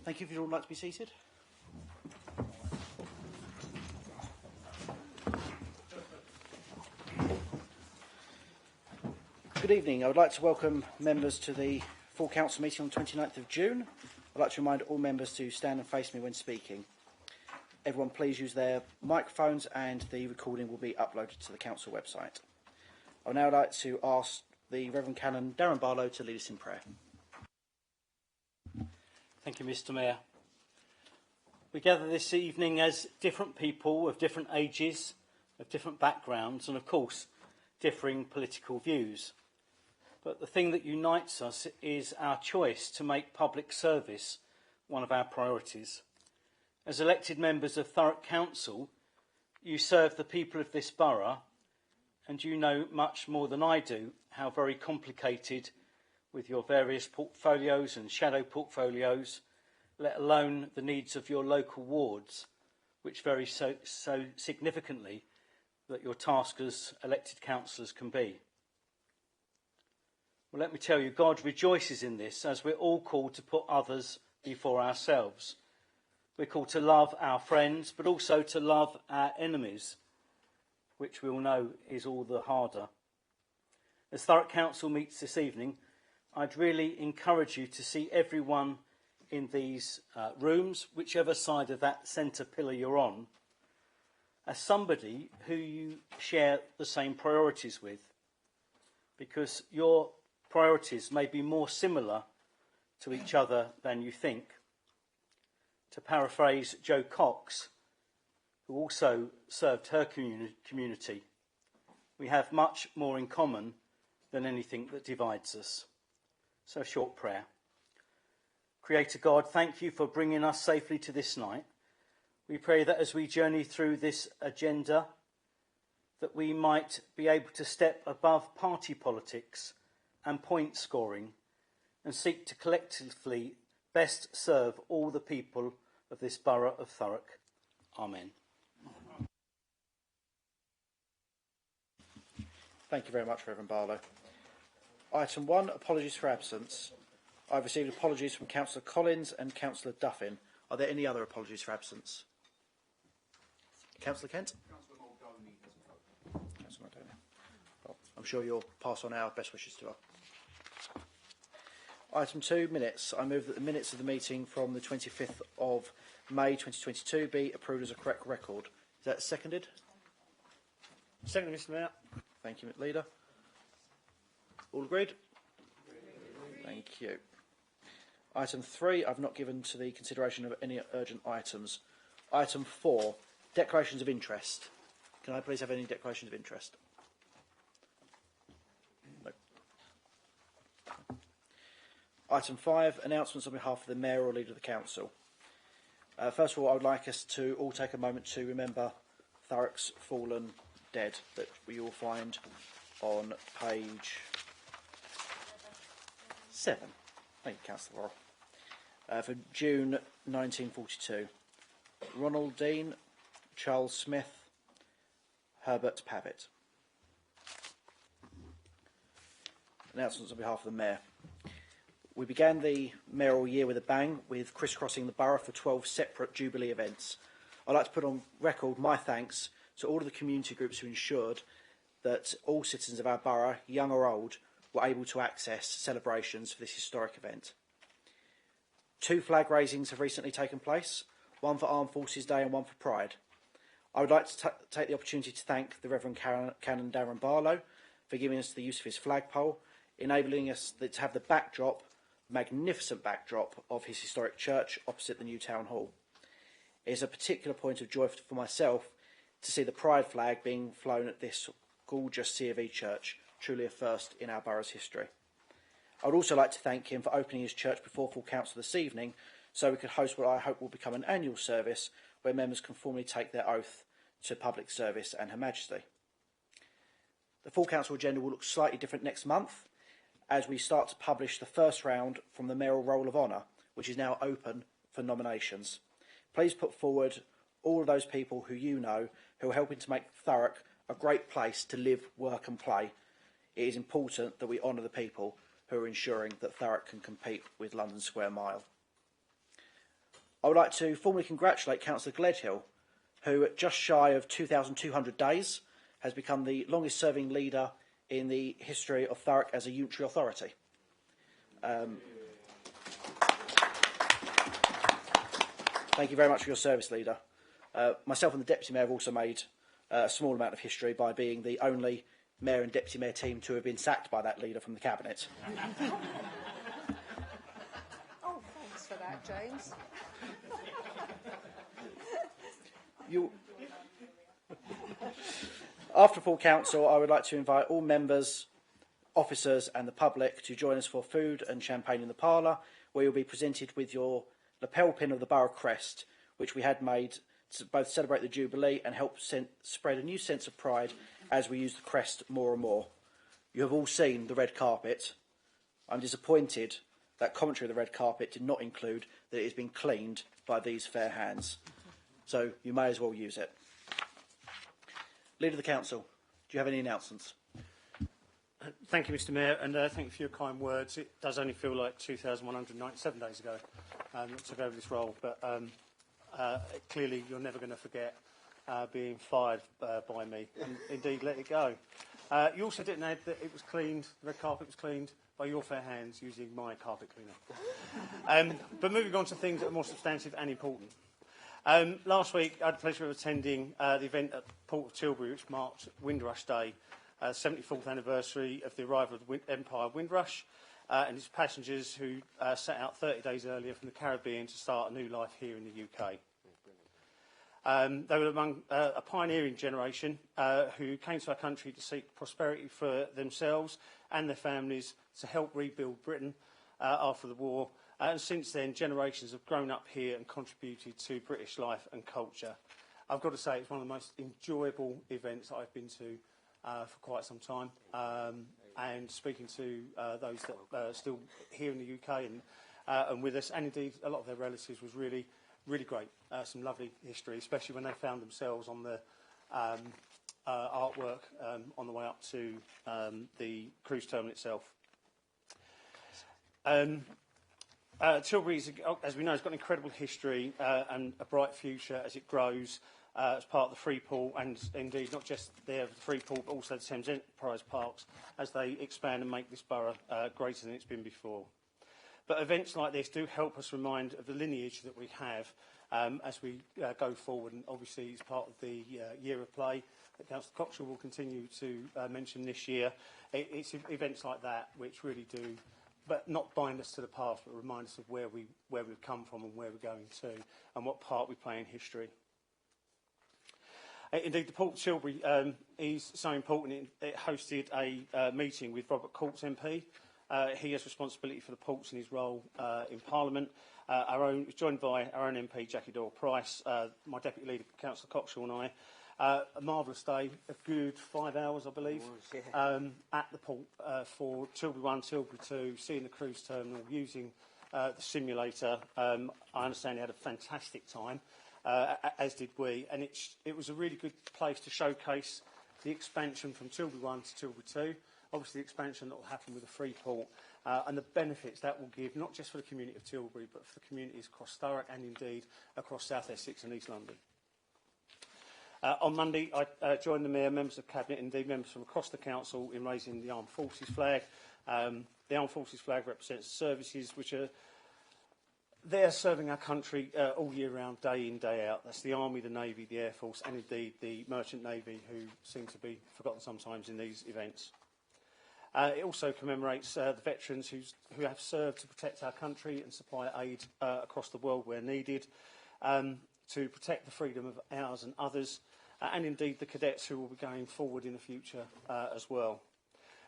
Thank you. If you'd all like to be seated. Good evening. I would like to welcome members to the full council meeting on the 29th of June. I'd like to remind all members to stand and face me when speaking. Everyone please use their microphones and the recording will be uploaded to the council website. I would now like to ask the Reverend Canon Darren Barlow to lead us in prayer. Thank you, Mr. Mayor. We gather this evening as different people of different ages, of different backgrounds, and of course, differing political views. But the thing that unites us is our choice to make public service one of our priorities. As elected members of Thurrock Council, you serve the people of this borough, and you know much more than I do how very complicated, with your various portfolios and shadow portfolios, let alone the needs of your local wards, which vary so significantly that your task as elected councillors can be. Well, let me tell you, God rejoices in this, as we're all called to put others before ourselves. We're called to love our friends, but also to love our enemies, which we all know is all the harder. As Thurrock Council meets this evening, I'd really encourage you to see everyone in these rooms, whichever side of that centre pillar you're on, as somebody who you share the same priorities with, because your priorities may be more similar to each other than you think. To paraphrase Jo Cox, who also served her community, we have much more in common than anything that divides us. So a short prayer. Creator God, thank you for bringing us safely to this night. We pray that as we journey through this agenda, that we might be able to step above party politics and point scoring and seek to collectively best serve all the people of this borough of Thurrock. Amen. Thank you very much, Reverend Barlow. Item 1, apologies for absence. I've received apologies from Councillor Collins and Councillor Duffin. Are there any other apologies for absence? Councillor Kent? Councillor Muldowney hasn't voted. Councillor Muldowney. Well, I'm sure you'll pass on our best wishes to her. Item 2, minutes. I move that the minutes of the meeting from the 25th of May 2022 be approved as a correct record. Is that seconded? Seconded, Mr. Mayor. Thank you, Leader. All agreed? Thank you. Item 3, I've not given to the consideration of any urgent items. Item 4, declarations of interest. Can I please have any declarations of interest? No. Item 5, announcements on behalf of the Mayor or Leader of the Council. First of all, I would like us to all take a moment to remember Thurrock's fallen dead that we all find on page 7. Thank you, Councillor Laurel. For June 1942. Ronald Dean, Charles Smith, Herbert Pavitt. Announcements on behalf of the Mayor. We began the mayoral year with a bang, with crisscrossing the borough for 12 separate Jubilee events. I'd like to put on record my thanks to all of the community groups who ensured that all citizens of our borough, young or old, were able to access celebrations for this historic event. 2 flag raisings have recently taken place, one for Armed Forces Day and one for Pride. I would like to take the opportunity to thank the Reverend Canon Darren Barlow for giving us the use of his flagpole, enabling us to have the backdrop, magnificent backdrop of his historic church opposite the new town hall. It is a particular point of joy for myself to see the Pride flag being flown at this gorgeous C of E church, truly a first in our borough's history. I would also like to thank him for opening his church before full council this evening, so we could host what I hope will become an annual service where members can formally take their oath to public service and Her Majesty. The full council agenda will look slightly different next month as we start to publish the first round from the Mayoral Roll of Honour, which is now open for nominations. Please put forward all of those people who you know who are helping to make Thurrock a great place to live, work and play. It is important that we honour the people who are ensuring that Thurrock can compete with London Square Mile. I would like to formally congratulate Councillor Gledhill, who at just shy of 2,200 days has become the longest serving leader in the history of Thurrock as a unitary authority. Thank you very much for your service, Leader. Myself and the Deputy Mayor have also made a small amount of history by being the only Mayor and Deputy Mayor team to have been sacked by that leader from the Cabinet. Oh, thanks for that, James. After full council, I would like to invite all members, officers and the public to join us for food and champagne in the parlour, where you'll be presented with your lapel pin of the borough crest, which we had made to both celebrate the Jubilee and help spread a new sense of pride as we use the crest more and more. You have all seen the red carpet. I'm disappointed that commentary of the red carpet did not include that it has been cleaned by these fair hands. So you may as well use it. Leader of the Council, do you have any announcements? Thank you, Mr Mayor, and thank you for your kind words. It does only feel like 2,197 days ago that I took over this role, but clearly you're never going to forget being fired by me, and indeed let it go. You also didn't add that it was cleaned, the red carpet was cleaned by your fair hands using my carpet cleaner. But moving on to things that are more substantive and important. Last week I had the pleasure of attending the event at Port of Tilbury, which marked Windrush Day, 74th anniversary of the arrival of the Empire Windrush and its passengers who set out 30 days earlier from the Caribbean to start a new life here in the UK. They were among a pioneering generation who came to our country to seek prosperity for themselves and their families, to help rebuild Britain after the war. And since then, generations have grown up here and contributed to British life and culture. I've got to say, it's one of the most enjoyable events that I've been to for quite some time. And speaking to those that are still here in the UK and with us, and indeed a lot of their relatives, was really great. Some lovely history, especially when they found themselves on the artwork on the way up to the cruise terminal itself. Tilbury, as we know, has got an incredible history and a bright future as it grows as part of the Freeport, and indeed not just there, the Freeport, but also the Thames Enterprise Parks, as they expand and make this borough greater than it's been before. But events like this do help us remind of the lineage that we have as we go forward, and obviously it's part of the year of play that Councillor Coxall will continue to mention this year. It's events like that which really do, but not bind us to the past, but remind us of where we've come from and where we're going to, and what part we play in history. Indeed, the Port of Tilbury is so important. It hosted a meeting with Robert Courts MP. He has responsibility for the ports in his role in Parliament. Joined by our own MP, Jackie Doyle-Price, my Deputy Leader, Councillor Coxall, and I. A marvellous day, a good 5 hours, I believe, at the port for Tilbury 1, Tilbury 2, seeing the cruise terminal, using the simulator. I understand he had a fantastic time, as did we, and it was a really good place to showcase the expansion from Tilbury 1 to Tilbury 2, obviously the expansion that will happen with the Freeport, and the benefits that will give, not just for the community of Tilbury, but for the communities across Thurrock and indeed across South Essex and East London. On Monday, I joined the Mayor, members of Cabinet, and indeed members from across the Council in raising the Armed Forces flag. The Armed Forces flag represents services which are there serving our country all year round, day in, day out. That's the Army, the Navy, the Air Force, and indeed the Merchant Navy, who seem to be forgotten sometimes in these events. It also commemorates the veterans who have served to protect our country and supply aid across the world where needed, to protect the freedom of ours and others, and indeed the cadets who will be going forward in the future as well.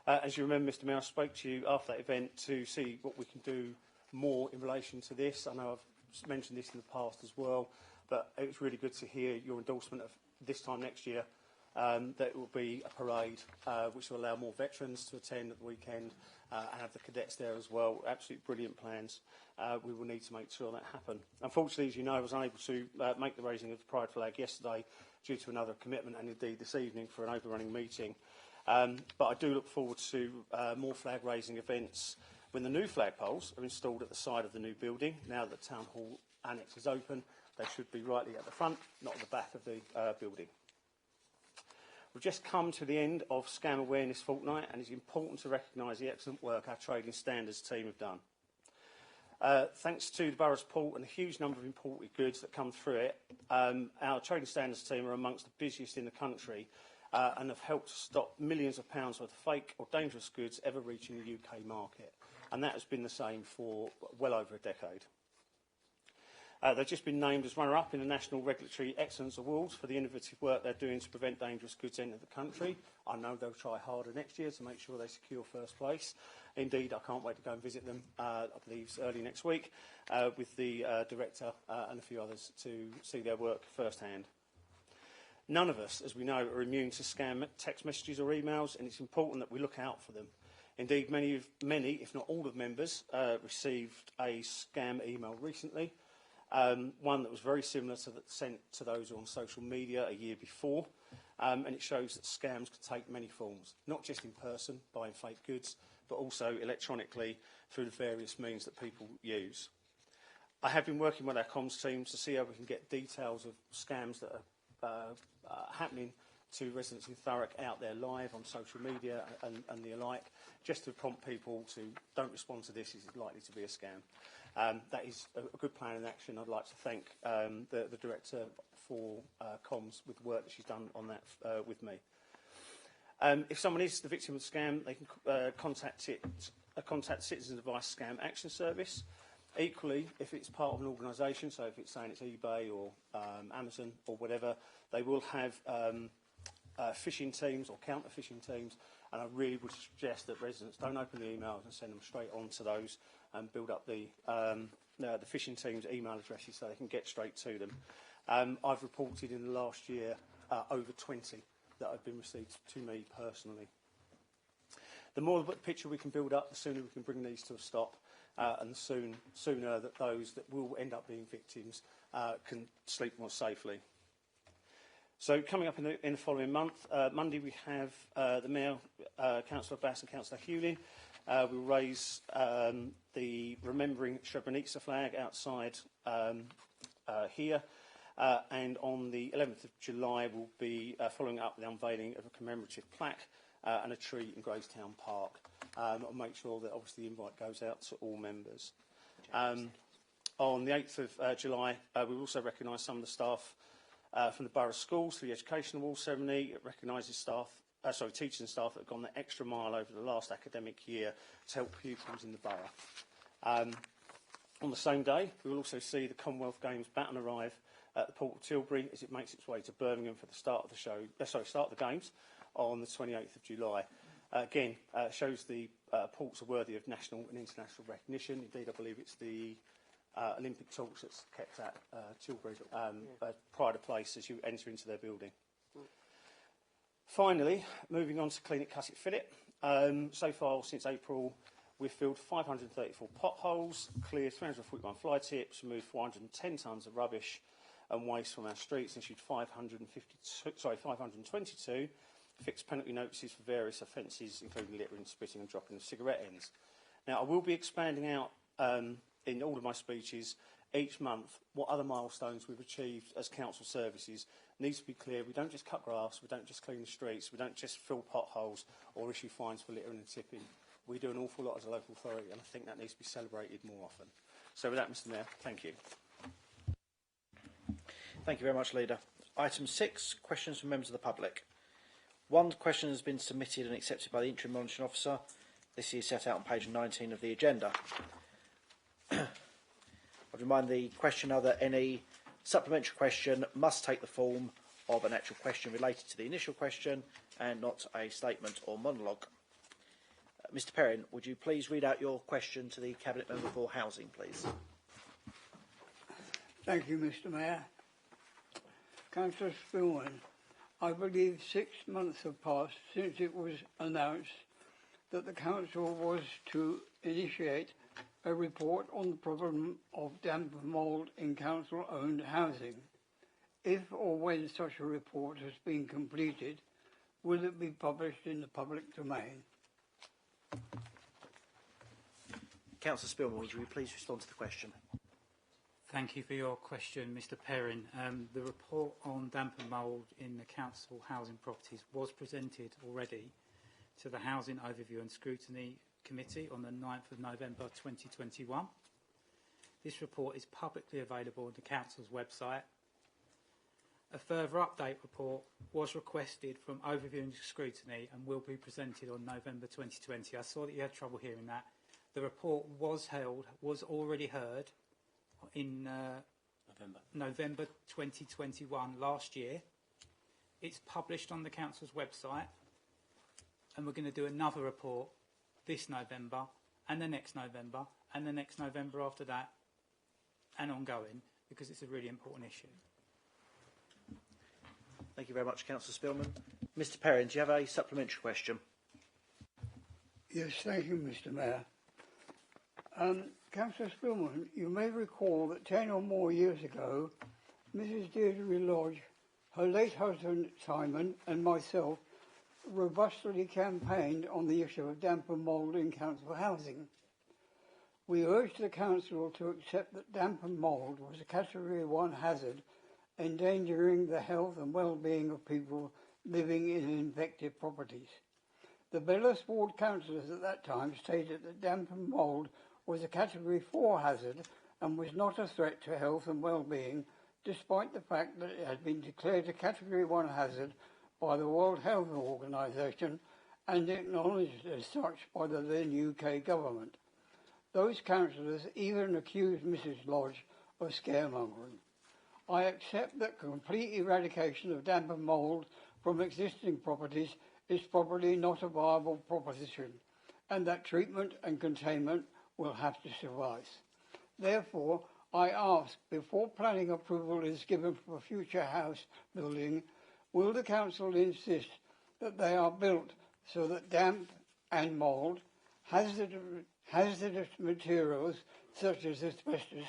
As you remember, Mr Mayor, I spoke to you after that event to see what we can do more in relation to this. I know I've mentioned this in the past as well, but it was really good to hear your endorsement of this time next year, that it will be a parade which will allow more veterans to attend at the weekend and have the cadets there as well. Absolutely brilliant plans. We will need to make sure that happen. Unfortunately, as you know, I was unable to make the raising of the Pride flag yesterday due to another commitment, and indeed this evening for an overrunning meeting. But I do look forward to more flag raising events when the new flagpoles are installed at the side of the new building, now that the Town Hall annex is open, they should be rightly at the front, not at the back of the building. We've just come to the end of Scam Awareness Fortnight, and it's important to recognise the excellent work our Trading Standards team have done. Thanks to the Borough's Port and a huge number of imported goods that come through it, our Trading Standards team are amongst the busiest in the country and have helped to stop millions of pounds worth of fake or dangerous goods ever reaching the UK market. And that has been the same for well over a decade. They've just been named as runner-up in the National Regulatory Excellence Awards for the innovative work they're doing to prevent dangerous goods entering the country. I know they'll try harder next year to make sure they secure first place. Indeed, I can't wait to go and visit them, I believe early next week, with the director and a few others to see their work firsthand. None of us, as we know, are immune to scam text messages or emails, and it's important that we look out for them. Indeed, many, if not all of members, received a scam email recently. One that was very similar to that sent to those on social media a year before, and it shows that scams can take many forms, not just in person, buying fake goods, but also electronically through the various means that people use. I have been working with our comms teams to see how we can get details of scams that are happening to residents in Thurrock out there live on social media and the alike, just to prompt people to don't respond to this, it's likely to be a scam. That is a good plan in action. I'd like to thank the Director for comms with the work that she's done on that with me. If someone is the victim of a scam, they can contact Citizens Advice Scam Action Service. Equally, if it's part of an organisation, so if it's saying it's eBay or Amazon or whatever, they will have phishing teams or counter-phishing teams, and I really would suggest that residents don't open the emails and send them straight on to those and build up the phishing team's email addresses so they can get straight to them. I've reported in the last year over 20 that have been received to me personally. The more picture we can build up, the sooner we can bring these to a stop, and the sooner that those that will end up being victims can sleep more safely. So coming up in the following month, Monday we have the Mayor, Councillor Bass and Councillor Hewlin. We'll raise the Remembering Srebrenica flag outside here. And on the 11th of July, we'll be following up the unveiling of a commemorative plaque and a tree in Gracetown Park. I'll make sure that obviously the invite goes out to all members. On the 8th of July, we'll also recognise some of the staff from the Borough Schools for the Education Award ceremony. It recognises teachers and staff that have gone the extra mile over the last academic year to help pupils in the borough. On the same day, we will also see the Commonwealth Games baton arrive at the Port of Tilbury as it makes its way to Birmingham for the start of the Games on the 28th of July. Again, shows the ports are worthy of national and international recognition. Indeed, I believe it's the Olympic torch that's kept at Tilbury pride of place as you enter into their building. Finally, moving on to Clean It, Cut It, Fill It. So far, since April, we've filled 534 potholes, cleared 341 fly tips, removed 410 tonnes of rubbish and waste from our streets, and issued 522 fixed penalty notices for various offences, including littering, spitting and dropping of cigarette ends. Now, I will be expanding out in all of my speeches each month what other milestones we've achieved as council services. Needs to be clear, we don't just cut grass, we don't just clean the streets, we don't just fill potholes or issue fines for littering and tipping. We do an awful lot as a local authority, and I think that needs to be celebrated more often. So with that, Mr Mayor, thank you. Thank you very much, Leader. Item 6, questions from members of the public. One question has been submitted and accepted by the Interim Monitoring Officer. This is set out on page 19 of the agenda. I'd remind the questioner that any supplementary question must take the form of an actual question related to the initial question and not a statement or monologue. Mr Perrin, would you please read out your question to the Cabinet Member for Housing, please? Thank you, Mr Mayor. Councillor Spillman, I believe 6 months have passed since it was announced that the Council was to initiate a report on the problem of damp and mould in Council-owned housing. If or when such a report has been completed, will it be published in the public domain? Councillor Spillman, would you please respond to the question? Thank you for your question, Mr Perrin. The report on damp and mould in the council housing properties was presented already to the Housing Overview and Scrutiny Committee on the 9th of November 2021. This report is publicly available on the council's website. A further update report was requested from Overview and Scrutiny and will be presented on November 2020. I saw that you had trouble hearing that. The report was already heard in November 2021 last year. It's published on the council's website, and we're going to do another report this November and the next November and the next November after that and ongoing, because it's a really important issue. Thank you very much, Councillor Spillman. Mr Perrin, do you have a supplementary question? Yes, thank you, Mr Mayor. Councillor Spillman, you may recall that 10 or more years ago, Mrs Deirdre Lodge, her late husband Simon and myself robustly campaigned on the issue of damp and mould in council housing. We urged the council to accept that damp and mould was a Category 1 hazard, endangering the health and well-being of people living in infected properties. The Bellis Ward councillors at that time stated that damp and mould was a Category 4 hazard and was not a threat to health and well-being, despite the fact that it had been declared a Category 1 hazard by the World Health Organization and acknowledged as such by the then UK government. Those councillors even accused Mrs Lodge of scaremongering. I accept that complete eradication of damp and mould from existing properties is probably not a viable proposition, and that treatment and containment will have to suffice. Therefore, I ask, before planning approval is given for future house building, will the council insist that they are built so that damp and mould, hazardous materials such as asbestos,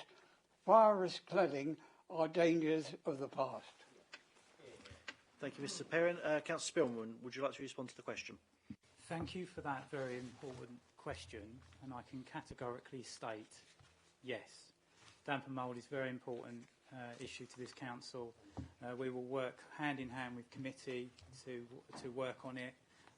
fire risk cladding are dangers of the past? Thank you, Mr Perrin. Councillor Spillman, would you like to respond to the question? Thank you for that very important question, and I can categorically state yes. Damp and mould is a very important issue to this council. We will work hand in hand with committee to work on it.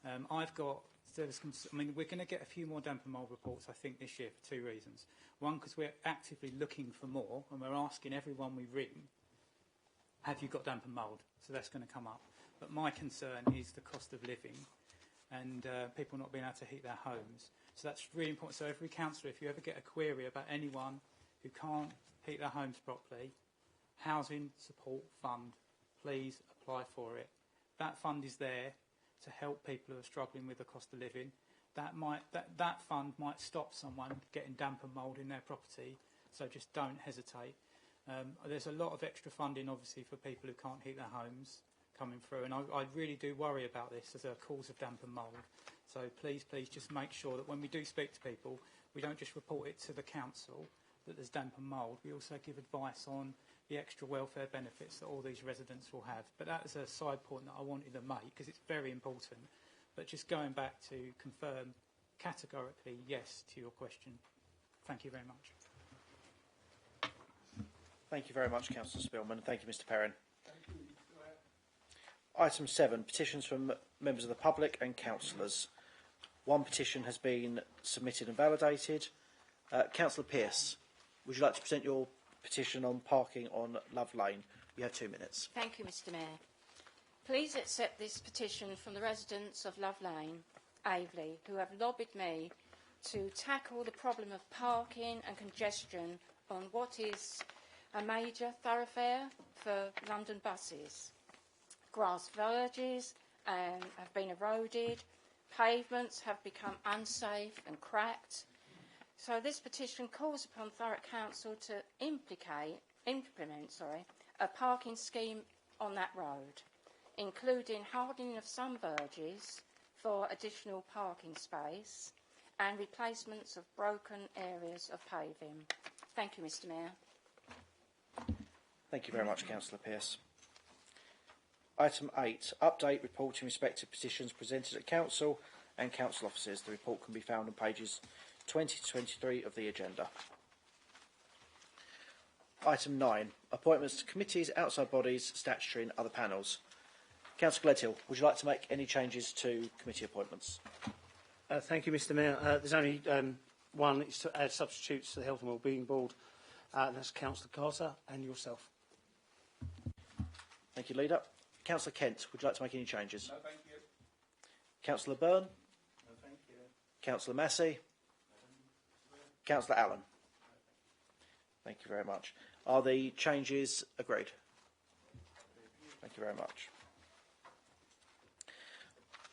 We're going to get a few more damp and mould reports, I think, this year for two reasons. One, because we're actively looking for more, and we're asking everyone we ring, have you got damp and mould? So that's going to come up. But my concern is the cost of living and people not being able to heat their homes. So that's really important. So every councillor, if you ever get a query about anyone who can't heat their homes properly, Housing Support Fund, please apply for it. That fund is there to help people who are struggling with the cost of living. That fund might stop someone getting damp and mould in their property, so just don't hesitate. There's a lot of extra funding, obviously, for people who can't heat their homes coming through, and I really do worry about this as a cause of damp and mould. So please just make sure that when we do speak to people, we don't just report it to the council that there's damp and mould. We also give advice on the extra welfare benefits that all these residents will have. But that is a side point that I wanted to make because it's very important. But just going back to confirm categorically yes to your question. Thank you very much. Thank you very much, Councillor Spillman. Thank you, Mr Perrin. Item 7, petitions from members of the public and councillors. One petition has been submitted and validated. Councillor Pearce, would you like to present your petition on parking on Love Lane? You have 2 minutes. Thank you, Mr Mayor. Please accept this petition from the residents of Love Lane, Aveley, who have lobbied me to tackle the problem of parking and congestion on what is a major thoroughfare for London buses. Grass verges have been eroded, pavements have become unsafe and cracked. So this petition calls upon Thurrock Council to implement a parking scheme on that road, including hardening of some verges for additional parking space and replacements of broken areas of paving. Thank you, Mr Mayor. Thank you very much, Councillor Pearce. Item 8, update report in respect of petitions presented at Council and Council offices. The report can be found on pages 20 to 23 of the agenda. Item 9, appointments to committees, outside bodies, statutory and other panels. Councillor Gledhill, would you like to make any changes to committee appointments? Thank you, Mr Mayor. There's only one, is to add substitutes to the Health and Wellbeing Board. And that's Councillor Carter and yourself. Thank you, Leader. Councillor Kent, would you like to make any changes? No, thank you. Councillor Byrne? No, thank you. Councillor Massey? Councillor Allen? Thank you very much. Are the changes agreed? Thank you very much.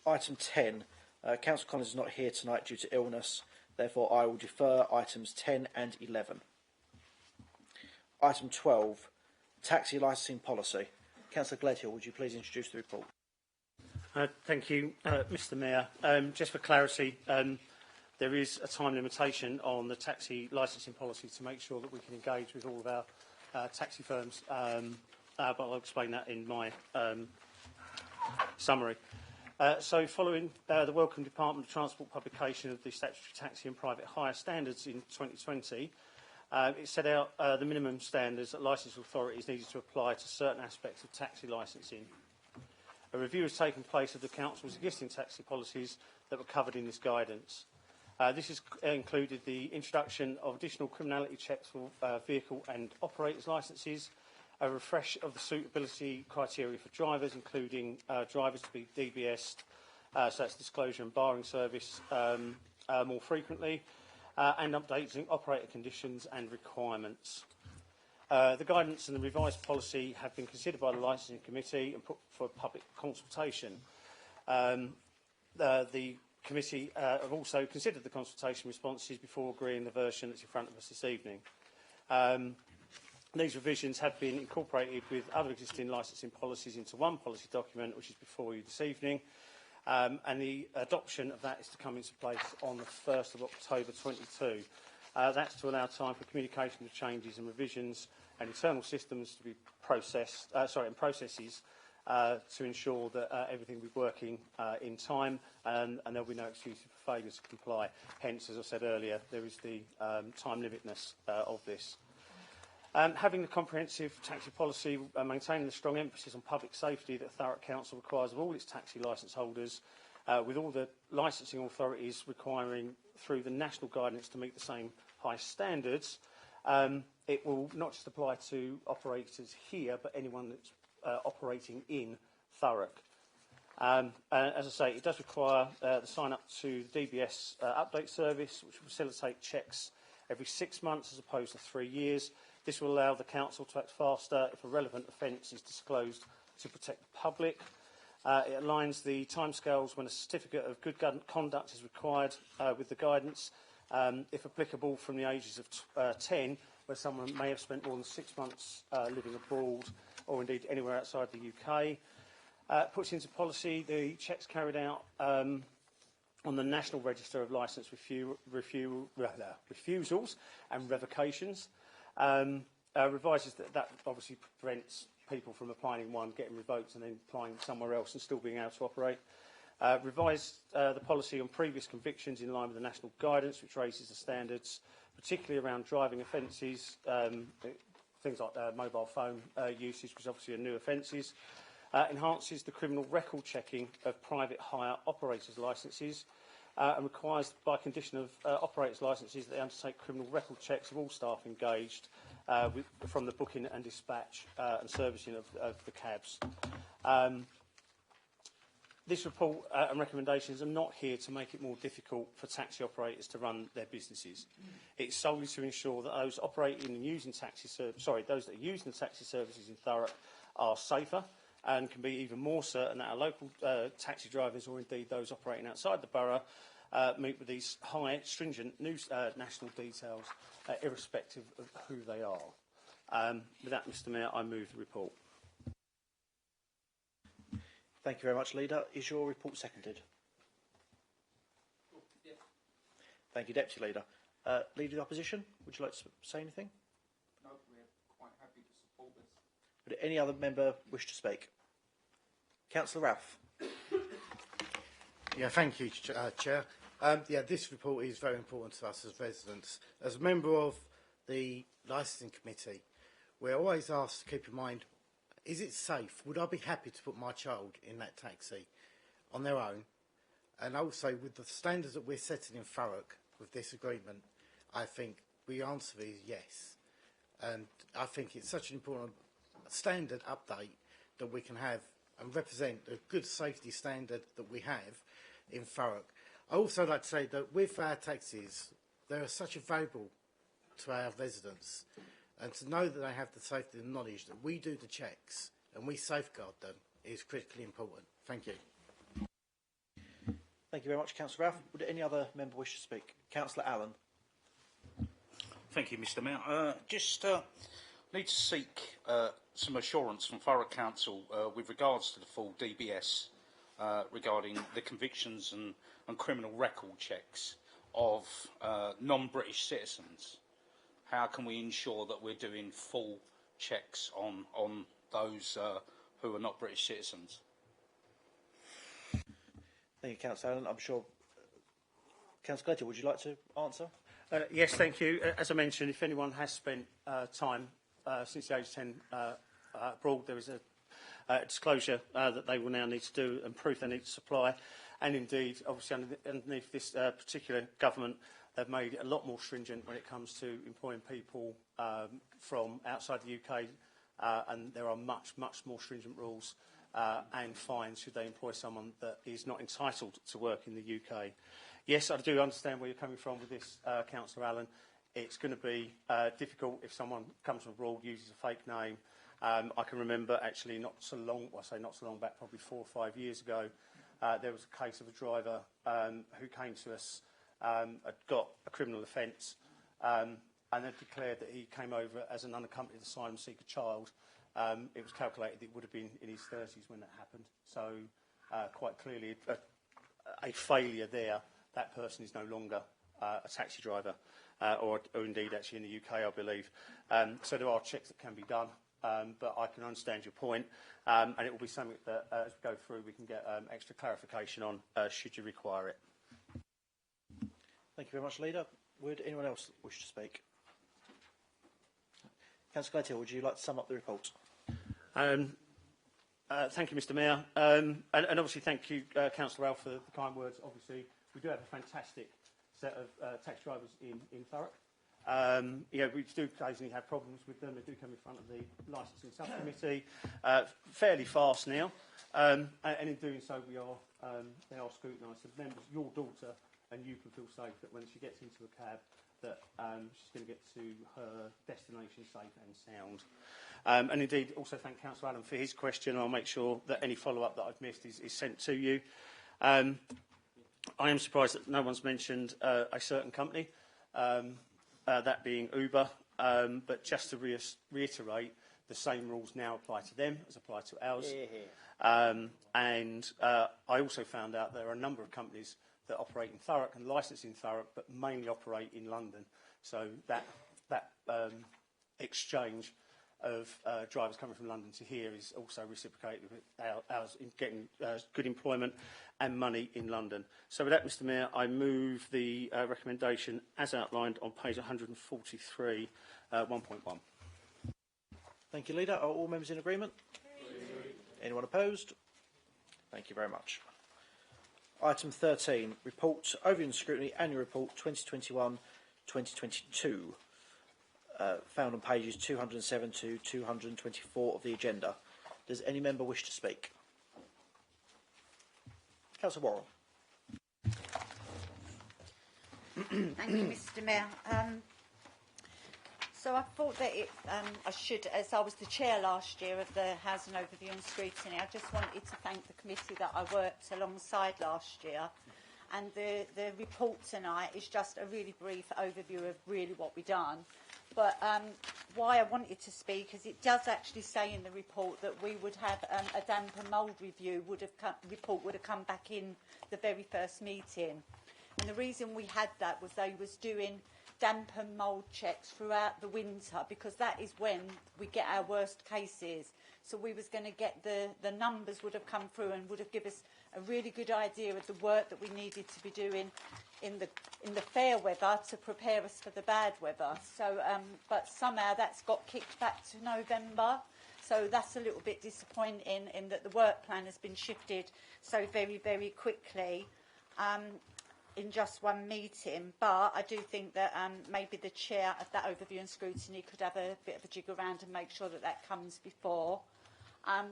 Item 10. Councillor Collins is not here tonight due to illness. Therefore, I will defer items 10 and 11. Item 12. Taxi licensing policy. Councillor Gledhill, would you please introduce the report? Thank you, Mr Mayor. Just for clarity, there is a time limitation on the taxi licensing policy to make sure that we can engage with all of our taxi firms, but I'll explain that in my summary. So following the Welcome Department of Transport publication of the statutory taxi and private hire standards in 2020, it set out the minimum standards that licensing authorities needed to apply to certain aspects of taxi licensing. A review has taken place of the Council's existing taxi policies that were covered in this guidance. This has included the introduction of additional criminality checks for vehicle and operators licences, a refresh of the suitability criteria for drivers, including drivers to be DBS'd, so that's disclosure and barring service, more frequently, and updating operator conditions and requirements. The guidance and the revised policy have been considered by the Licensing Committee and put for public consultation. The Committee have also considered the consultation responses before agreeing the version that's in front of us this evening. These revisions have been incorporated with other existing licensing policies into one policy document, which is before you this evening, and the adoption of that is to come into place on the 1st of October 22. That's to allow time for communication of changes and revisions and internal systems to be processed, and processes to ensure that everything will be working in time, and there will be no excuse for failure to comply. Hence, as I said earlier, there is the time limitness of this. Having the comprehensive taxi policy, maintaining the strong emphasis on public safety that Thurrock Council requires of all its taxi licence holders, with all the licensing authorities requiring through the national guidance to meet the same high standards, it will not just apply to operators here, but anyone that's operating in Thurrock. As I say, it does require the sign up to the DBS update service, which will facilitate checks every 6 months as opposed to 3 years. This will allow the Council to act faster if a relevant offence is disclosed to protect the public. It aligns the timescales when a certificate of good conduct is required with the guidance, if applicable, from the ages of 10, where someone may have spent more than 6 months living abroad or indeed anywhere outside the UK. Puts into policy the checks carried out on the National Register of Licence refusals and revocations. Revises that obviously prevents people from applying in one, getting revoked and then applying somewhere else and still being able to operate. Revised the policy on previous convictions in line with the national guidance, which raises the standards, particularly around driving offences, things like mobile phone usage, which obviously are new offences. Enhances the criminal record checking of private hire operators' licences, and requires, by condition of operators' licences, that they undertake criminal record checks of all staff engaged from the booking and dispatch and servicing of the cabs. This report and recommendations are not here to make it more difficult for taxi operators to run their businesses. It's solely to ensure that those operating and using those that are using the taxi services in Thurrock are safer and can be even more certain that our local taxi drivers, or indeed those operating outside the borough, meet with these high, stringent national details, irrespective of who they are. With that, Mr Mayor, I move the report. Thank you very much, Leader. Is your report seconded? Yes. Thank you, Deputy Leader. Leader of the Opposition, would you like to say anything? No, we're quite happy to support this. Would any other member wish to speak? Councillor Ralph. Yeah, thank you, Chair. This report is very important to us as residents. As a member of the Licensing Committee, we're always asked to keep in mind, is it safe? Would I be happy to put my child in that taxi on their own? And also, with the standards that we're setting in Thurrock with this agreement, I think the answer is yes. And I think it's such an important standard update that we can have and represent a good safety standard that we have in Thurrock. I also like to say that with our taxis, they are such a valuable to our residents, and to know that they have the safety and knowledge that we do the checks and we safeguard them is critically important. Thank you. Thank you very much, Councillor Ralph. Would any other member wish to speak? Councillor Allen. Thank you, Mr Mayor. Just need to seek some assurance from Thurrock Council with regards to the full DBS regarding the convictions and criminal record checks of non-British citizens. How can we ensure that we're doing full checks on those who are not British citizens? Thank you, Councillor Allen. I'm sure Councillor Gledhill, would you like to answer? Yes, thank you. As I mentioned, if anyone has spent time since the age of 10 abroad, there is a disclosure that they will now need to do and proof they need to supply. And indeed, obviously, underneath this particular government, they've made it a lot more stringent when it comes to employing people from outside the UK, and there are much more stringent rules and fines should they employ someone that is not entitled to work in the UK. Yes, I do understand where you're coming from with this, Councillor Allen. It's going to be difficult if someone comes from abroad, uses a fake name. I can remember actually not so long back, probably 4 or 5 years ago, there was a case of a driver who came to us, had got a criminal offence, and had declared that he came over as an unaccompanied asylum seeker child. It was calculated it would have been in his 30s when that happened. So quite clearly a failure there. That person is no longer a taxi driver, or indeed actually in the UK, I believe. So there are checks that can be done, but I can understand your point, and it will be something that as we go through we can get extra clarification on should you require it. Thank you very much, Leader. Would anyone else wish to speak? Councillor Gledhill, would you like to sum up the report? Thank you, Mr Mayor. And obviously thank you, Councillor Ralph, for the kind words. Obviously, we do have a fantastic set of taxi drivers in Thurrock. We do occasionally have problems with them. They do come in front of the licensing subcommittee fairly fast now. And in doing so, they are scrutinised. So members, your daughter and you can feel safe that when she gets into a cab that she's going to get to her destination safe and sound. And indeed, also thank Councillor Allen for his question. I'll make sure that any follow-up that I've missed is sent to you. I am surprised that no one's mentioned a certain company, that being Uber. But just to reiterate, the same rules now apply to them as apply to ours. And I also found out there are a number of companies that operate in Thurrock and licensed in Thurrock, but mainly operate in London. So that exchange of drivers coming from London to here is also reciprocated with ours in getting good employment and money in London. So with that, Mr Mayor, I move the recommendation as outlined on page 143, 1.1. Thank you, Leader. Are all members in agreement? Anyone opposed? Thank you very much. Item 13, Report Overview and Scrutiny Annual Report 2021-2022, found on pages 207 to 224 of the agenda. Does any member wish to speak? Councillor Worrell. Thank you, Mr Mayor. So I thought that I should, as I was the chair last year of the Housing Overview and Scrutiny, I just wanted to thank the committee that I worked alongside last year. And the report tonight is just a really brief overview of really what we've done. But why I wanted to speak is it does actually say in the report that we would have a damp and mould review report would have come back in the very first meeting. And the reason we had that was they was doing damp and mould checks throughout the winter, because that is when we get our worst cases. So we was going to get the numbers would have come through and would have given us a really good idea of the work that we needed to be doing in the fair weather to prepare us for the bad weather. So, but somehow that's got kicked back to November. So that's a little bit disappointing in that the work plan has been shifted so very, very quickly in just one meeting. But I do think that maybe the chair of that overview and scrutiny could have a bit of a jig around and make sure that that comes before.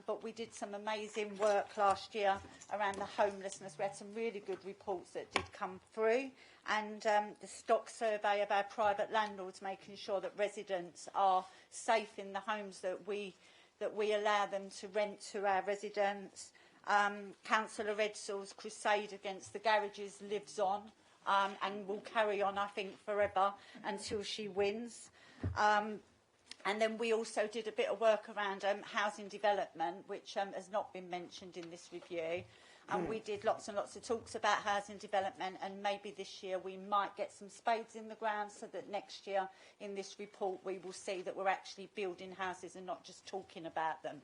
But we did some amazing work last year around the homelessness. We had some really good reports that did come through, and the stock survey of our private landlords, making sure that residents are safe in the homes that we allow them to rent to our residents. Councillor Edsall's crusade against the garages lives on and will carry on, I think, forever until she wins. And then we also did a bit of work around housing development, which has not been mentioned in this review. And we did lots and lots of talks about housing development, and maybe this year we might get some spades in the ground so that next year in this report we will see that we're actually building houses and not just talking about them.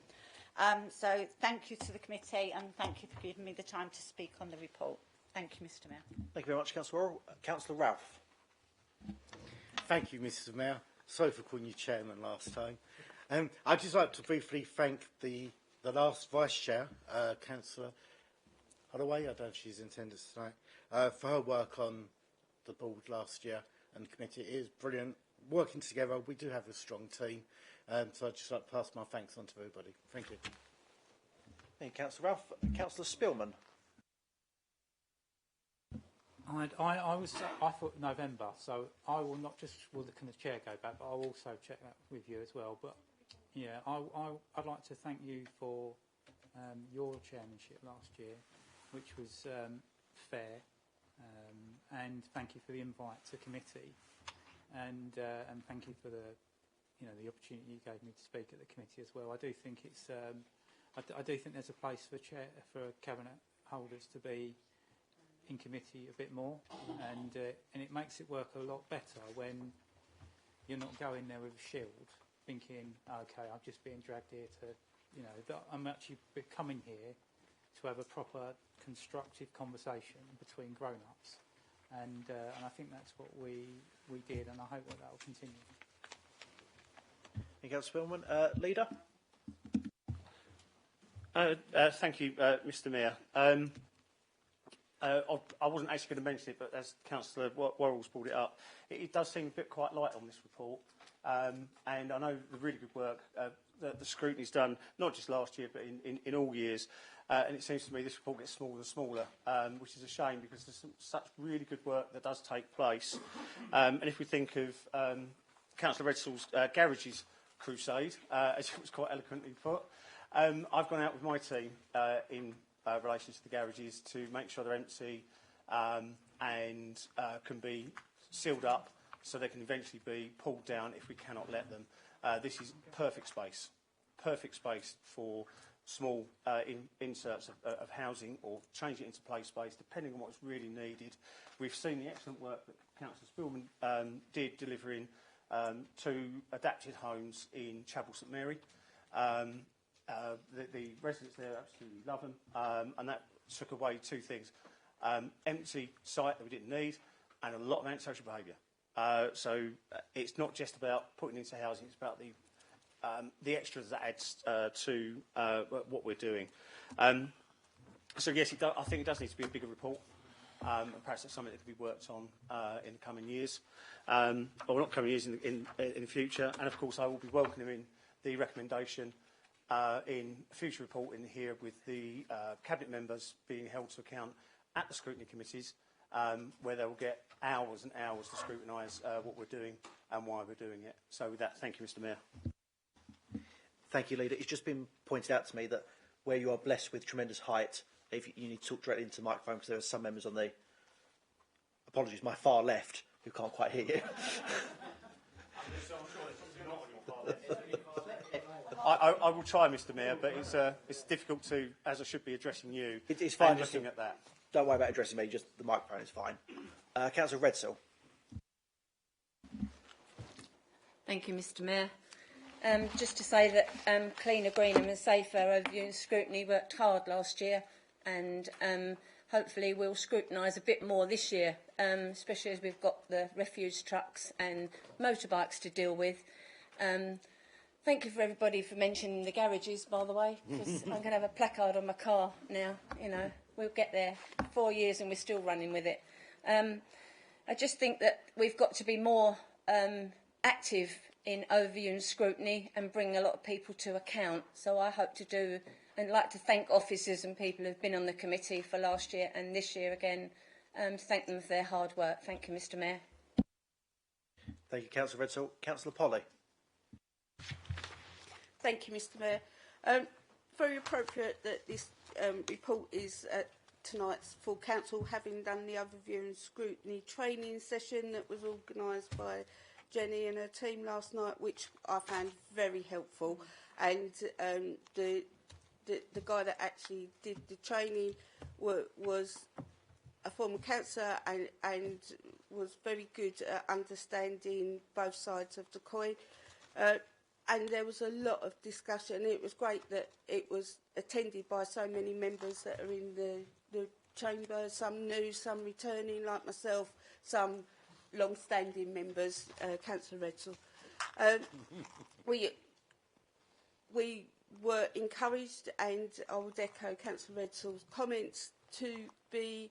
So thank you to the committee, and thank you for giving me the time to speak on the report. Thank you, Mr. Mayor. Thank you very much, Councillor Ralph. Thank you, Mr. Mayor. Sorry for calling you chairman last time. I'd just like to briefly thank the last vice chair, Councillor Holloway, I don't know if she's in attendance tonight, for her work on the board last year and the committee. It is brilliant. Working together, we do have a strong team. So I'd just like to pass my thanks on to everybody. Thank you. Thank you, Councillor Ralph. Councillor Spillman. I thought November, so I will not just will the chair go back, but I'll also check that with you as well. But yeah, I'd like to thank you for your chairmanship last year, which was fair, and thank you for the invite to committee, and thank you for the opportunity you gave me to speak at the committee as well. I do think it's I do think there's a place for cabinet holders to be in committee a bit more, and it makes it work a lot better when you're not going there with a shield thinking, okay, I'm just being dragged here to, that I'm actually coming here to have a proper constructive conversation between grown-ups, and I think that's what we did, and I hope that will continue. Thank you, Councillor Spillman. Leader. Thank you, Mr. Mayor. I wasn't actually going to mention it, but as Councillor Worrell's brought it up, it does seem a bit quite light on this report. And I know the really good work that the scrutiny's done, not just last year, but in all years. And it seems to me this report gets smaller and smaller, which is a shame because there's such really good work that does take place. And if we think of Councillor Edsall's garages crusade, as it was quite eloquently put, I've gone out with my team in relation to the garages to make sure they're empty and can be sealed up so they can eventually be pulled down if we cannot let them. This is perfect space for small inserts of housing or change it into play space depending on what's really needed. We've seen the excellent work that Councillor Spillman did delivering 2 adapted homes in Chapel St Mary. The residents there absolutely love them, and that took away 2 things. Empty site that we didn't need, and a lot of antisocial behaviour. So it's not just about putting into housing, it's about the extras that adds to what we're doing. So yes, I think it does need to be a bigger report, and perhaps it's something that could be worked on in the coming years, or not coming years, in the future. And of course I will be welcoming the recommendation in a future report in here with the cabinet members being held to account at the scrutiny committees, where they will get hours and hours to scrutinise what we're doing and why we're doing it. So with that, thank you, Mr. Mayor. Thank you, Leader. It's just been pointed out to me that where you are blessed with tremendous height, if you need to talk directly into the microphone, because there are some members on the, apologies, my far left, who can't quite hear you. I will try, Mr. Mayor, but it's difficult to, as I should be addressing you, it's fine, and looking at that. Don't worry about addressing me, just the microphone is fine. Councillor Redsall. Thank you, Mr Mayor. Just to say that Cleaner, Greenham and Safer Overview and Scrutiny worked hard last year, and hopefully we'll scrutinise a bit more this year, especially as we've got the refuse trucks and motorbikes to deal with. Thank you for everybody for mentioning the garages, by the way, because I'm going to have a placard on my car now. You know, we'll get there. 4 years and we're still running with it. I just think that we've got to be more active in overview and scrutiny and bring a lot of people to account. So I hope to do, and like to thank officers and people who've been on the committee for last year and this year again, thank them for their hard work. Thank you, Mr Mayor. Thank you, Councillor Redsall. Councillor Polly. Thank you, Mr Mayor. Very appropriate that this report is at tonight's full council, having done the overview and scrutiny training session that was organised by Jenny and her team last night, which I found very helpful. And the guy that actually did the training was a former councillor and was very good at understanding both sides of the coin. And there was a lot of discussion. It was great that it was attended by so many members that are in the chamber, some new, some returning, like myself, some long-standing members, Councillor Redsall. We were encouraged, and I would echo Councillor Redsall's comments, to be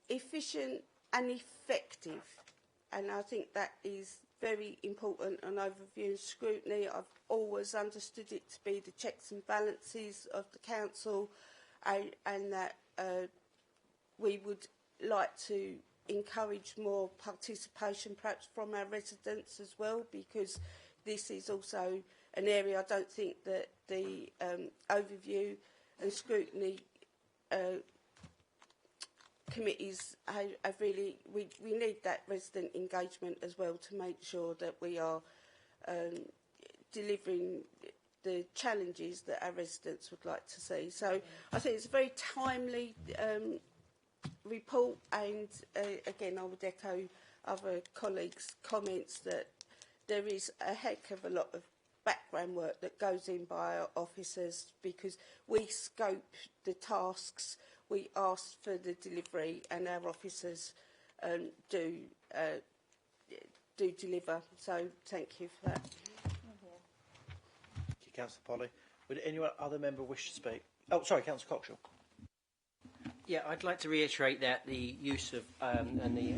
efficient and effective. And I think that is very important on overview and scrutiny. I've always understood it to be the checks and balances of the council, and that we would like to encourage more participation perhaps from our residents as well, because this is also an area I don't think that the overview and scrutiny committees have really, we need that resident engagement as well to make sure that we are delivering the challenges that our residents would like to see. So I think it's a very timely report, and again I would echo other colleagues' comments that there is a heck of a lot of background work that goes in by our officers, because we scope the tasks, we ask for the delivery, and our officers do deliver. So thank you for that. Thank you, Councillor Polly. Would any other member wish to speak? Oh, sorry, Councillor Cockshaw. Yeah, I'd like to reiterate that the use of and the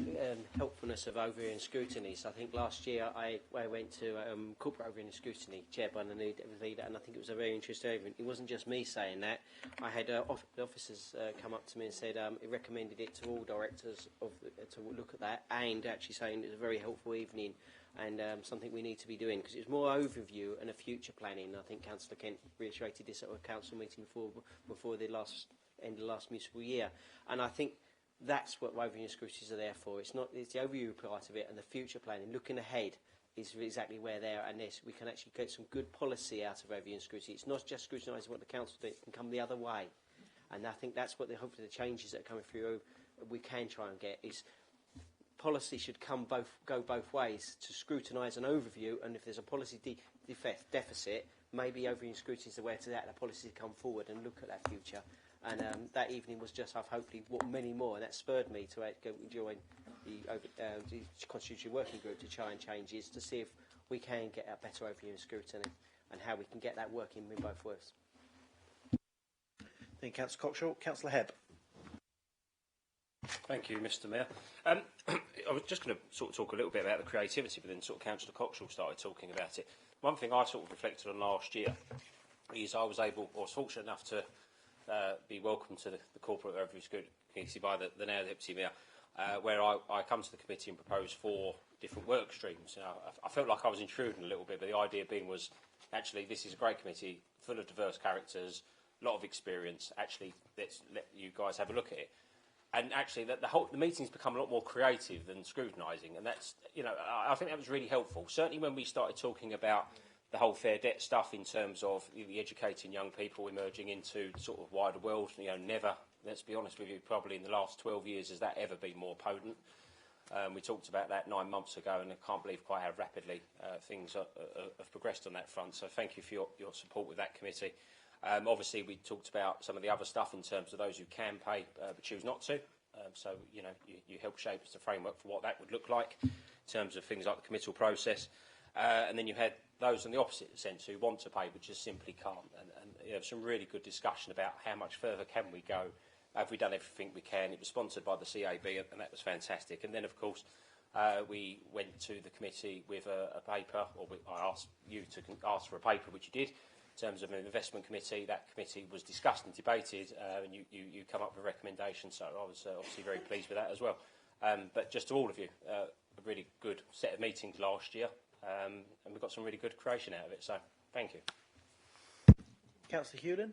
helpfulness of overview and scrutinies. I think last year I went to corporate overview and scrutiny chaired by the leader, and I think it was a very interesting event. It wasn't just me saying that. I had the officers come up to me and said it recommended it to all directors to look at that, and actually saying it was a very helpful evening and something we need to be doing, because it was more overview and a future planning. I think Councillor Kent reiterated this at a council meeting before the end of the last municipal year, and I think that's what overview and scrutinies are there for. It's the overview part of it, and the future planning, looking ahead, is exactly where they are, and we can actually get some good policy out of overview and scrutiny. It's not just scrutinising what the council does, it can come the other way, and I think that's what hopefully the changes that are coming through we can try and get is policy should go both ways, to scrutinise an overview, and if there's a policy deficit, maybe overview and scrutiny is the way to that, and a policy to come forward and look at that future. And that evening was just, I've hopefully many more, and that spurred me to go join the Constitution Working Group to try and change it, to see if we can get a better overview and scrutiny, and how we can get that working in both ways. Thank you, Councillor Cockshaw. Councillor Hebb. Thank you, Mr Mayor. I was just going to sort of talk a little bit about the creativity, but then sort of Councillor Cockshaw started talking about it. One thing I sort of reflected on last year is I was fortunate enough to be welcomed to the corporate overview committee by the now Deputy Mayor, where I come to the committee and propose 4 different work streams. You know, I felt like I was intruding a little bit, but the idea being was, actually, this is a great committee, full of diverse characters, a lot of experience. Actually, let's let you guys have a look at it. And actually, the meeting's become a lot more creative than scrutinising, and that's, you know, I think that was really helpful. Certainly when we started talking about the whole fair debt stuff in terms of the educating young people emerging into sort of wider world, you know, never, let's be honest with you, probably in the last 12 years has that ever been more potent. We talked about that 9 months ago, and I can't believe quite how rapidly things have progressed on that front. So thank you for your support with that committee. Obviously, we talked about some of the other stuff in terms of those who can pay but choose not to. So, you know, you help shape the framework for what that would look like in terms of things like the committal process. And then you had those on the opposite sense who want to pay but just simply can't. And you know, some really good discussion about how much further can we go. Have we done everything we can? It was sponsored by the CAB, and that was fantastic. And then, of course, we went to the committee with a paper, or I asked you to ask for a paper, which you did, in terms of an investment committee. That committee was discussed and debated, and you come up with recommendations, so I was obviously very pleased with that as well. But just to all of you, a really good set of meetings last year, and we got some really good creation out of it, so thank you. Councillor Hewlin.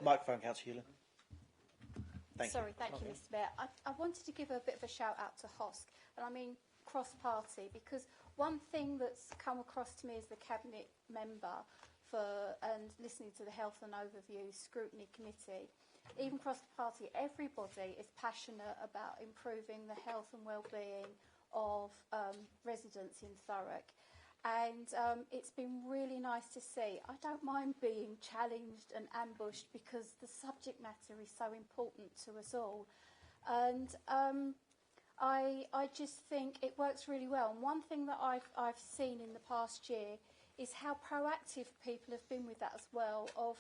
Microphone, Councillor Hewlin. Sorry, thank you, Mr. Mayor. I wanted to give a bit of a shout out to HOSC, and I mean cross-party, because one thing that's come across to me as the Cabinet member and listening to the Health and Overview Scrutiny Committee, even cross-party, everybody is passionate about improving the health and well-being of residents in Thurrock. And it's been really nice to see. I don't mind being challenged and ambushed because the subject matter is so important to us all. And I just think it works really well. And one thing that I've seen in the past year is how proactive people have been with that as well, of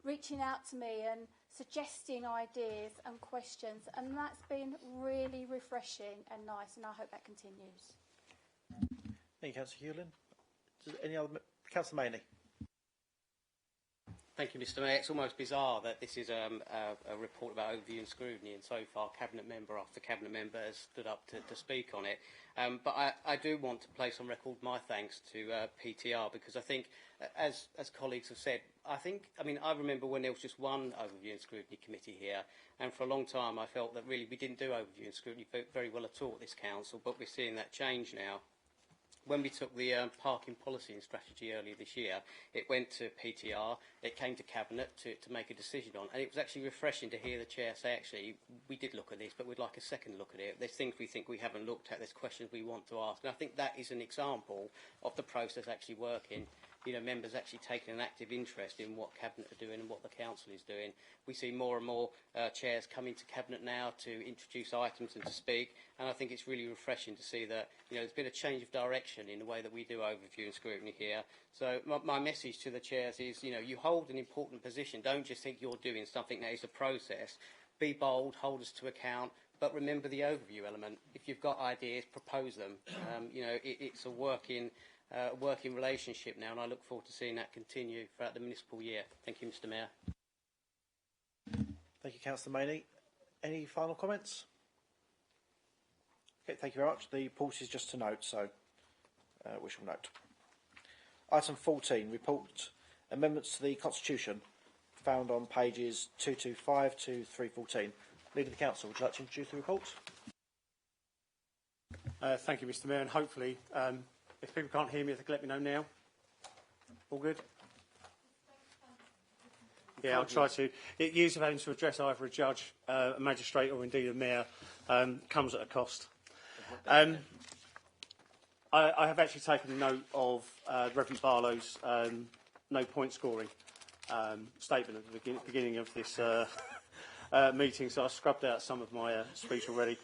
reaching out to me and suggesting ideas and questions. And that's been really refreshing and nice, and I hope that continues. Thank you, Councillor Hewlin. Any other? Councillor Maney. Thank you, Mr. Mayor. It's almost bizarre that this is a report about overview and scrutiny, and so far Cabinet member after Cabinet member has stood up to speak on it. But I do want to place on record my thanks to PTR, because I think, as colleagues have said, I remember when there was just one overview and scrutiny committee here, and for a long time I felt that really we didn't do overview and scrutiny very well at all at this council, but we're seeing that change now. When we took the parking policy and strategy earlier this year, it went to PTR, it came to Cabinet to make a decision on, and it was actually refreshing to hear the Chair say, actually, we did look at this, but we'd like a second look at it. There's things we think we haven't looked at, there's questions we want to ask, and I think that is an example of the process actually working. You know, members actually taking an active interest in what Cabinet are doing and what the Council is doing. We see more and more chairs coming to Cabinet now to introduce items and to speak, and I think it's really refreshing to see that, you know, there's been a change of direction in the way that we do overview and scrutiny here. So my message to the chairs is, you know, you hold an important position. Don't just think you're doing something that is a process. Be bold, hold us to account, but remember the overview element. If you've got ideas, propose them. You know, it's a working relationship now, and I look forward to seeing that continue throughout the municipal year. Thank you, Mr. Mayor. Thank you, Councillor Maney. Any final comments? Okay, thank you very much. The pulse is just to note, so we shall note. Item 14, report amendments to the Constitution, found on pages 225 to 314. Leader of the Council, would you like to introduce the report? Thank you, Mr. Mayor, and hopefully, if people can't hear me, they can let me know now. All good? Yeah, I'll try to. The years of having to address either a judge, a magistrate, or indeed a mayor comes at a cost. I have actually taken note of Reverend Barlow's no point scoring statement at the beginning of this meeting, so I scrubbed out some of my speech already.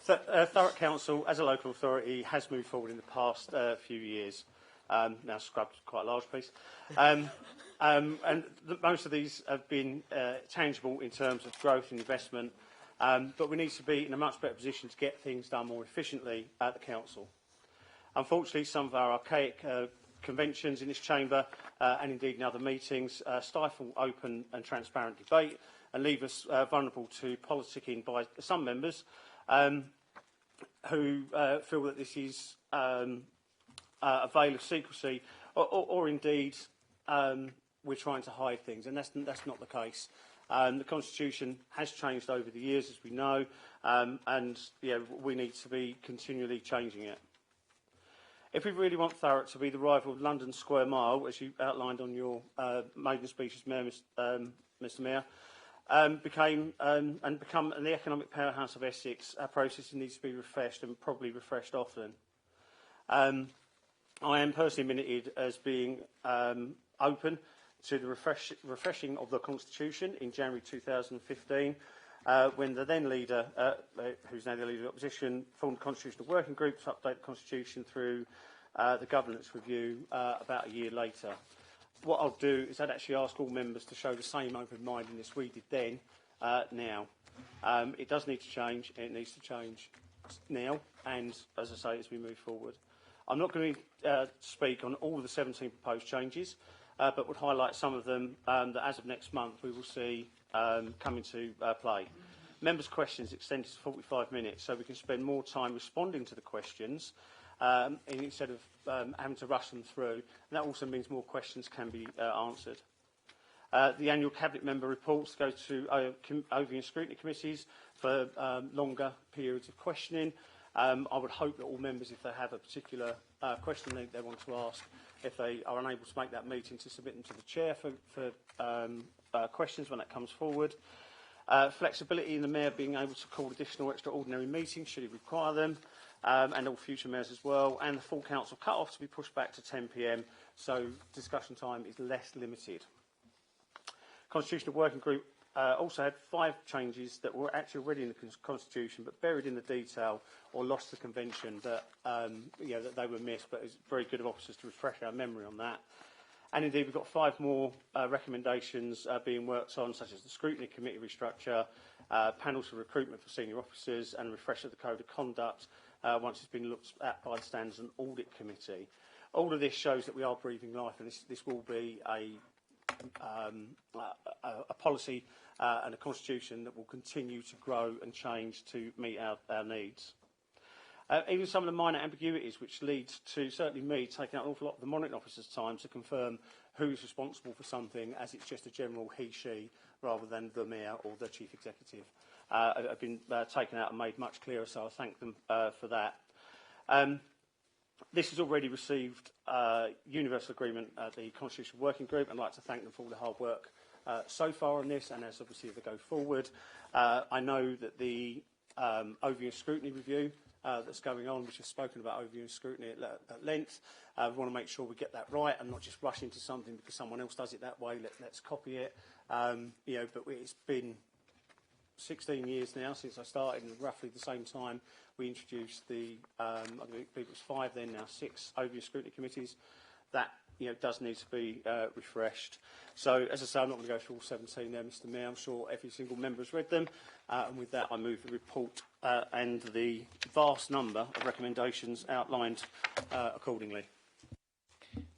Thurrock Council, as a local authority, has moved forward in the past few years. Now scrubbed quite a large piece. Most of these have been tangible in terms of growth and investment, but we need to be in a much better position to get things done more efficiently at the Council. Unfortunately, some of our archaic conventions in this chamber and indeed in other meetings stifle open and transparent debate and leave us vulnerable to politicking by some members who feel that this is a veil of secrecy, or indeed we're trying to hide things, and that's not the case. The Constitution has changed over the years, as we know, and we need to be continually changing it. If we really want Thurrock to be the rival of London Square Mile, as you outlined on your maiden speech as Mayor, Mr. Mayor, become the economic powerhouse of Essex, our processing needs to be refreshed and probably refreshed often. I am personally minuted as being open to the refreshing of the Constitution in January 2015, when the then leader, who's now the leader of the opposition, formed a constitutional working group to update the Constitution through the governance review about a year later. What I'll do is I'd actually ask all members to show the same open-mindedness we did then, now. It does need to change, and it needs to change now, and, as I say, as we move forward. I'm not going to speak on all of the 17 proposed changes, but would highlight some of them that, as of next month, we will see come into play. Members' questions extended to 45 minutes, so we can spend more time responding to the questions instead of having to rush them through. And that also means more questions can be answered. The annual Cabinet member reports go to Overview and Scrutiny Committees for longer periods of questioning. I would hope that all members, if they have a particular question they want to ask, if they are unable to make that meeting, to submit them to the Chair for questions when that comes forward. Flexibility in the Mayor being able to call additional extraordinary meetings should he require them, and all future mayors as well, and the full council cut-off to be pushed back to 10 p.m, so discussion time is less limited. Constitutional Working Group also had 5 changes that were actually already in the Constitution but buried in the detail or lost the convention that, that they were missed, but it's very good of officers to refresh our memory on that. And indeed, we've got 5 more recommendations being worked on, such as the Scrutiny Committee restructure, panels for recruitment for senior officers, and a refresh of the Code of Conduct once it's been looked at by the Standards and Audit Committee. All of this shows that we are breathing life, and this will be a policy and a constitution that will continue to grow and change to meet our needs. Even some of the minor ambiguities which lead to, certainly me, taking out an awful lot of the monitoring officer's time to confirm who's responsible for something, as it's just a general he, she, rather than the Mayor or the Chief Executive, have been taken out and made much clearer, so I thank them for that. This has already received universal agreement at the Constitutional Working Group, and I'd like to thank them for all the hard work so far on this, and as obviously they go forward. I know that the Overview and Scrutiny review that's going on, which has spoken about overview and scrutiny at length. We want to make sure we get that right and not just rush into something because someone else does it that way. Let's copy it. But it's been 16 years now since I started, and roughly the same time we introduced the, I believe it was 5 then, now 6 overview and scrutiny committees. That does need to be refreshed. So, as I say, I'm not going to go through all 17 there, Mr. Mayor. I'm sure every single member has read them. And with that, I move the report and the vast number of recommendations outlined accordingly.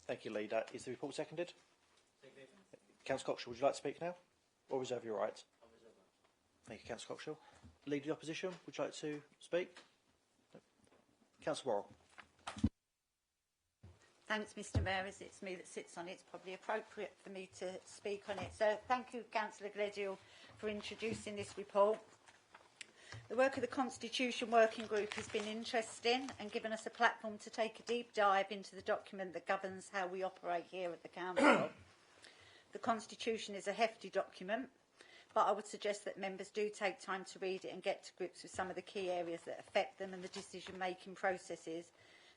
Thank you, Leader. Is the report seconded? Seconded. Councillor Coxhill, would you like to speak now? Or reserve your right? I'll reserve that. Thank you, Councillor Coxhill. Leader of the Opposition, would you like to speak? No. Councillor Worrell. Thanks, Mr Mayor. As it's me that sits on it, it's probably appropriate for me to speak on it. So thank you, Councillor Gledhill, for introducing this report. The work of the Constitution Working Group has been interesting and given us a platform to take a deep dive into the document that governs how we operate here at the Council. The Constitution is a hefty document, but I would suggest that members do take time to read it and get to grips with some of the key areas that affect them and the decision-making processes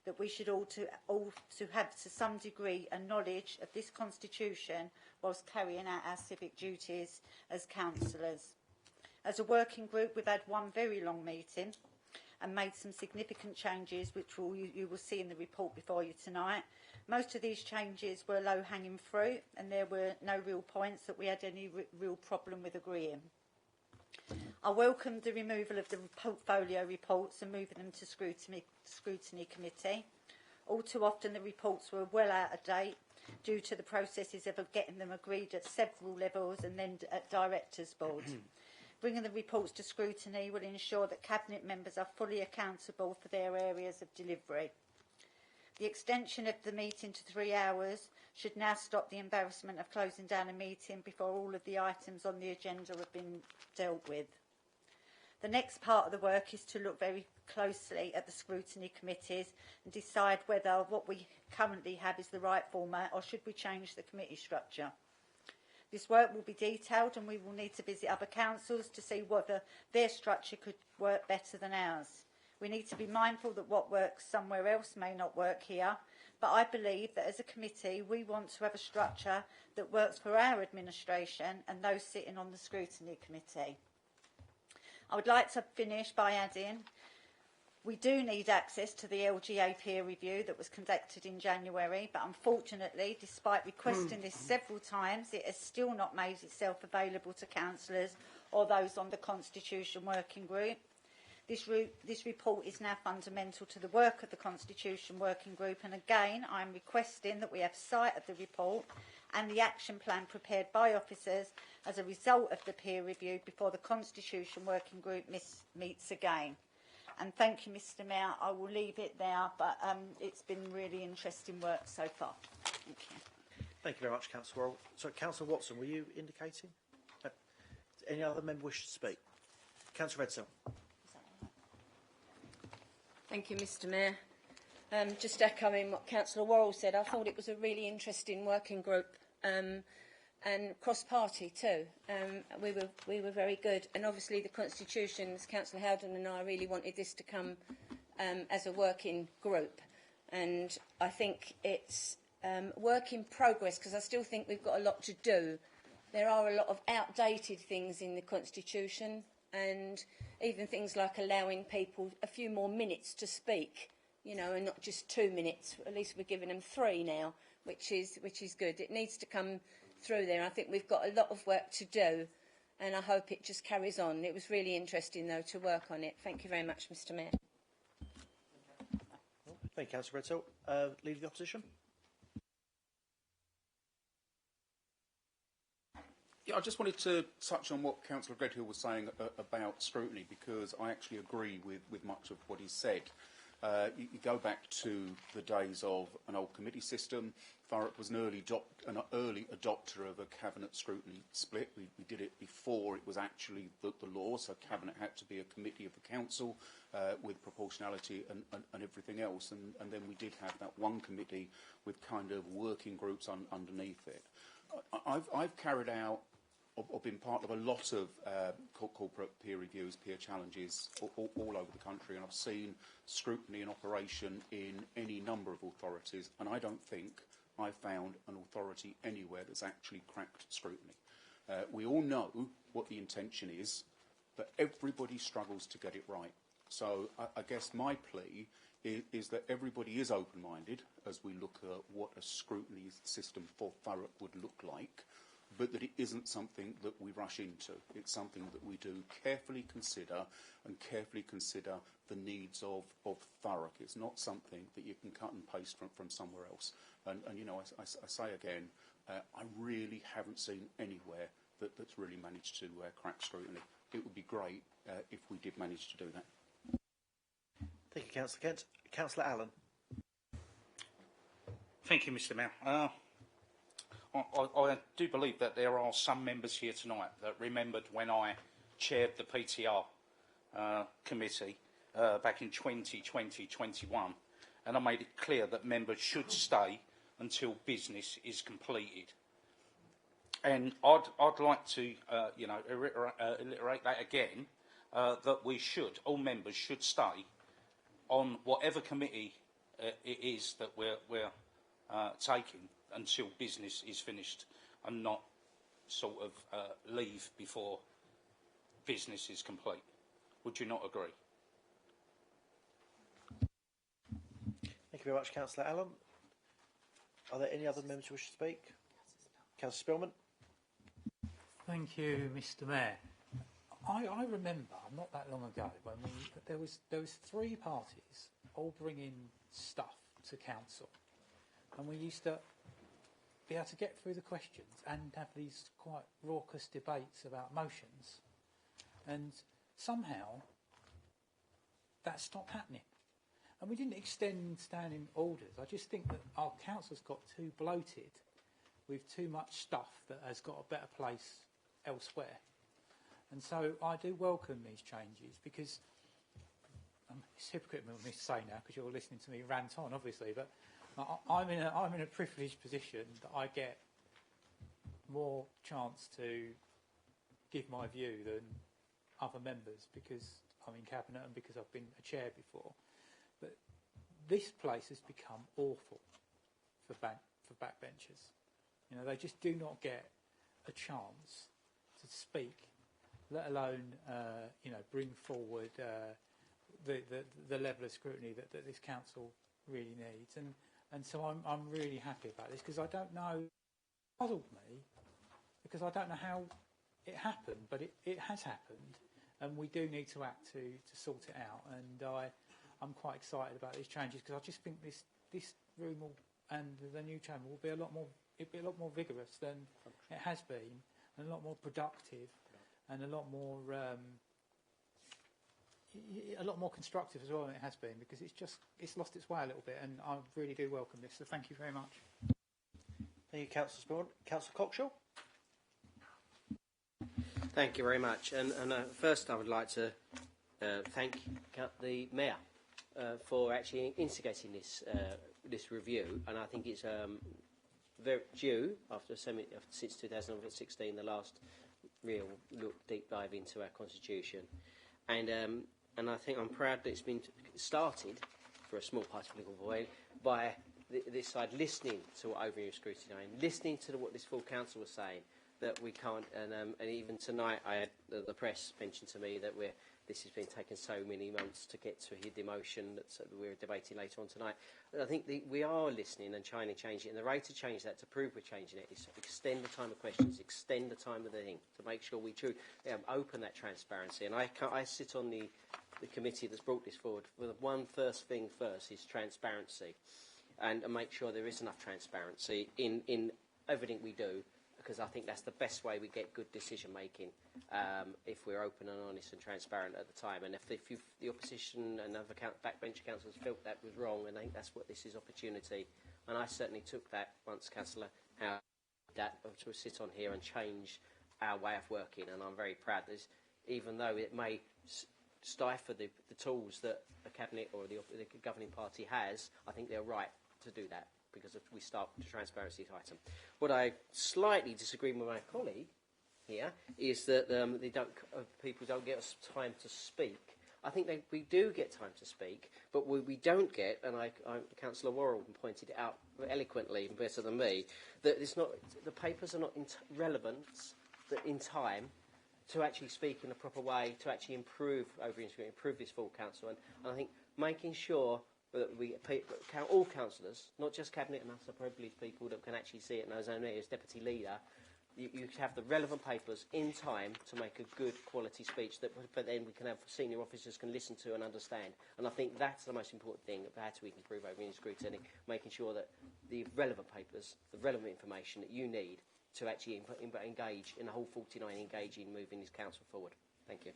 that we should all to have to some degree a knowledge of this Constitution whilst carrying out our civic duties as councillors. As a working group, we've had one very long meeting and made some significant changes, which you will see in the report before you tonight. Most of these changes were low-hanging fruit, and there were no real points that we had any real problem with agreeing. I welcomed the removal of the portfolio reports and moving them to Scrutiny Committee. All too often the reports were well out of date due to the processes of getting them agreed at several levels and then at Directors' Board. Bringing the reports to scrutiny will ensure that Cabinet members are fully accountable for their areas of delivery. The extension of the meeting to 3 hours should now stop the embarrassment of closing down a meeting before all of the items on the agenda have been dealt with. The next part of the work is to look very closely at the scrutiny committees and decide whether what we currently have is the right format or should we change the committee structure. This work will be detailed and we will need to visit other councils to see whether their structure could work better than ours. We need to be mindful that what works somewhere else may not work here, but I believe that as a committee we want to have a structure that works for our administration and those sitting on the Scrutiny Committee. I would like to finish by adding we do need access to the LGA peer review that was conducted in January, but unfortunately, despite requesting this several times, it has still not made itself available to councillors or those on the Constitution Working Group. This report is now fundamental to the work of the Constitution Working Group, and again I am requesting that we have sight of the report and the action plan prepared by officers as a result of the peer review before the Constitution Working Group meets again. And thank you, Mr. Mayor. I will leave it there, but it's been really interesting work so far. Thank you. Thank you very much, Councillor Worrell. So, Councillor Watson, were you indicating? No. Does any other member wish to speak? Councillor Redsill. Thank you, Mr. Mayor. Just echoing what Councillor Worrell said, I thought it was a really interesting working group and cross-party too. We were very good, and obviously the Constitutions, Councillor Howden and I really wanted this to come as a working group, and I think it's work in progress because I still think we've got a lot to do. There are a lot of outdated things in the Constitution, and even things like allowing people a few more minutes to speak, you know, and not just 2 minutes. At least we're giving them 3 now, which is good. It needs to come through there. I think we've got a lot of work to do, and I hope it just carries on. It was really interesting, though, to work on it. Thank you very much, Mr. Mayor. Thank you, Councillor Redsill. Leader of the Opposition. Yeah, I just wanted to touch on what Councillor Gredhill was saying about scrutiny, because I actually agree with much of what he said. You go back to the days of an old committee system. Thurrock was an early adopter of a cabinet scrutiny split. We did it before it was actually the law, so cabinet had to be a committee of the council with proportionality and everything else. And then we did have that one committee with kind of working groups underneath it. I've carried out or been part of a lot of corporate peer reviews, peer challenges all over the country, and I've seen scrutiny in operation in any number of authorities, and I don't think I found an authority anywhere that's actually cracked scrutiny. We all know what the intention is, but everybody struggles to get it right. So I guess my plea is that everybody is open-minded as we look at what a scrutiny system for Thurrock would look like, but that it isn't something that we rush into. It's something that we do carefully consider the needs of Thurrock. It's not something that you can cut and paste from somewhere else. And you know, I say again, I really haven't seen anywhere that's really managed to crack scrutiny. It would be great if we did manage to do that. Thank you, Councillor Kent. Councillor Allen. Thank you, Mr. Mayor. I do believe that there are some members here tonight that remembered when I chaired the PTR committee back in 2021, and I made it clear that members should stay until business is completed. And I'd like to, reiterate that again, that all members should stay on whatever committee it is that we're taking until business is finished, and not sort of leave before business is complete. Would you not agree? Thank you very much, Councillor Allen. Are there any other members who wish to speak? Councillor Spillman. Thank you, Mr. Mayor. I remember not that long ago when there was 3 parties all bringing stuff to council, and we used to be able to get through the questions and have these quite raucous debates about motions, and somehow that stopped happening. And we didn't extend standing orders. I just think that our council's got too bloated with too much stuff that has got a better place elsewhere. And so I do welcome these changes, because it's hypocritical of me to say now, because you're listening to me rant on, obviously, but I'm in a privileged position that I get more chance to give my view than other members because I'm in Cabinet and because I've been a chair before. But this place has become awful for backbenchers. You know, they just do not get a chance to speak, let alone bring forward the level of scrutiny that this council really needs. And so I'm really happy about this because I don't know, it puzzled me because I don't know how it happened, but it has happened, and we do need to act to sort it out. And I'm quite excited about these changes because I just think this room and the new chamber will be a lot more vigorous than it has been, and a lot more productive, and a lot more constructive as well than it has been, because it's lost its way a little bit, and I really do welcome this. So thank you very much. Thank you, Councillor Spillane. Councillor Cockshaw. Thank you very much. And first, I would like to thank the Mayor for actually instigating this review, and I think it's very due since 2016, the last real deep dive into our constitution, and I think I'm proud that it's been started for a small party political void by this side listening to what over scrutiny and listening to what this full council was saying, that we can't, and even tonight I had the press mention to me that this has been taking so many months to get to the motion that we're debating later on tonight. I think we are listening and trying to change it, and the way to change that, to prove we're changing it, is to extend the time of questions, extend the time of the thing, to make sure we open that transparency. And I sit on the committee that's brought this forward. Well, first thing is transparency, and make sure there is enough transparency in everything we do, because I think that's the best way we get good decision making, if we're open and honest and transparent at the time. And if the opposition and other backbench councillors felt that was wrong, and I think that's what this is, opportunity. And I certainly took that once, Councillor, to sit on here and change our way of working. And I'm very proud that even though it may stifle the tools that the Cabinet or the governing party has, I think they're right to do that, because if we start with the transparency item. What I slightly disagree with my colleague here is that people don't get time to speak. I think we do get time to speak, but we don't get, and Councillor Worrell pointed it out eloquently and better than me, that the papers are not relevant in time to actually speak in a proper way, to actually improve this full council. And I think making sure that we count all councillors, not just Cabinet and us, privileged people that can actually see it in those own areas, Deputy Leader, you have the relevant papers in time to make a good quality speech but then we can have senior officers can listen to and understand. And I think that's the most important thing about how we can improve over scrutiny, making sure that the relevant papers, the relevant information that you need to actually engage in the whole 49 engaging moving this council forward. Thank you.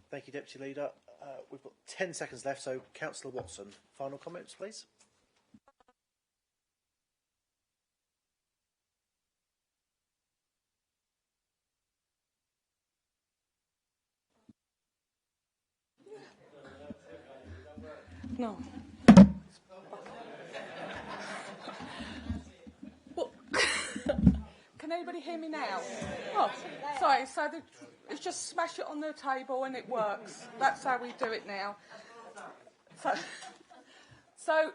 Thank you, Deputy Leader. We've got 10 seconds left, so Councillor Watson, final comments, please. No. Well, can anybody hear me now? Oh, sorry. So it's just smash it on the table and it works. That's how we do it now. So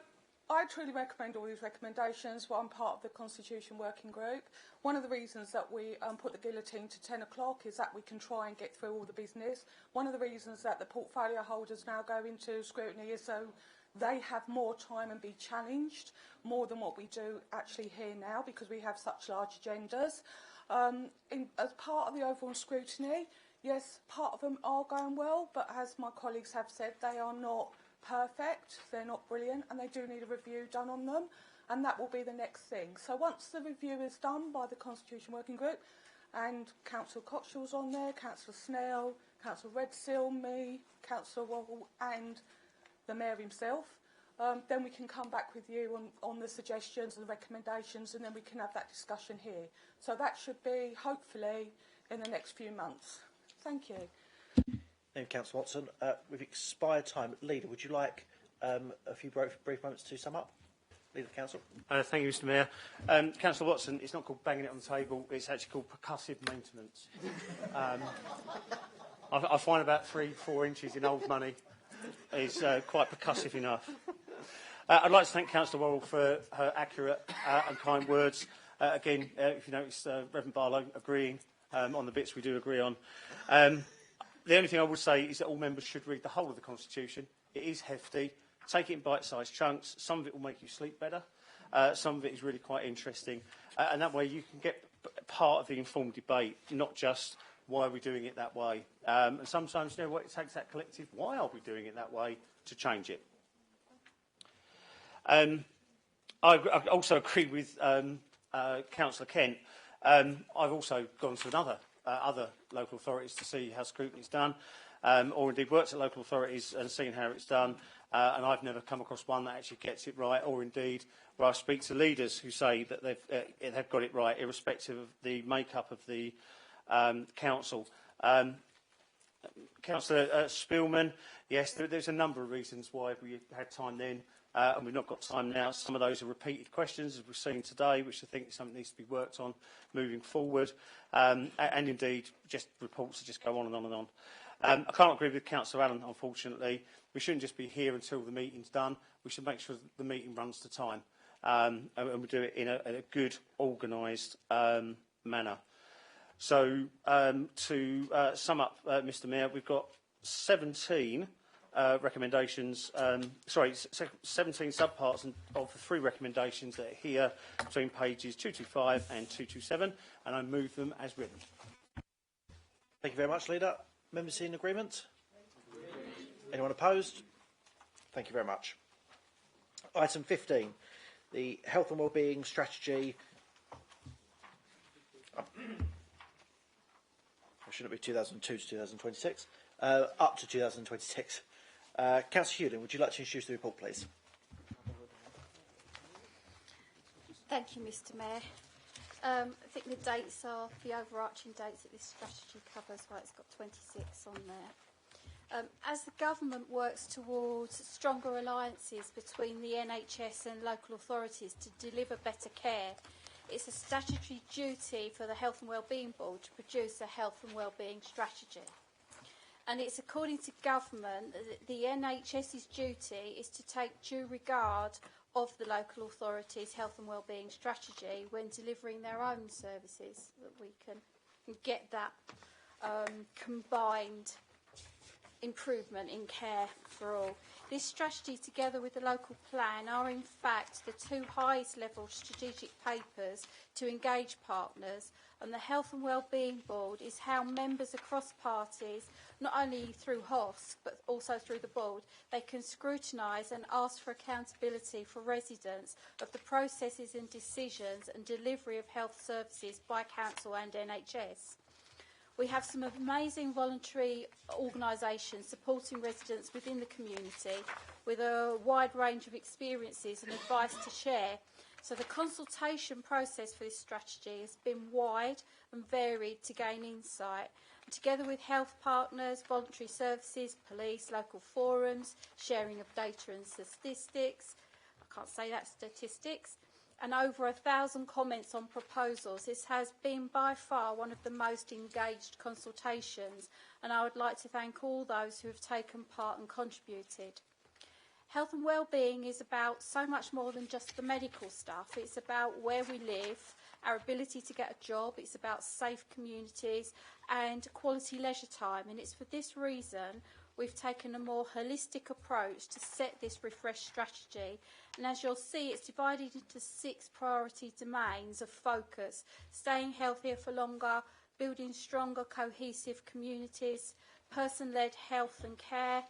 I truly recommend all these recommendations. I'm part of the Constitution Working Group. One of the reasons that we put the guillotine to 10 o'clock is that we can try and get through all the business. One of the reasons that the portfolio holders now go into scrutiny is so they have more time and be challenged more than what we do actually here now, because we have such large agendas. As part of the overall scrutiny, yes, part of them are going well, but as my colleagues have said, they are not perfect, they're not brilliant, and they do need a review done on them, and that will be the next thing. So once the review is done by the Constitution Working Group, and Councillor Cockshaw's on there, Councillor Snell, Councillor Redsill, me, Councillor Worrell, and the Mayor himself, then we can come back with you on the suggestions and the recommendations, and then we can have that discussion here. So that should be, hopefully, in the next few months. Thank you. Thank you, Councillor Watson. With expired time, Leader, would you like a few brief moments to sum up? Leader of the Council. Thank you, Mr Mayor. Councillor Watson, it's not called banging it on the table, it's actually called percussive maintenance. I find about 3-4 inches in old money is quite percussive enough. I'd like to thank Councillor Worrell for her accurate and kind words. Again, if you notice, Reverend Barlow agreeing on the bits we do agree on. The only thing I would say is that all members should read the whole of the Constitution. It is hefty. Take it in bite-sized chunks. Some of it will make you sleep better. Some of it is really quite interesting. And that way you can get part of the informed debate, not just why are we doing it that way. And sometimes, you know what, it takes that collective, why are we doing it that way, to change it. I also agree with Councillor Kent. I've also gone to other local authorities to see how scrutiny is done, or indeed worked at local authorities and seen how it's done, and I've never come across one that actually gets it right, or indeed where I speak to leaders who say that they've got it right, irrespective of the makeup of the council. Councillor Spielman, yes, there's a number of reasons why we had time then, and we've not got time now. Some of those are repeated questions, as we've seen today, which I think is something that needs to be worked on moving forward, and indeed, just reports that just go on and on and on. I can't agree with Councillor Allen, unfortunately. We shouldn't just be here until the meeting's done. We should make sure that the meeting runs to time, and we do it in a good, organised manner. So, to sum up, Mr Mayor, we've got 17 recommendations, 17 subparts of the 3 recommendations that are here between pages 225 and 227, and I move them as written. Thank you very much, Leader. Members in agreement? Anyone opposed? Thank you very much. Item 15, the Health and Wellbeing Strategy. Shouldn't it be 2002 to 2026? Up to 2026. Councillor Hewlin, would you like to introduce the report, please? Thank you, Mr Mayor. I think the dates are the overarching dates that this strategy covers. Right, it's got 26 on there. As the government works towards stronger alliances between the NHS and local authorities to deliver better care, it's a statutory duty for the Health and Wellbeing Board to produce a health and wellbeing strategy. And it's according to government that the NHS's duty is to take due regard of the local authorities' health and wellbeing strategy when delivering their own services, that we can get that combined improvement in care for all. This strategy, together with the local plan, are in fact the 2 highest level strategic papers to engage partners, and the Health and Wellbeing Board is how members across parties, not only through HOSC but also through the board, they can scrutinise and ask for accountability for residents of the processes and decisions and delivery of health services by council and NHS. We have some amazing voluntary organisations supporting residents within the community with a wide range of experiences and advice to share. So the consultation process for this strategy has been wide and varied to gain insight. And together with health partners, voluntary services, police, local forums, sharing of data and statistics, I can't say that, statistics, and over 1,000 comments on proposals. This has been by far one of the most engaged consultations, and I would like to thank all those who have taken part and contributed. Health and wellbeing is about so much more than just the medical stuff. It's about where we live, our ability to get a job, it's about safe communities and quality leisure time, and it's for this reason we've taken a more holistic approach to set this refreshed strategy. And as you'll see, it's divided into 6 priority domains of focus: staying healthier for longer, building stronger cohesive communities, person-led health and care,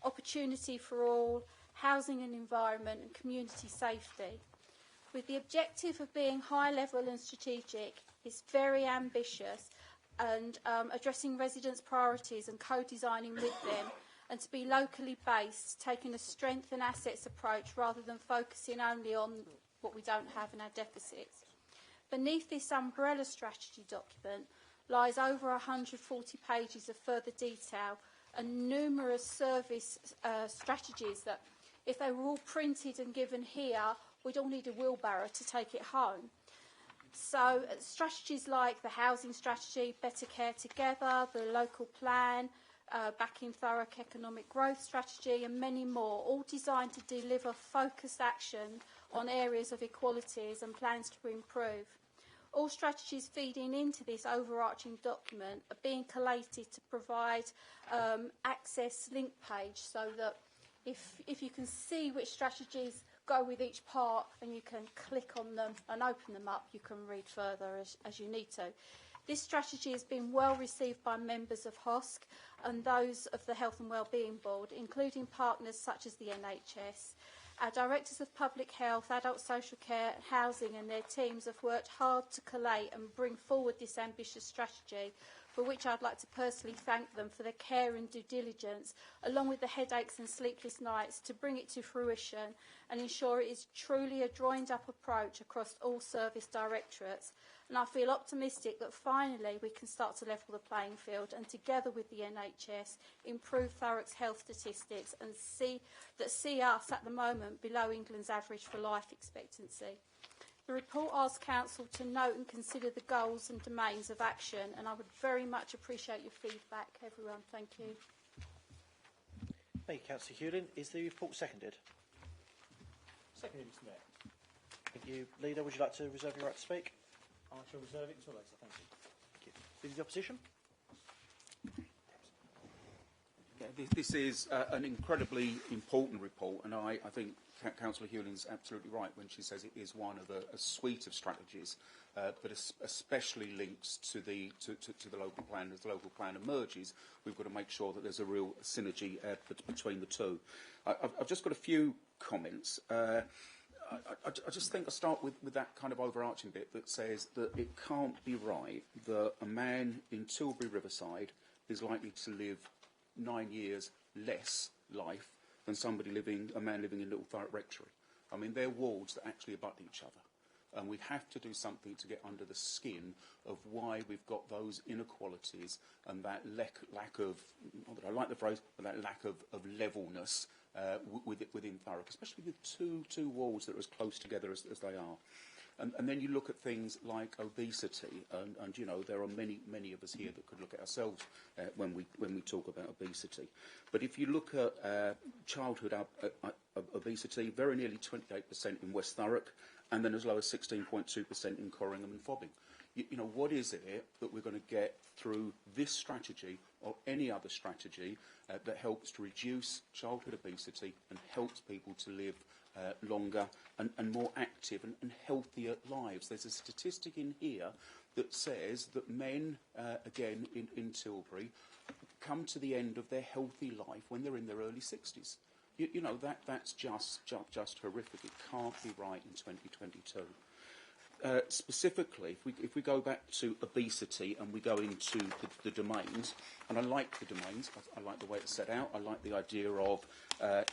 opportunity for all, housing and environment, and community safety. With the objective of being high level and strategic, it's very ambitious and addressing residents' priorities and co-designing with them, and to be locally based, taking a strength and assets approach rather than focusing only on what we don't have and our deficits. Beneath this umbrella strategy document lies over 140 pages of further detail and numerous service strategies that, if they were all printed and given here, we'd all need a wheelbarrow to take it home. So strategies like the housing strategy, Better Care Together, the local plan, backing Thurrock economic growth strategy and many more, all designed to deliver focused action on areas of equalities and plans to improve. All strategies feeding into this overarching document are being collated to provide access link page so that if you can see which strategies go with each part and you can click on them and open them up, you can read further as you need to. This strategy has been well received by members of HOSC and those of the Health and Wellbeing Board, including partners such as the NHS. Our Directors of Public Health, Adult Social Care, Housing and their teams have worked hard to collate and bring forward this ambitious strategy, for which I'd like to personally thank them for their care and due diligence, along with the headaches and sleepless nights, to bring it to fruition and ensure it is truly a joined-up approach across all service directorates. And I feel optimistic that finally we can start to level the playing field and, together with the NHS, improve Thurrock's health statistics and see us at the moment below England's average for life expectancy. The report asks Council to note and consider the goals and domains of action, and I would very much appreciate your feedback, everyone. Thank you. Thank you, Councillor Hewlin. Is the report seconded? Seconded, Mr Mayor. Thank you. Leader, would you like to reserve your right to speak? I shall reserve it until later. Thank you. Thank you. Leader of the Opposition? Yeah, this is an incredibly important report, and I think Councillor Hewlin is absolutely right when she says it is one of a suite of strategies, but especially links to the local plan. As the local plan emerges, we've got to make sure that there's a real synergy between the two. I've just got a few comments. I just think I'll start with that kind of overarching bit that says that it can't be right that a man in Tilbury Riverside is likely to live 9 years less life than a man living in Little Thurrock Rectory. I mean, they're wards that actually abut each other. And we have to do something to get under the skin of why we've got those inequalities and that lack of, not that I like the phrase, but that lack of levelness within Thurrock, especially with two wards that are as close together as they are. And then you look at things like obesity, and you know there are many of us here that could look at ourselves when we talk about obesity. But if you look at childhood obesity, very nearly 28% in West Thurrock, and then as low as 16.2% in Corringham and Fobbing. You know, what is it that we're going to get through this strategy or any other strategy that helps to reduce childhood obesity and helps people to live longer and more active and healthier lives? There's a statistic in here that says that men, again in Tilbury, come to the end of their healthy life when they're in their early 60s. You know, that's just horrific. It can't be right in 2022. Specifically, if we go back to obesity and we go into the domains, and I like the domains, I like the way it's set out, I like the idea of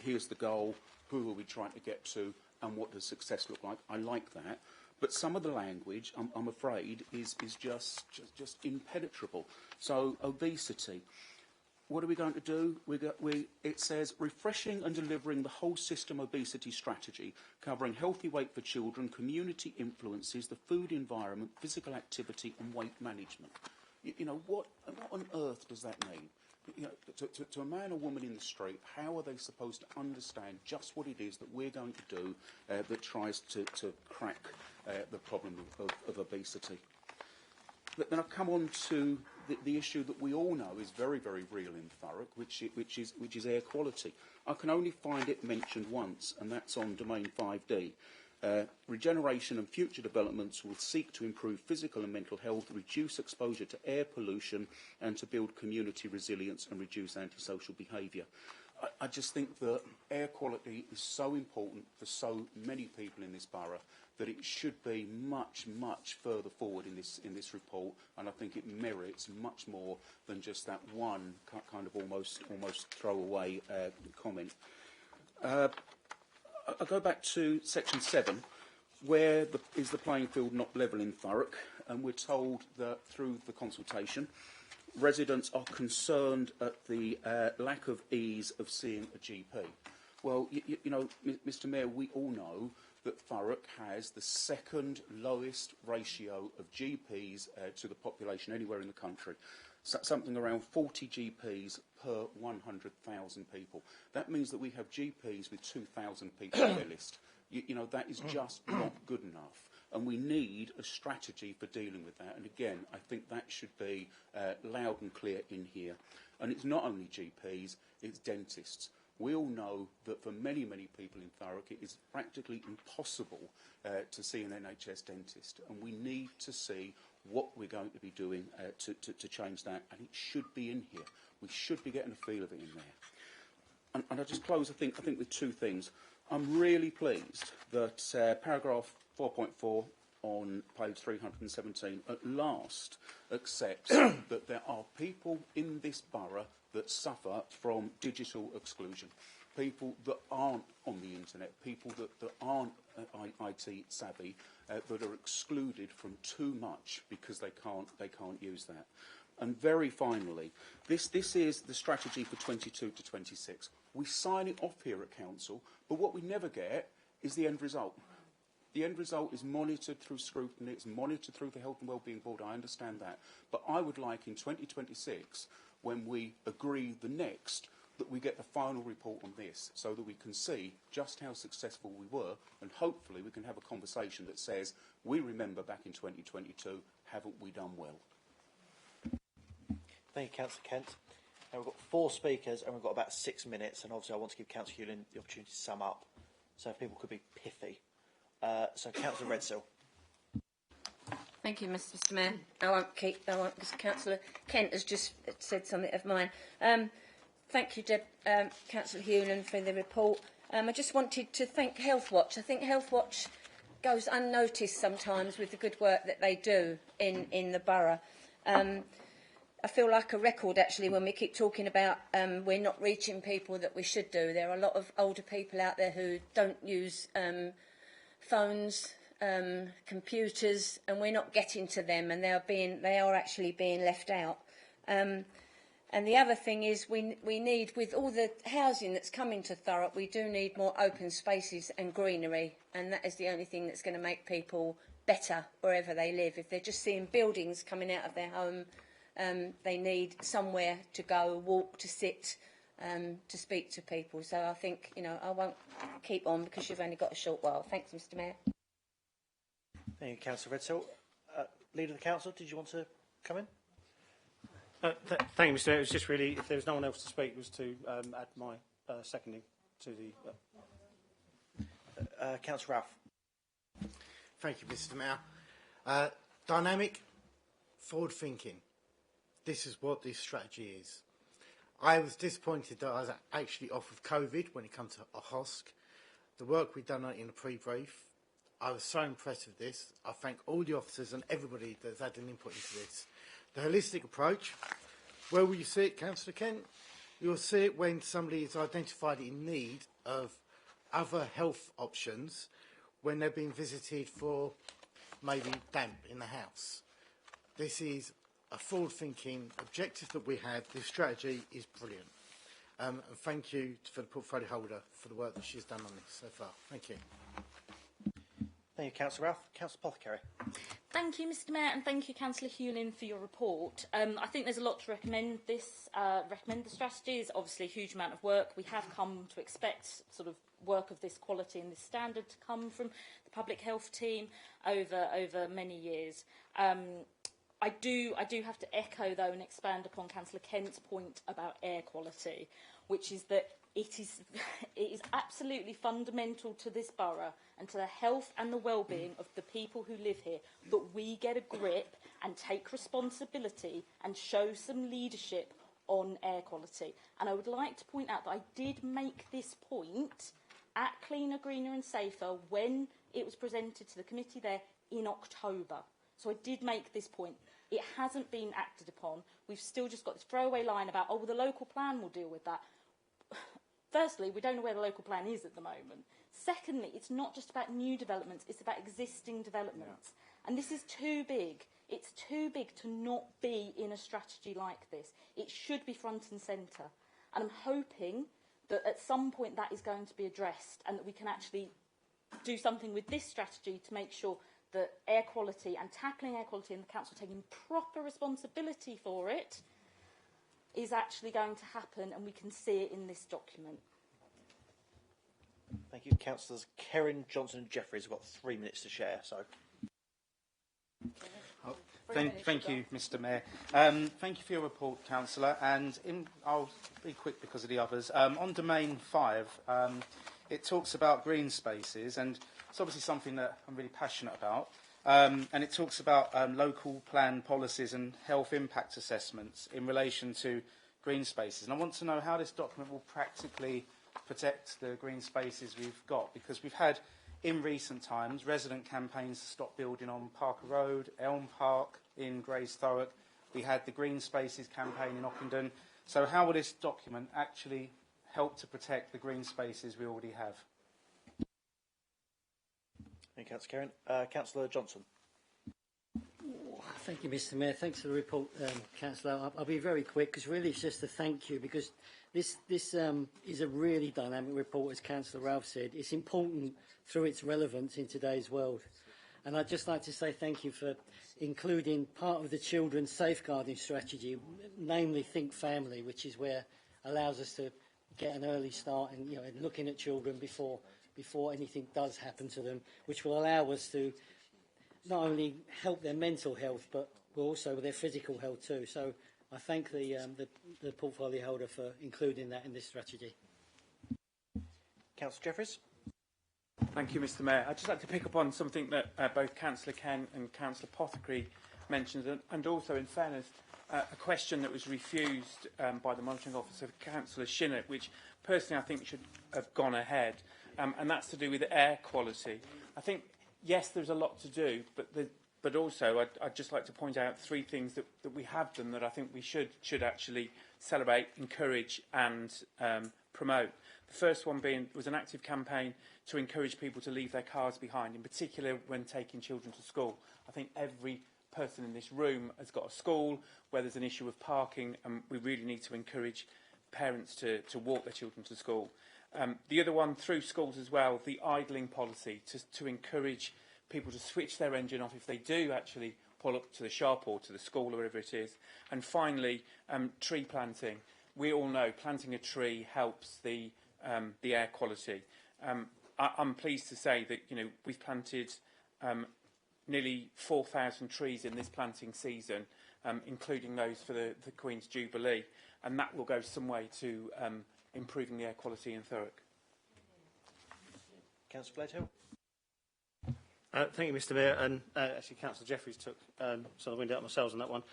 here's the goal, who are we trying to get to, and what does success look like. I like that. But some of the language, I'm afraid, is just impenetrable. So, obesity. What are we going to do? It says, refreshing and delivering the whole system obesity strategy, covering healthy weight for children, community influences, the food environment, physical activity and weight management. You know, what on earth does that mean? You know, to a man or woman in the street, how are they supposed to understand just what it is that we're going to do that tries to crack the problem of obesity? But then I come on to the issue that we all know is very, very real in Thurrock, which is air quality. I can only find it mentioned once, and that's on Domain 5D. Regeneration and future developments will seek to improve physical and mental health, reduce exposure to air pollution, and to build community resilience and reduce antisocial behaviour. I just think that air quality is so important for so many people in this borough that it should be much, much further forward in this report, and I think it merits much more than just that one kind of almost throwaway comment. I'll go back to section 7, where is the playing field not level in Thurrock, and we're told that through the consultation, residents are concerned at the lack of ease of seeing a GP. Well, you know, Mr Mayor, we all know that Thurrock has the second lowest ratio of GPs to the population anywhere in the country. Something around 40 GPs per 100,000 people. That means that we have GPs with 2,000 people on their list. You know, that is just not good enough. And we need a strategy for dealing with that. And again, I think that should be loud and clear in here. And it's not only GPs, it's dentists. We all know that for many, many people in Thurrock, it is practically impossible to see an NHS dentist. And we need to see what we're going to be doing to change that. And it should be in here. We should be getting a feel of it in there. And I'll just close, I think with two things. I'm really pleased that paragraph 4.4 on page 317 at last accepts that there are people in this borough that suffer from digital exclusion. People that aren't on the internet, people that aren't IT savvy, that are excluded from too much because they can't use that. And very finally, this is the strategy for 22 to 26. We sign it off here at Council, but what we never get is the end result. The end result is monitored through scrutiny, it's monitored through the Health and Wellbeing Board, I understand that. But I would like in 2026, when we agree the next, that we get the final report on this so that we can see just how successful we were, and hopefully we can have a conversation that says, we remember back in 2022, haven't we done well? Thank you, Councillor Kent. Now we've got 4 speakers and we've got about 6 minutes, and obviously I want to give Councillor Hewlin the opportunity to sum up, so if people could be pithy. So Councillor Redsill. Thank you, Mr Mayor. I won't because Councillor Kent has just said something of mine. Thank you, Councillor Hewlin, for the report. I just wanted to thank Healthwatch. I think Healthwatch goes unnoticed sometimes with the good work that they do in the borough. I feel like a record, actually, when we keep talking about we're not reaching people that we should do. There are a lot of older people out there who don't use phones, computers, and we're not getting to them, and they are actually being left out. And the other thing is we need, with all the housing that's coming to Thurrock, we do need more open spaces and greenery, and that is the only thing that's going to make people better wherever they live. If they're just seeing buildings coming out of their home, they need somewhere to go, walk, to sit, to speak to people. So I think, I won't keep on because you've only got a short while. Thanks, Mr Mayor. Thank you, Councillor Redsill. Leader of the Council, did you want to come in? Thank you, Mr Mayor. It was just really, if there was no one else to speak, was to add my seconding to the... Councillor Ralph. Thank you, Mr Mayor. Dynamic, forward-thinking. This is what this strategy is. I was disappointed that I was actually off with COVID when it comes to a HOSC. The work we've done in the pre-brief, I was so impressed with this. I thank all the officers and everybody that's had an input into this. The holistic approach, where will you see it, Councillor Kent? You'll see it when somebody is identified in need of other health options when they're being visited for maybe damp in the house. This is a forward-thinking objective that we have. This strategy is brilliant. And thank you for the portfolio holder for the work that she's done on this so far. Thank you. Thank you, Councillor Ralph. Councillor Apothecary. Thank you, Mr Mayor, and thank you, Councillor Hewlin, for your report. I think there's a lot to recommend this. Recommend the strategy. There's obviously a huge amount of work. We have come to expect sort of work of this quality and this standard to come from the public health team over many years. I do have to echo, though, and expand upon Councillor Kent's point about air quality, which is that it is absolutely fundamental to this borough and to the health and the well-being of the people who live here that we get a grip and take responsibility and show some leadership on air quality. And I would like to point out that I did make this point at Cleaner, Greener and Safer when it was presented to the committee there in October. So I did make this point. It hasn't been acted upon. We've still just got this throwaway line about, oh, well, the local plan will deal with that. Firstly, we don't know where the local plan is at the moment. Secondly, it's not just about new developments, it's about existing developments. Yeah. And this is too big. It's too big to not be in a strategy like this. It should be front and centre. And I'm hoping that at some point that is going to be addressed and that we can actually do something with this strategy to make sure that air quality and tackling air quality and the council taking proper responsibility for it is actually going to happen, and we can see it in this document. Thank you. Councillors Kerrin, Johnson and Jeffries have got 3 minutes to share. So. Thank you, Mr Mayor. Thank you for your report, Councillor. And I'll be quick because of the others. On Domain 5, it talks about green spaces, and it's obviously something that I'm really passionate about. And it talks about local plan policies and health impact assessments in relation to green spaces. And I want to know how this document will practically protect the green spaces we've got, because we've had, in recent times, resident campaigns to stop building on Parker Road, Elm Park in Grays Thurrock. We had the Green Spaces campaign in Ockenden. So how will this document actually help to protect the green spaces we already have? Thank you, Councillor Kerrin. Councillor Johnson. Thank you, Mr Mayor. Thanks for the report, Councillor. I'll be very quick, because really it's just a thank you, because this is a really dynamic report, as Councillor Ralph said. It's important through its relevance in today's world. And I'd just like to say thank you for including part of the children's safeguarding strategy, namely Think Family, which is where allows us to get an early start and, you know, looking at children before anything does happen to them, which will allow us to not only help their mental health, but also with their physical health too. So I thank the portfolio holder for including that in this strategy. Councillor Jeffries. Thank you, Mr Mayor. I'd just like to pick up on something that both Councillor Kent and Councillor Pothecary mentioned, and also, in fairness, a question that was refused by the Monitoring Officer, Councillor Shinnett, which personally I think should have gone ahead, and that's to do with air quality. I think, yes, there's a lot to do, but also I'd just like to point out 3 things that we have done that I think we should actually celebrate, encourage and promote. The first one was an active campaign to encourage people to leave their cars behind, in particular when taking children to school. I think every person in this room has got a school where there's an issue of parking, and we really need to encourage parents to walk their children to school. The other one, through schools as well, the idling policy, to encourage people to switch their engine off if they do actually pull up to the shop or to the school or wherever it is. And finally, tree planting. We all know planting a tree helps the air quality. I'm pleased to say that, you know, we've planted nearly 4,000 trees in this planting season, including those for the Queen's Jubilee, and that will go some way to improving the air quality in Thurrock. Councillor Bladehill. Thank you, Mr Mayor, and actually Councillor Jeffries took some of the wind out of my sails on that one.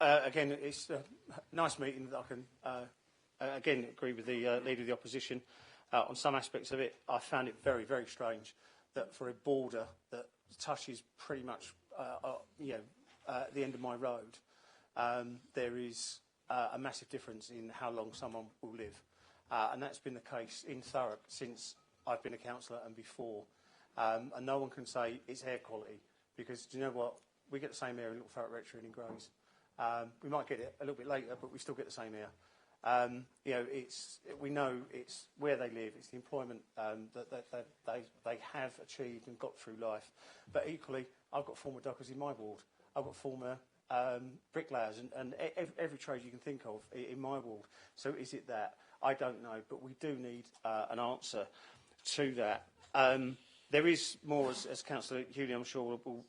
Again, it's a nice meeting that I can again agree with the Leader of the Opposition on some aspects of it. I found it very, very strange that for a border that touches pretty much at the end of my road, there is a massive difference in how long someone will live. And that's been the case in Thurrock since I've been a councillor and before. And no one can say it's air quality, because do you know what? We get the same air in Little Thurrock Rectory and in Groves. We might get it a little bit later, but we still get the same air. You know, we know it's where they live, it's the employment that they have achieved and got through life. But equally, I've got former dockers in my ward. I've got former bricklayers and every trade you can think of in my ward. So is it that? I don't know, but we do need an answer to that. There is more, as Councillor Hewley, I'm sure, will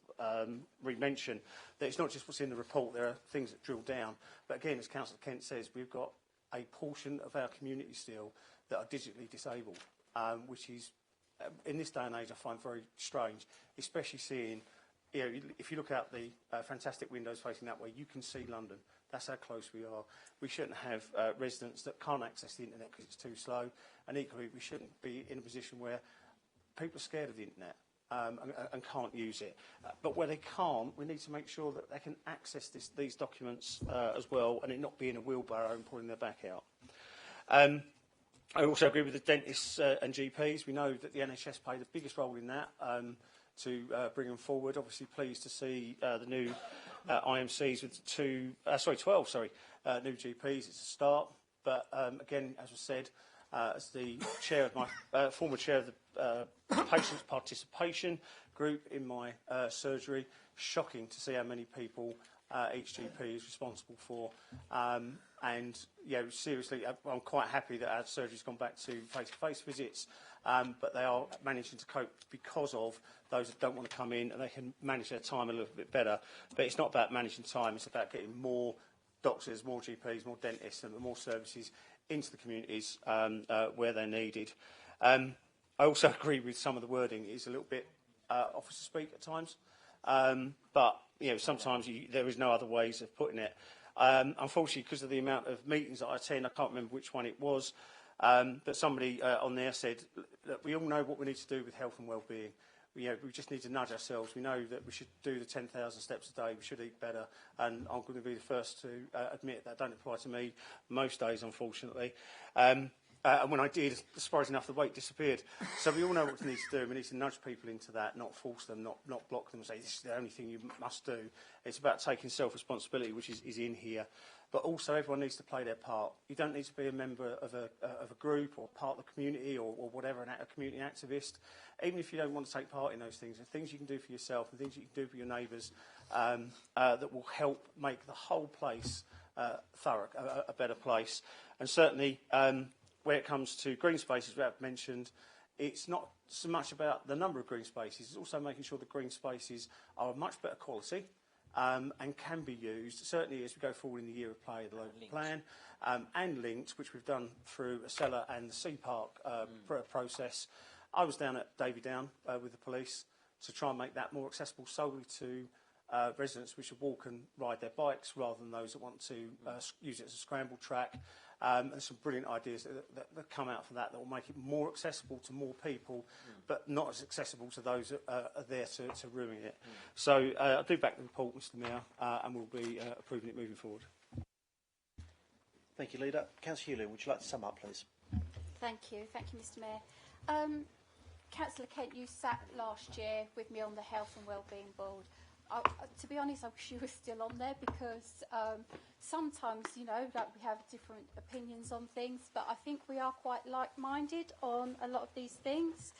re-mention, that it's not just what's in the report, there are things that drill down. But again, as Councillor Kent says, we've got a portion of our community still that are digitally disabled, which is, in this day and age, I find very strange, especially seeing, you know, if you look out the fantastic windows facing that way, you can see London. That's how close we are. We shouldn't have residents that can't access the internet because it's too slow, and equally, we shouldn't be in a position where people are scared of the internet and can't use it. But where they can't, we need to make sure that they can access these documents as well, and it not be in a wheelbarrow and pulling their back out. I also agree with the dentists and GPs. We know that the NHS play the biggest role in that to bring them forward. Obviously pleased to see the new IMCs with 12 new GPs. It's a start. But again, as was said, as the chair of my former chair of the patients participation group in my surgery. Shocking to see how many people each GP is responsible for. And yeah, seriously, I'm quite happy that our surgery's gone back to face-to-face visits, but they are managing to cope because of those that don't want to come in, and they can manage their time a little bit better. But it's not about managing time, it's about getting more doctors, more GPs, more dentists and more services into the communities where they're needed. I also agree with some of the wording. It's a little bit officer speak at times, but you know, sometimes there is no other ways of putting it. Unfortunately, because of the amount of meetings that I attend, I can't remember which one it was, but somebody on there said that we all know what we need to do with health and well-being. We just need to nudge ourselves. We know that we should do the 10,000 steps a day. We should eat better. And I'm going to be the first to admit that don't apply to me most days, unfortunately. And when I did, surprisingly enough, the weight disappeared. So we all know what we need to do. We need to nudge people into that, not force them, not block them and say, this is the only thing you must do. It's about taking self-responsibility, which is in here. But also everyone needs to play their part. You don't need to be a member of a group or part of the community or whatever, a community activist. Even if you don't want to take part in those things, there are things you can do for yourself and things you can do for your neighbours that will help make the whole place, Thurrock, a better place. And certainly, where it comes to green spaces, we have mentioned, it's not so much about the number of green spaces, it's also making sure the green spaces are of much better quality and can be used, certainly as we go forward in the year of play of the local plan, and linked, which we've done through a cellar and the Sea Park process. I was down at Davy Down with the police to try and make that more accessible solely to residents which should walk and ride their bikes rather than those that want to use it as a scramble track. There's some brilliant ideas that come out from that will make it more accessible to more people, but not as accessible to those that are there to ruin it. So I do back the report, Mr Mayor, and we'll be approving it moving forward. Thank you, Leader. Councillor Hewlin, would you like to sum up, please? Thank you, Mr Mayor. Councillor Kent, you sat last year with me on the Health and Wellbeing Board. To be honest, I wish you were still on there because sometimes, you know, like we have different opinions on things, but I think we are quite like-minded on a lot of these things.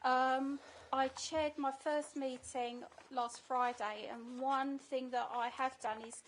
I chaired my first meeting last Friday, and one thing that I have done is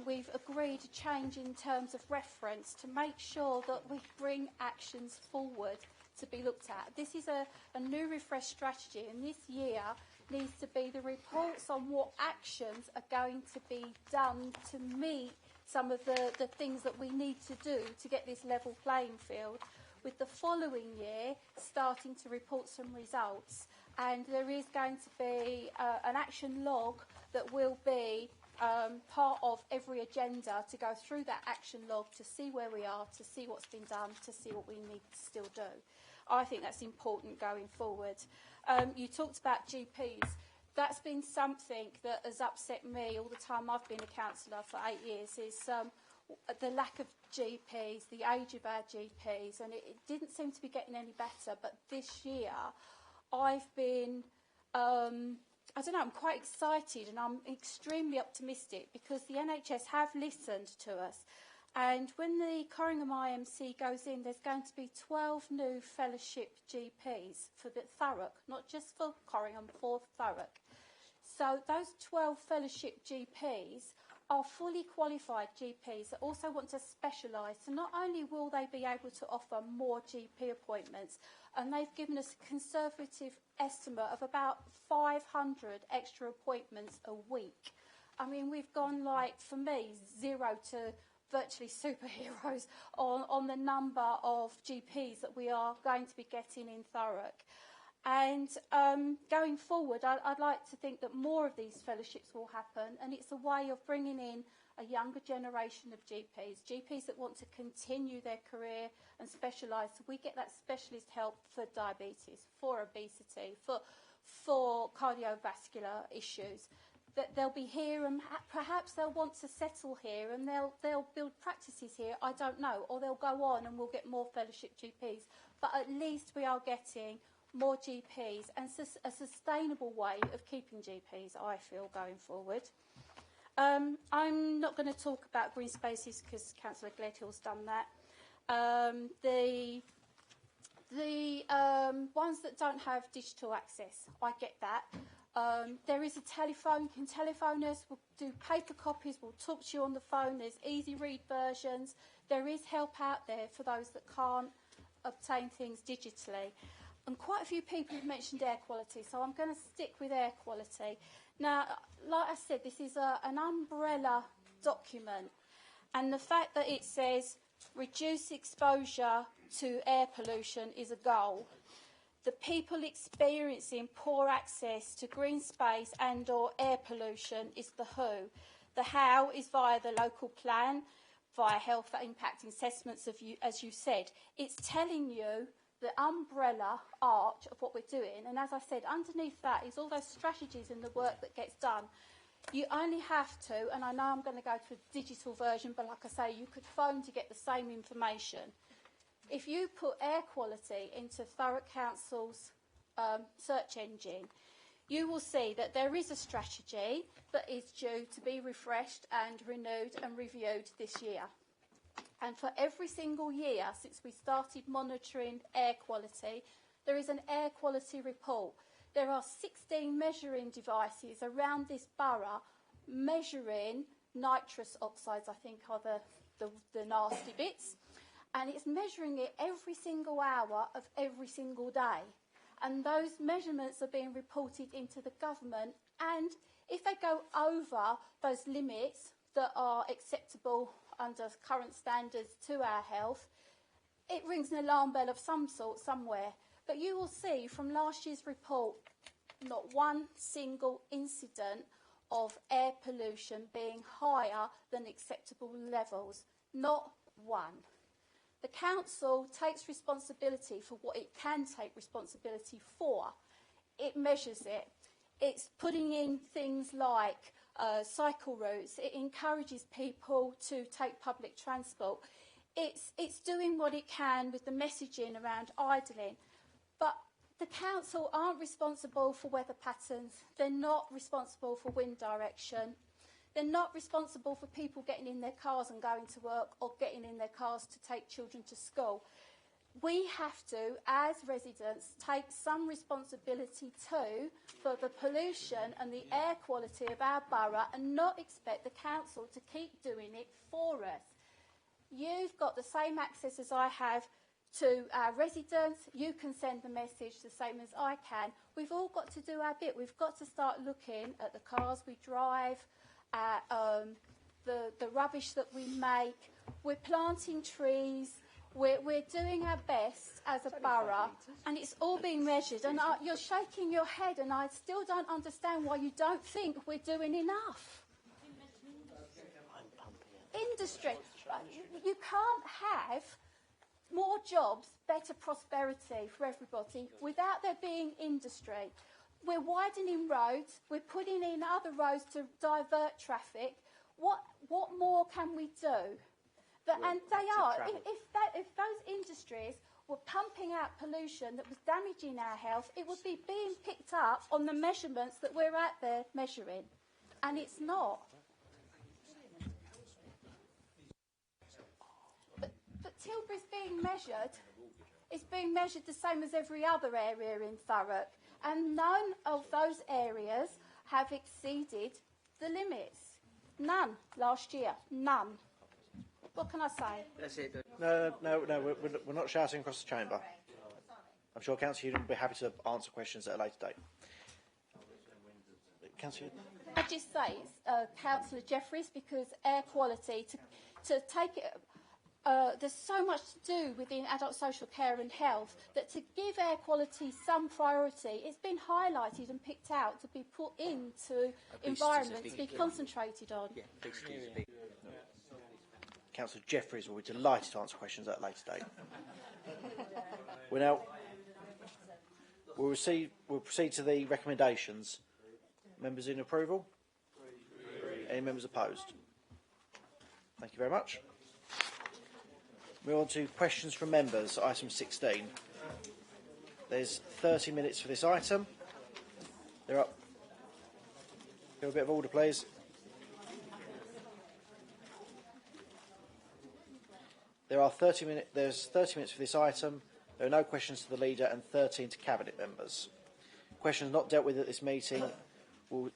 we've agreed a change in terms of reference to make sure that we bring actions forward to be looked at. This is a new refreshed strategy, and this year needs to be the reports on what actions are going to be done to meet some of the things that we need to do to get this level playing field, with the following year starting to report some results. And there is going to be an action log that will be part of every agenda to go through that action log to see where we are, to see what's been done, to see what we need to still do. I think that's important going forward. You talked about GPs. That's been something that has upset me all the time I've been a councillor for 8 years, is the lack of GPs, the age of our GPs, and it didn't seem to be getting any better. But this year, I've been, I don't know, I'm quite excited and I'm extremely optimistic because the NHS have listened to us. And when the Corringham IMC goes in, there's going to be 12 new fellowship GPs for the Thurrock, not just for Corringham, for Thurrock. So those 12 fellowship GPs are fully qualified GPs that also want to specialise. So not only will they be able to offer more GP appointments, and they've given us a conservative estimate of about 500 extra appointments a week. I mean, we've gone, like, for me, 0 to virtually superheroes on the number of GPs that we are going to be getting in Thurrock. And going forward, I'd like to think that more of these fellowships will happen, and it's a way of bringing in a younger generation of GPs that want to continue their career and specialise. So we get that specialist help for diabetes, for obesity, for cardiovascular issues. That they'll be here, and perhaps they'll want to settle here, and they'll build practices here, I don't know, or they'll go on and we'll get more fellowship GPs. But at least we are getting more GPs, and a sustainable way of keeping GPs, I feel, going forward. I'm not going to talk about green spaces because Councillor Gledhill's done that. The The ones that don't have digital access, I get that. There is a telephone, you can telephone us, we'll do paper copies, we'll talk to you on the phone, there's easy read versions, there is help out there for those that can't obtain things digitally. And quite a few people have mentioned air quality, so I'm going to stick with air quality. Now, like I said, this is an umbrella document, and the fact that it says reduce exposure to air pollution is a goal. The people experiencing poor access to green space and or air pollution is the who. The how is via the local plan, via health impact assessments, as you said. It's telling you the umbrella arch of what we're doing. And as I said, underneath that is all those strategies and the work that gets done. You only have to, and I know I'm going to go to a digital version, but like I say, you could phone to get the same information. If you put air quality into Thurrock Council's search engine, you will see that there is a strategy that is due to be refreshed and renewed and reviewed this year. And for every single year since we started monitoring air quality, there is an air quality report. There are 16 measuring devices around this borough measuring nitrous oxides, I think are the nasty bits. And it's measuring it every single hour of every single day. And those measurements are being reported into the government. And if they go over those limits that are acceptable under current standards to our health, it rings an alarm bell of some sort somewhere. But you will see from last year's report, not one single incident of air pollution being higher than acceptable levels. Not one. The council takes responsibility for what it can take responsibility for. It measures it. It's putting in things like cycle routes. It encourages people to take public transport. It's doing what it can with the messaging around idling. But the council aren't responsible for weather patterns. They're not responsible for wind direction. They're not responsible for people getting in their cars and going to work or getting in their cars to take children to school. We have to, as residents, take some responsibility too for the pollution and the air quality of our borough and not expect the council to keep doing it for us. You've got the same access as I have to our residents. You can send the message the same as I can. We've all got to do our bit. We've got to start looking at the cars we drive, at the rubbish that we make. We're planting trees. We're doing our best as a borough, and it's all being measured. And you're shaking your head, and I still don't understand why you don't think we're doing enough. Industry. You can't have more jobs, better prosperity for everybody without there being industry. We're widening roads. We're putting in other roads to divert traffic. What more can we do? And they are. If those industries were pumping out pollution that was damaging our health, it would be being picked up on the measurements that we're out there measuring. And it's not. But Tilbury's being measured. It's being measured the same as every other area in Thurrock. And none of those areas have exceeded the limits. None last year. None. What can I say? That's it. No, we're not shouting across the chamber. I'm sure Councillor Hewden will be happy to answer questions at a later date. Councillor Hewden? I just say it's Councillor Jeffries, because air quality, to take it, there's so much to do within adult social care and health that to give air quality some priority, it's been highlighted and picked out to be put into environments to be concentrated on. Yeah, big. Councillor Jeffries will be delighted to answer questions at a later date. We'll proceed to the recommendations. Members in approval? Any members opposed? Thank you very much. Move on to questions from members, item 16. There's 30 minutes for this item. They're up. Give a bit of order, please. There's 30 minutes for this item. There are no questions to the Leader and 13 to Cabinet members. Questions not dealt with at this meeting will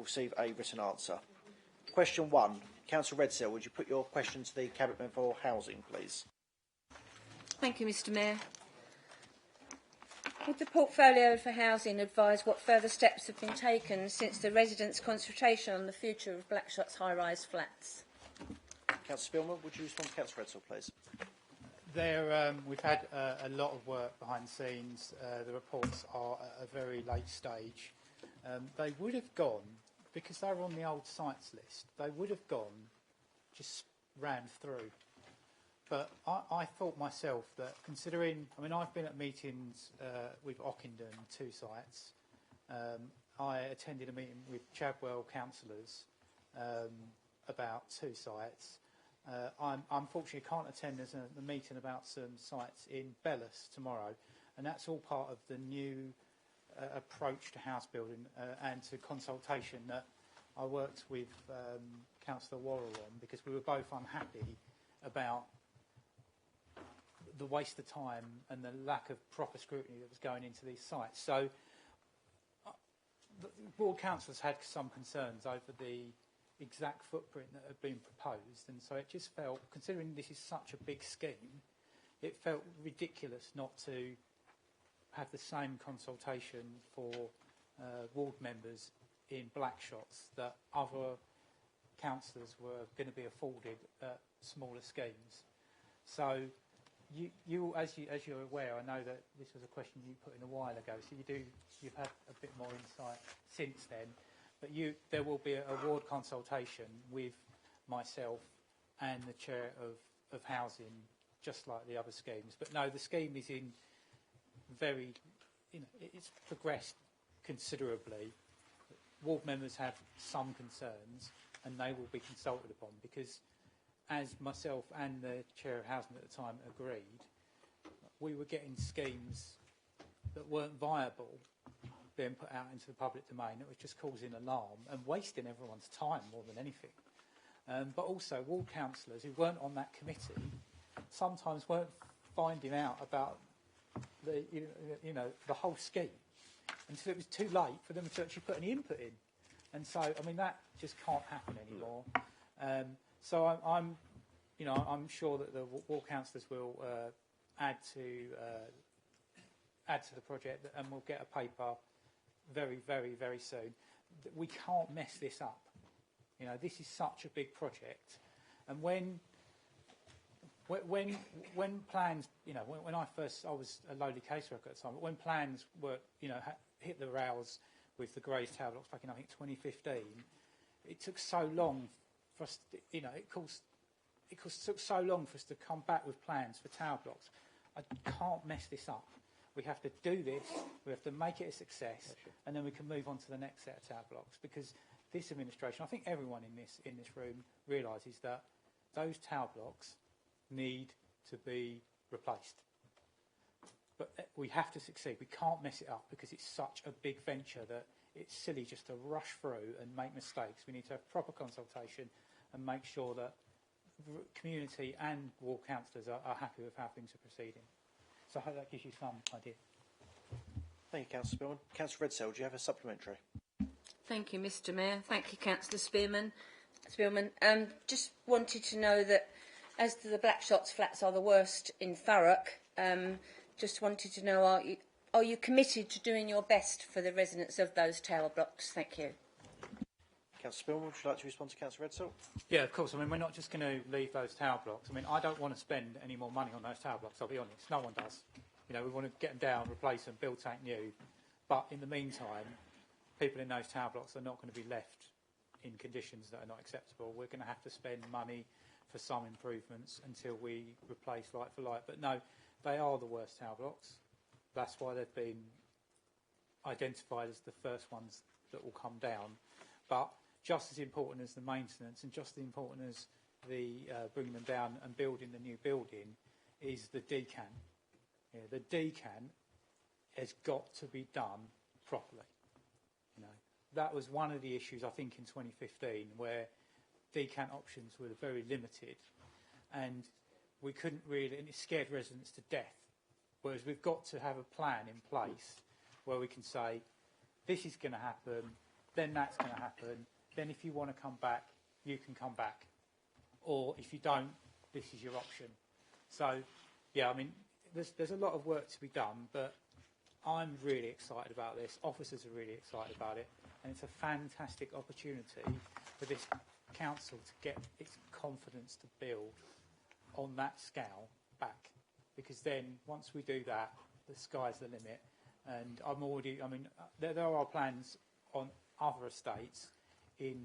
receive a written answer. Question 1. Councillor Redsill, would you put your question to the Cabinet Member for Housing, please? Thank you, Mr Mayor. Would the Portfolio for Housing advise what further steps have been taken since the residents' consultation on the future of Blackshot's high-rise flats? Councillor Spillman, would you respond to Councillor Redsill, please? We've had a lot of work behind the scenes. The reports are at a very late stage. They would have gone, because they were on the old sites list, they would have gone, just ran through. But I thought myself that considering, I mean, I've been at meetings with Ockenden, 2 sites. I attended a meeting with Chadwell councillors about 2 sites. I unfortunately can't attend the meeting about some sites in Bellis tomorrow, and that's all part of the new approach to house building and to consultation that I worked with Councillor Worrell on, because we were both unhappy about the waste of time and the lack of proper scrutiny that was going into these sites. So the board councillors had some concerns over the exact footprint that had been proposed, and so it just felt, considering this is such a big scheme, it felt ridiculous not to have the same consultation for ward members in Blackshots that other councillors were going to be afforded at smaller schemes. So you as you're aware, I know that this was a question you put in a while ago, so you've had a bit more insight since then. But there will be a ward consultation with myself and the chair of housing, just like the other schemes. But no, the scheme is in very, it's progressed considerably. Ward members have some concerns, and they will be consulted upon, because as myself and the chair of housing at the time agreed, we were getting schemes that weren't viable being put out into the public domain. It was just causing alarm and wasting everyone's time more than anything. But also, ward councillors who weren't on that committee sometimes weren't finding out about the whole scheme until it was too late for them to actually put any input in. And so, I mean, that just can't happen anymore. So I'm sure that the ward councillors will add to the project, and we'll get a paper very, very, very soon. We can't mess this up. This is such a big project, and when plans, when I was a lowly caseworker at the time, but when plans were, hit the rails with the Grays tower blocks back in, I think, 2015, it took so long for us, took so long for us to come back with plans for tower blocks. I can't mess this up. We have to do this, we have to make it a success, and then we can move on to the next set of tower blocks, because this administration, I think everyone in this room realises that those tower blocks need to be replaced. But we have to succeed. We can't mess it up, because it's such a big venture that it's silly just to rush through and make mistakes. We need to have proper consultation and make sure that the community and ward councillors are happy with how things are proceeding. So I hope that gives you some idea. Thank you, Councillor Spearman. Councillor Redsill, do you have a supplementary? Thank you, Mr Mayor. Thank you, Councillor Spearman. Just wanted to know that, as the Blackshots flats are the worst in Thurrock, just wanted to know, are you committed to doing your best for the residents of those tower blocks? Thank you. Councillor Spillman, would you like to respond to Councillor Redsill? Yeah, of course. I mean, we're not just going to leave those tower blocks. I mean, I don't want to spend any more money on those tower blocks, I'll be honest. No one does. We want to get them down, replace them, build something new. But in the meantime, people in those tower blocks are not going to be left in conditions that are not acceptable. We're going to have to spend money for some improvements until we replace like for like. But no, they are the worst tower blocks. That's why they've been identified as the first ones that will come down. But just as important as the maintenance and just as important as the bringing them down and building the new building is the decan. The decan has got to be done properly. That was one of the issues, I think, in 2015, where decant options were very limited, and we couldn't really, and it scared residents to death Whereas we've got to have a plan in place where we can say, this is going to happen, then that's going to happen, then if you want to come back, you can come back. Or if you don't, this is your option. So, yeah, I mean, there's a lot of work to be done, but I'm really excited about this. Officers are really excited about it. And it's a fantastic opportunity for this council to get its confidence to build on that scale back. Because then, once we do that, the sky's the limit. And there are plans on other estates in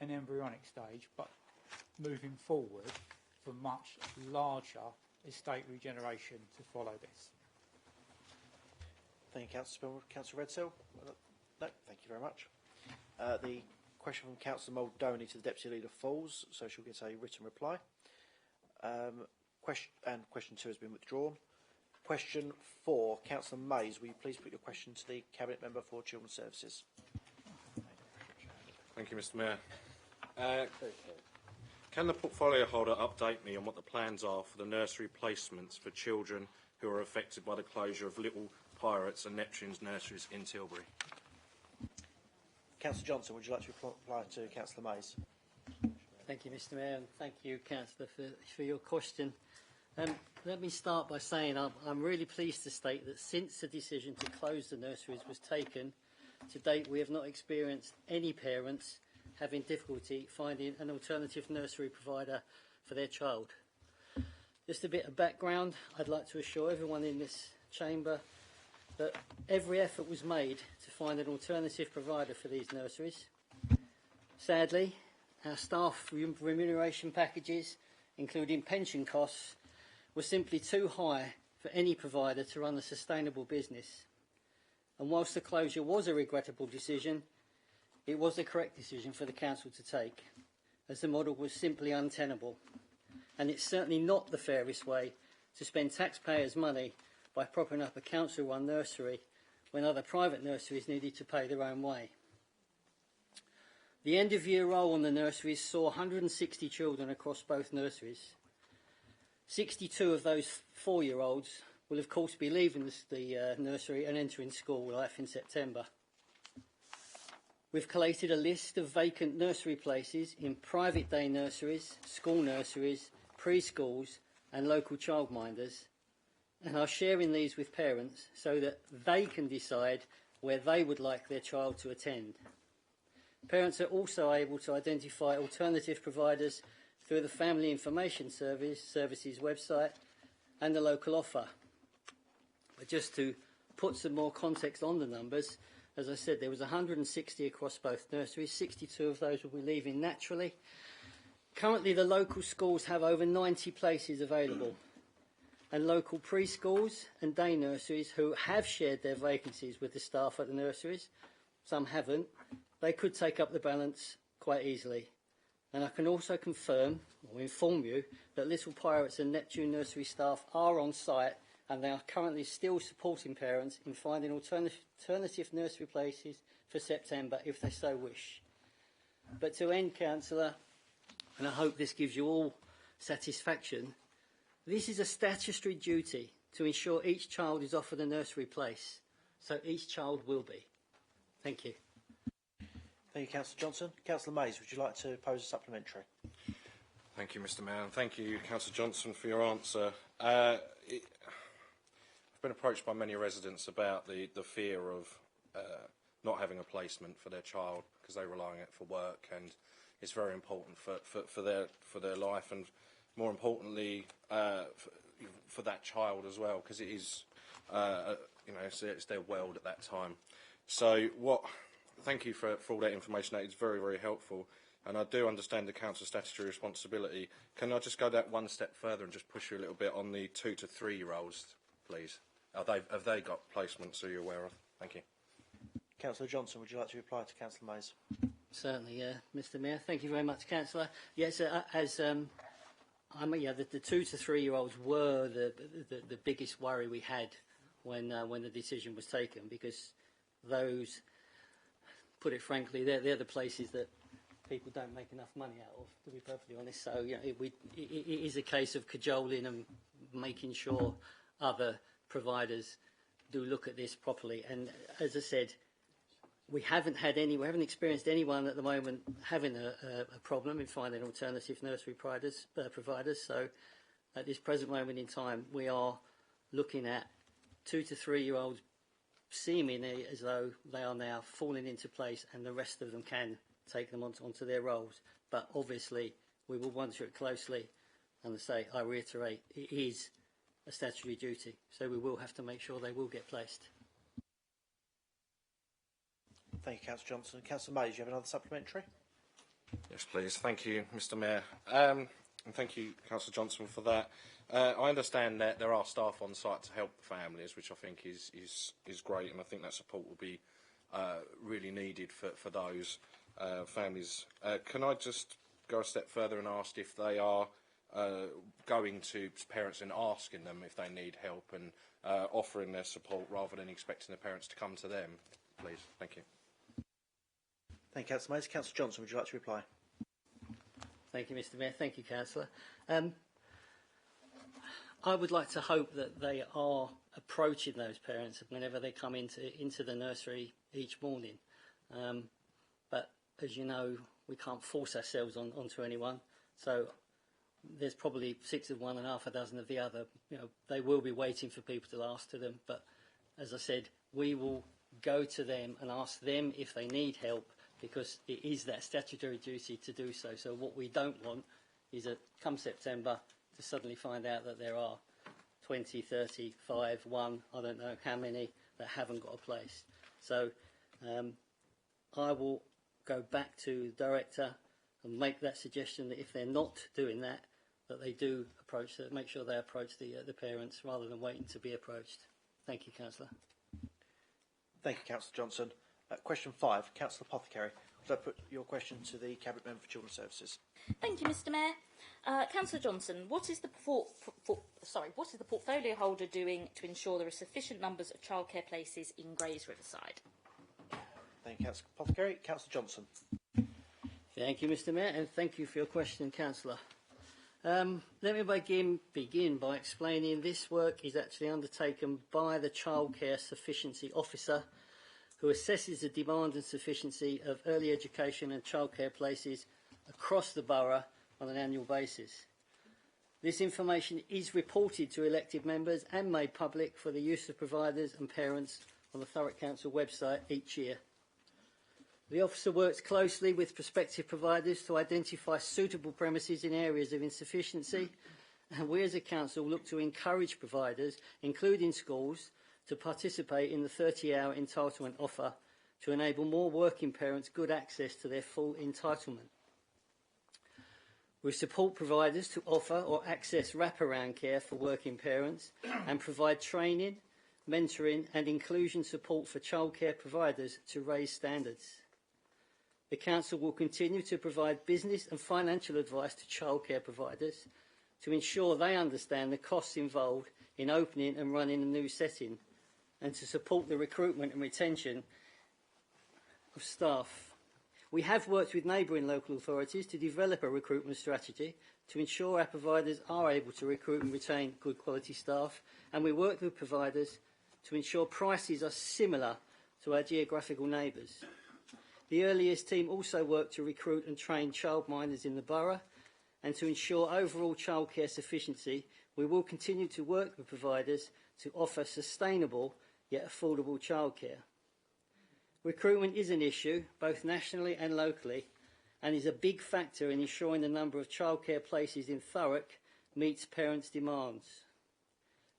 an embryonic stage, but moving forward for much larger estate regeneration to follow this. Thank you, Councillor Redsill. No, thank you very much. The question from Councillor Muldowney to the Deputy Leader falls, so she'll get a written reply. Question 2 has been withdrawn. Question 4, Councillor Mays, will you please put your question to the Cabinet Member for Children's Services? Thank you, Mr. Mayor. Can the portfolio holder update me on what the plans are for the nursery placements for children who are affected by the closure of Little Pirates and Neptune's nurseries in Tilbury? Councillor Johnson, would you like to reply to Councillor Mays? Thank you, Mr. Mayor, and thank you, Councillor, for your question. Let me start by saying I'm really pleased to state that since the decision to close the nurseries was taken, to date we have not experienced any parents having difficulty finding an alternative nursery provider for their child. Just a bit of background, I'd like to assure everyone in this chamber that every effort was made to find an alternative provider for these nurseries. Sadly, our staff remuneration packages, including pension costs, were simply too high for any provider to run a sustainable business. And whilst the closure was a regrettable decision, it was the correct decision for the council to take, as the model was simply untenable. And it's certainly not the fairest way to spend taxpayers' money by propping up a council-run nursery when other private nurseries needed to pay their own way. The end-of-year roll on the nurseries saw 160 children across both nurseries. 62 of those 4-year-olds will, of course, be leaving the nursery and entering school life in September. We've collated a list of vacant nursery places in private day nurseries, school nurseries, preschools and local childminders, and are sharing these with parents so that they can decide where they would like their child to attend. Parents are also able to identify alternative providers through the Family Information Services website and the local offer. But just to put some more context on the numbers, as I said, there was 160 across both nurseries. 62 of those will be leaving naturally. Currently, the local schools have over 90 places available, and local preschools and day nurseries who have shared their vacancies with the staff at the nurseries, some haven't, they could take up the balance quite easily. And I can also confirm or inform you that Little Pirates and Neptune nursery staff are on site, and they are currently still supporting parents in finding alternative nursery places for September if they so wish. But to end, Councillor, and I hope this gives you all satisfaction, this is a statutory duty to ensure each child is offered a nursery place, so each child will be. Thank you. Thank you, Councillor Johnson. Councillor Mays, would you like to pose a supplementary? Thank you, Mr. Mayor, and thank you, Councillor Johnson, for your answer. I've been approached by many residents about the fear of not having a placement for their child because they rely on it for work, and it's very important for their life, and more importantly for that child as well, because it is it's their world at that time. So thank you for all that information. That is very, very helpful. And I do understand the council's statutory responsibility. Can I just go that one step further and just push you a little bit on the 2 to 3 year olds, please? Have they got placements you're aware of? Thank you. Councillor Johnson, would you like to reply to Councillor Mays? Certainly, Mr. Mayor. Thank you very much, Councillor. Yes, the 2 to 3 year olds were the biggest worry we had when the decision was taken, because those, put it frankly, they're the places that people don't make enough money out of, to be perfectly honest. So it is a case of cajoling and making sure other providers do look at this properly. And as I said, we haven't experienced anyone at the moment having a problem in finding alternative nursery providers. So at this present moment in time, we are looking at 2 to 3 year olds seemingly as though they are now falling into place, and the rest of them can take them onto their roles. But obviously, we will monitor it closely. And I reiterate, it is a statutory duty, so we will have to make sure they will get placed. Thank you, Councillor Johnson. Councillor Mays, do you have another supplementary? Yes, please. Thank you, Mr Mayor. And thank you, Councillor Johnson, for that. I understand that there are staff on site to help the families, which I think is great, and I think that support will be really needed for those families. Can I just go a step further and ask if they are going to parents and asking them if they need help and offering their support rather than expecting the parents to come to them, please? Thank you. Thank you, Councillor Mays. Councillor Johnson, would you like to reply? Thank you, Mr Mayor. Thank you, Councillor. I would like to hope that they are approaching those parents whenever they come into the nursery each morning. But as you know, we can't force ourselves onto anyone. So there's probably 6 of one and half a dozen of the other. They will be waiting for people to ask to them. But as I said, we will go to them and ask them if they need help, because it is that statutory duty to do so. So what we don't want is that come September to suddenly find out that there are 20, 30, 5, 1, I don't know how many that haven't got a place. So I will go back to the director and make that suggestion that if they're not doing that, that they do make sure they approach the parents rather than waiting to be approached. Thank you, Councillor. Thank you, Councillor Johnson. Question 5, Councillor Apothecary. Would I put your question to the Cabinet Member for Children's Services? Thank you, Mr Mayor. Councillor Johnson, what is the portfolio holder doing to ensure there are sufficient numbers of childcare places in Grays Riverside? Thank you, Councillor Apothecary. Councillor Johnson. Thank you, Mr Mayor, and thank you for your question, Councillor. Let me begin by explaining this work is actually undertaken by the Childcare Sufficiency Officer, who assesses the demand and sufficiency of early education and childcare places across the borough on an annual basis. This information is reported to elected members and made public for the use of providers and parents on the Thurrock Council website each year. The officer works closely with prospective providers to identify suitable premises in areas of insufficiency, and we as a council look to encourage providers, including schools, to participate in the 30-hour entitlement offer to enable more working parents good access to their full entitlement. We support providers to offer or access wraparound care for working parents and provide training, mentoring and inclusion support for childcare providers to raise standards. The Council will continue to provide business and financial advice to childcare providers to ensure they understand the costs involved in opening and running a new setting, and to support the recruitment and retention of staff. We have worked with neighbouring local authorities to develop a recruitment strategy to ensure our providers are able to recruit and retain good quality staff, and we work with providers to ensure prices are similar to our geographical neighbours. The Early Years team also work to recruit and train childminders in the borough, and to ensure overall childcare sufficiency, we will continue to work with providers to offer sustainable yet affordable childcare. Recruitment is an issue, both nationally and locally, and is a big factor in ensuring the number of childcare places in Thurrock meets parents' demands.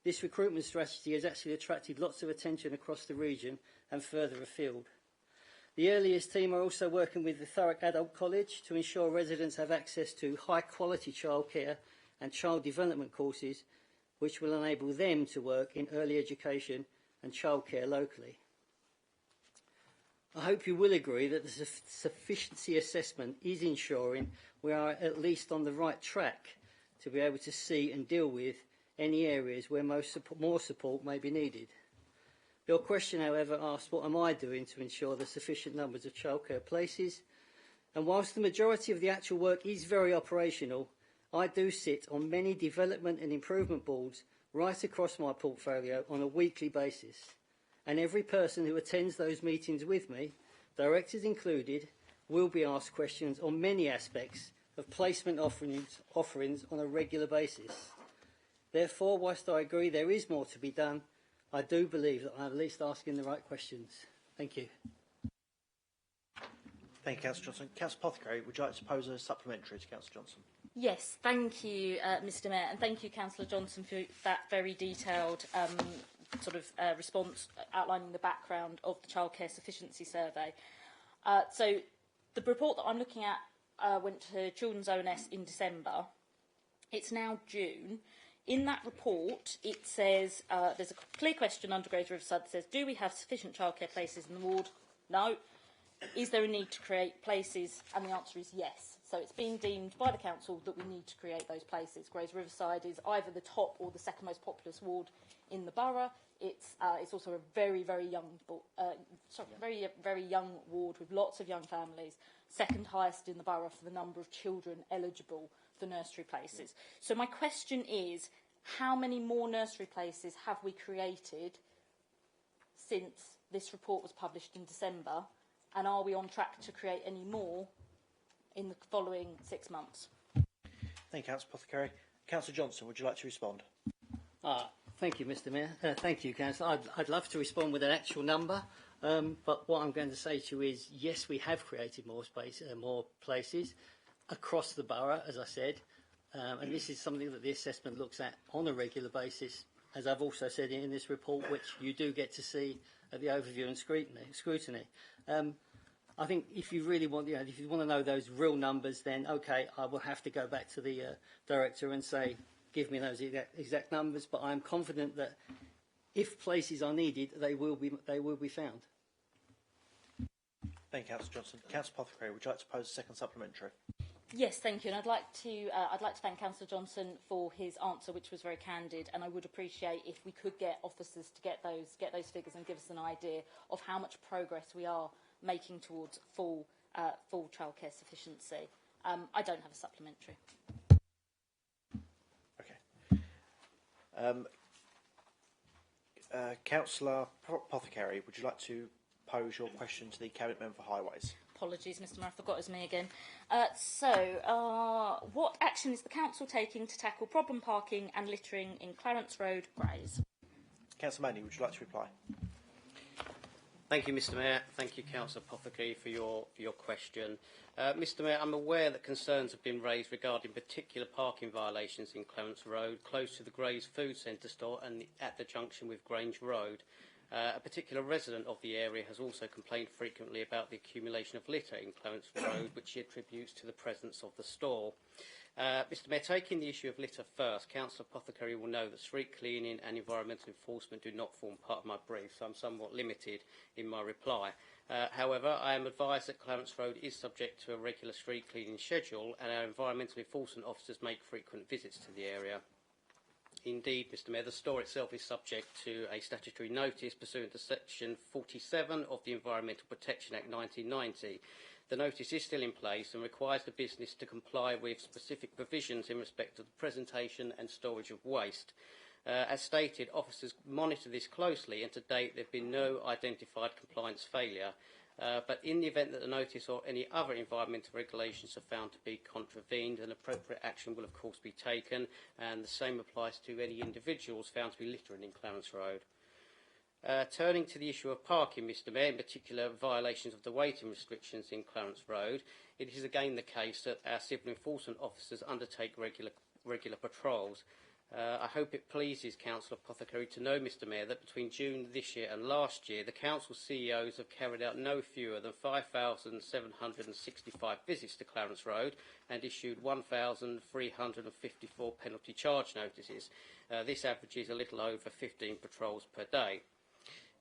This recruitment strategy has actually attracted lots of attention across the region and further afield. The Early Years team are also working with the Thurrock Adult College to ensure residents have access to high-quality childcare and child development courses, which will enable them to work in early education and childcare locally. I hope you will agree that the sufficiency assessment is ensuring we are at least on the right track to be able to see and deal with any areas where more support may be needed. Your question, however, asks what am I doing to ensure the sufficient numbers of childcare places, and whilst the majority of the actual work is very operational, I do sit on many development and improvement boards right across my portfolio on a weekly basis, and every person who attends those meetings with me, directors included, will be asked questions on many aspects of placement offerings on a regular basis. Therefore, whilst I agree there is more to be done, I do believe that I'm at least asking the right questions. Thank you. Thank you, Councillor Johnson. Councillor Apothecary, would you like to pose a supplementary to Councillor Johnson? Yes, thank you, Mr Mayor, and thank you, Councillor Johnson, for that very detailed response outlining the background of the Childcare Sufficiency Survey. So the report that I'm looking at went to Children's ONS in December. It's now June. In that report, it says, there's a clear question under Grays Riverside that says, do we have sufficient childcare places in the ward? No. Is there a need to create places? And the answer is yes. So it's been deemed by the council that we need to create those places. Grays Riverside is either the top or the second most populous ward in the borough. It's also a very, very young, very young ward with lots of young families. Second highest in the borough for the number of children eligible for nursery places. So my question is, how many more nursery places have we created since this report was published in December? And are we on track to create any more in the following 6 months? Thank you, Councillor Apothecary. Councillor Johnson, would you like to respond? Thank you, Mr Mayor. Thank you, Councillor. I'd love to respond with an actual number, but what I'm going to say to you is, yes, we have created more places across the borough, as I said, and this is something that the assessment looks at on a regular basis, as I've also said in this report, which you do get to see at the overview and scrutiny. I think if you really want, if you want to know those real numbers, then okay, I will have to go back to the director and say, give me those exact numbers. But I am confident that if places are needed, they will be found. Thank you, Councillor Johnson. Councillor Apothecary, would you like to pose a second supplementary? Yes, thank you. And I'd like to thank Councillor Johnson for his answer, which was very candid. And I would appreciate if we could get officers to get those figures and give us an idea of how much progress we are making towards full childcare sufficiency. I don't have a supplementary. Okay. Councillor Apothecary, would you like to pose your question to the Cabinet Member for Highways? Apologies, Mr Mayor, I forgot it was me again. What action is the Council taking to tackle problem parking and littering in Clarence Road, Grays? Councillor Manley, would you like to reply? Thank you, Mr Mayor. Thank you, Councillor Apothecary, for your question. Mr Mayor, I'm aware that concerns have been raised regarding particular parking violations in Clarence Road, close to the Grays Food Centre store and at the junction with Grange Road. A particular resident of the area has also complained frequently about the accumulation of litter in Clarence Road, which he attributes to the presence of the store. Mr Mayor, taking the issue of litter first, Councillor Apothecary will know that street cleaning and environmental enforcement do not form part of my brief, so I'm somewhat limited in my reply. However, I am advised that Clarence Road is subject to a regular street cleaning schedule, and our environmental enforcement officers make frequent visits to the area. Indeed, Mr Mayor, the store itself is subject to a statutory notice pursuant to Section 47 of the Environmental Protection Act 1990. The notice is still in place and requires the business to comply with specific provisions in respect of the presentation and storage of waste. As stated, officers monitor this closely, and to date there have been no identified compliance failure. But in the event that the notice or any other environmental regulations are found to be contravened, an appropriate action will of course be taken, and the same applies to any individuals found to be littering in Clarence Road. Turning to the issue of parking, Mr Mayor, in particular violations of the waiting restrictions in Clarence Road, it is again the case that our civil enforcement officers undertake regular patrols. I hope it pleases Councillor Apothecary to know, Mr Mayor, that between June this year and last year, the Council CEOs have carried out no fewer than 5,765 visits to Clarence Road and issued 1,354 penalty charge notices. This averages a little over 15 patrols per day.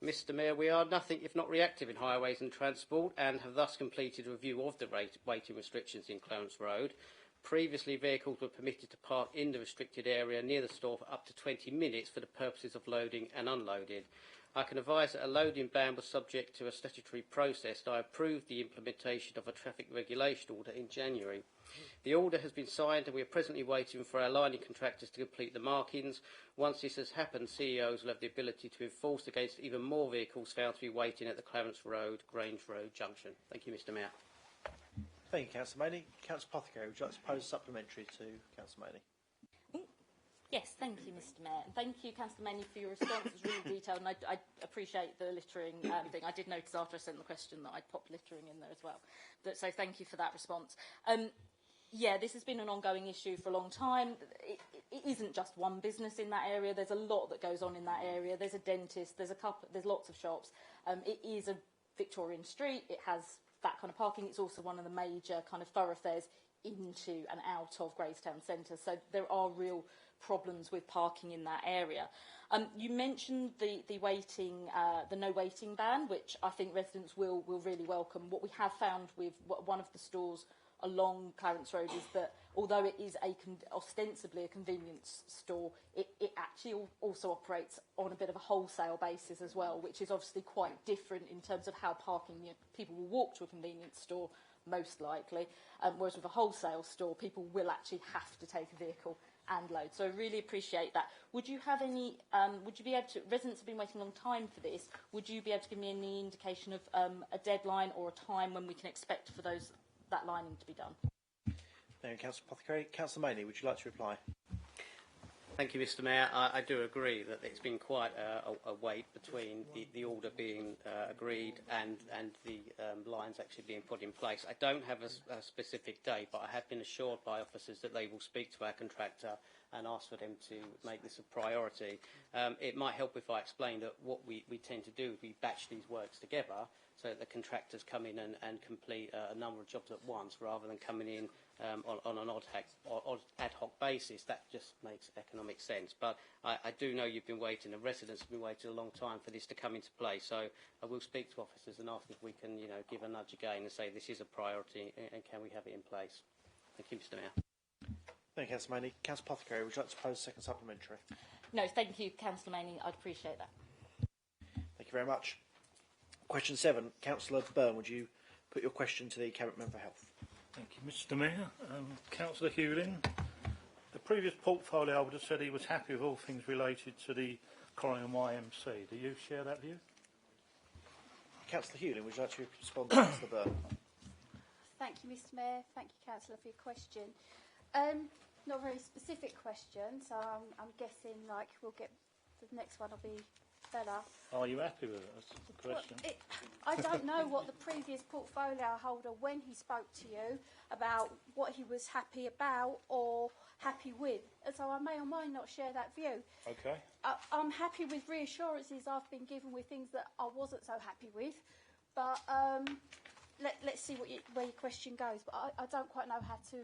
Mr Mayor, we are nothing if not reactive in highways and transport and have thus completed a review of the waiting restrictions in Clarence Road. Previously, vehicles were permitted to park in the restricted area near the store for up to 20 minutes for the purposes of loading and unloading. I can advise that a loading ban was subject to a statutory process, and I approved the implementation of a traffic regulation order in January. The order has been signed and we are presently waiting for our lining contractors to complete the markings. Once this has happened, CEOs will have the ability to enforce against even more vehicles found to be waiting at the Clarence Road, Grange Road junction. Thank you, Mr Mayor. Thank you, Councillor Maney. Councillor Apothecary, would you like to pose a supplementary to Councillor Maney? Yes, thank you, Mr Mayor. And thank you, Councillor Maney, for your response. It was really detailed, and I appreciate the littering thing. I did notice after I sent the question that I'd popped littering in there as well. So thank you for that response. Yeah, this has been an ongoing issue for a long time. It isn't just one business in that area. There's a lot that goes on in that area. There's a dentist. There's lots of shops. It is a Victorian street. It has that kind of parking. It's also one of the major kind of thoroughfares into and out of Greystown Centre. So there are real problems with parking in that area. You mentioned the no waiting ban, which I think residents will really welcome. What we have found with one of the stores along Clarence Road is that although it is ostensibly a convenience store, it actually also operates on a bit of a wholesale basis as well, which is obviously quite different in terms of how parking, people will walk to a convenience store most likely, whereas with a wholesale store, people will actually have to take a vehicle and load. So I really appreciate that. Would you have any, would you be able to, residents have been waiting a long time for this, would you be able to give me any indication of a deadline or a time when we can expect for that lining to be done? Thank you, Councillor Apothecary. Councillor Maney, would you like to reply? Thank you, Mr Mayor. I do agree that it's been quite a wait between the order being agreed and the lines actually being put in place. I don't have a specific date, but I have been assured by officers that they will speak to our contractor and ask for them to make this a priority. It might help if I explain that what we tend to do is we batch these works together so that the contractors come in and complete a number of jobs at once rather than coming in on an ad hoc basis. That just makes economic sense. But I do know you've been waiting, the residents have been waiting a long time for this to come into play. So I will speak to officers and ask if we can, give a nudge again and say this is a priority and can we have it in place. Thank you, Mr Mayor. Thank you, Councillor Maney. Councillor Apothecary, would you like to pose a second supplementary? No, thank you, Councillor Maney. I'd appreciate that. Thank you very much. Question 7. Councillor Byrne, would you put your question to the Cabinet Member for Health? Thank you, Mr Mayor. Councillor Hewlin, the previous portfolio holder said he was happy with all things related to the Corringham YMC. Do you share that view? Councillor Hewlin, would you like to respond to Councillor Byrne? Thank you, Mr Mayor. Thank you, Councillor, for your question. Not a very specific question, so I'm guessing we'll get the next one will be better. Are you happy with it? That's the question. Well, I don't know what the previous portfolio holder, when he spoke to you, about what he was happy about or happy with. And so I may or may not share that view. Okay. I'm happy with reassurances I've been given with things that I wasn't so happy with. But let's see where your question goes. But I don't quite know how to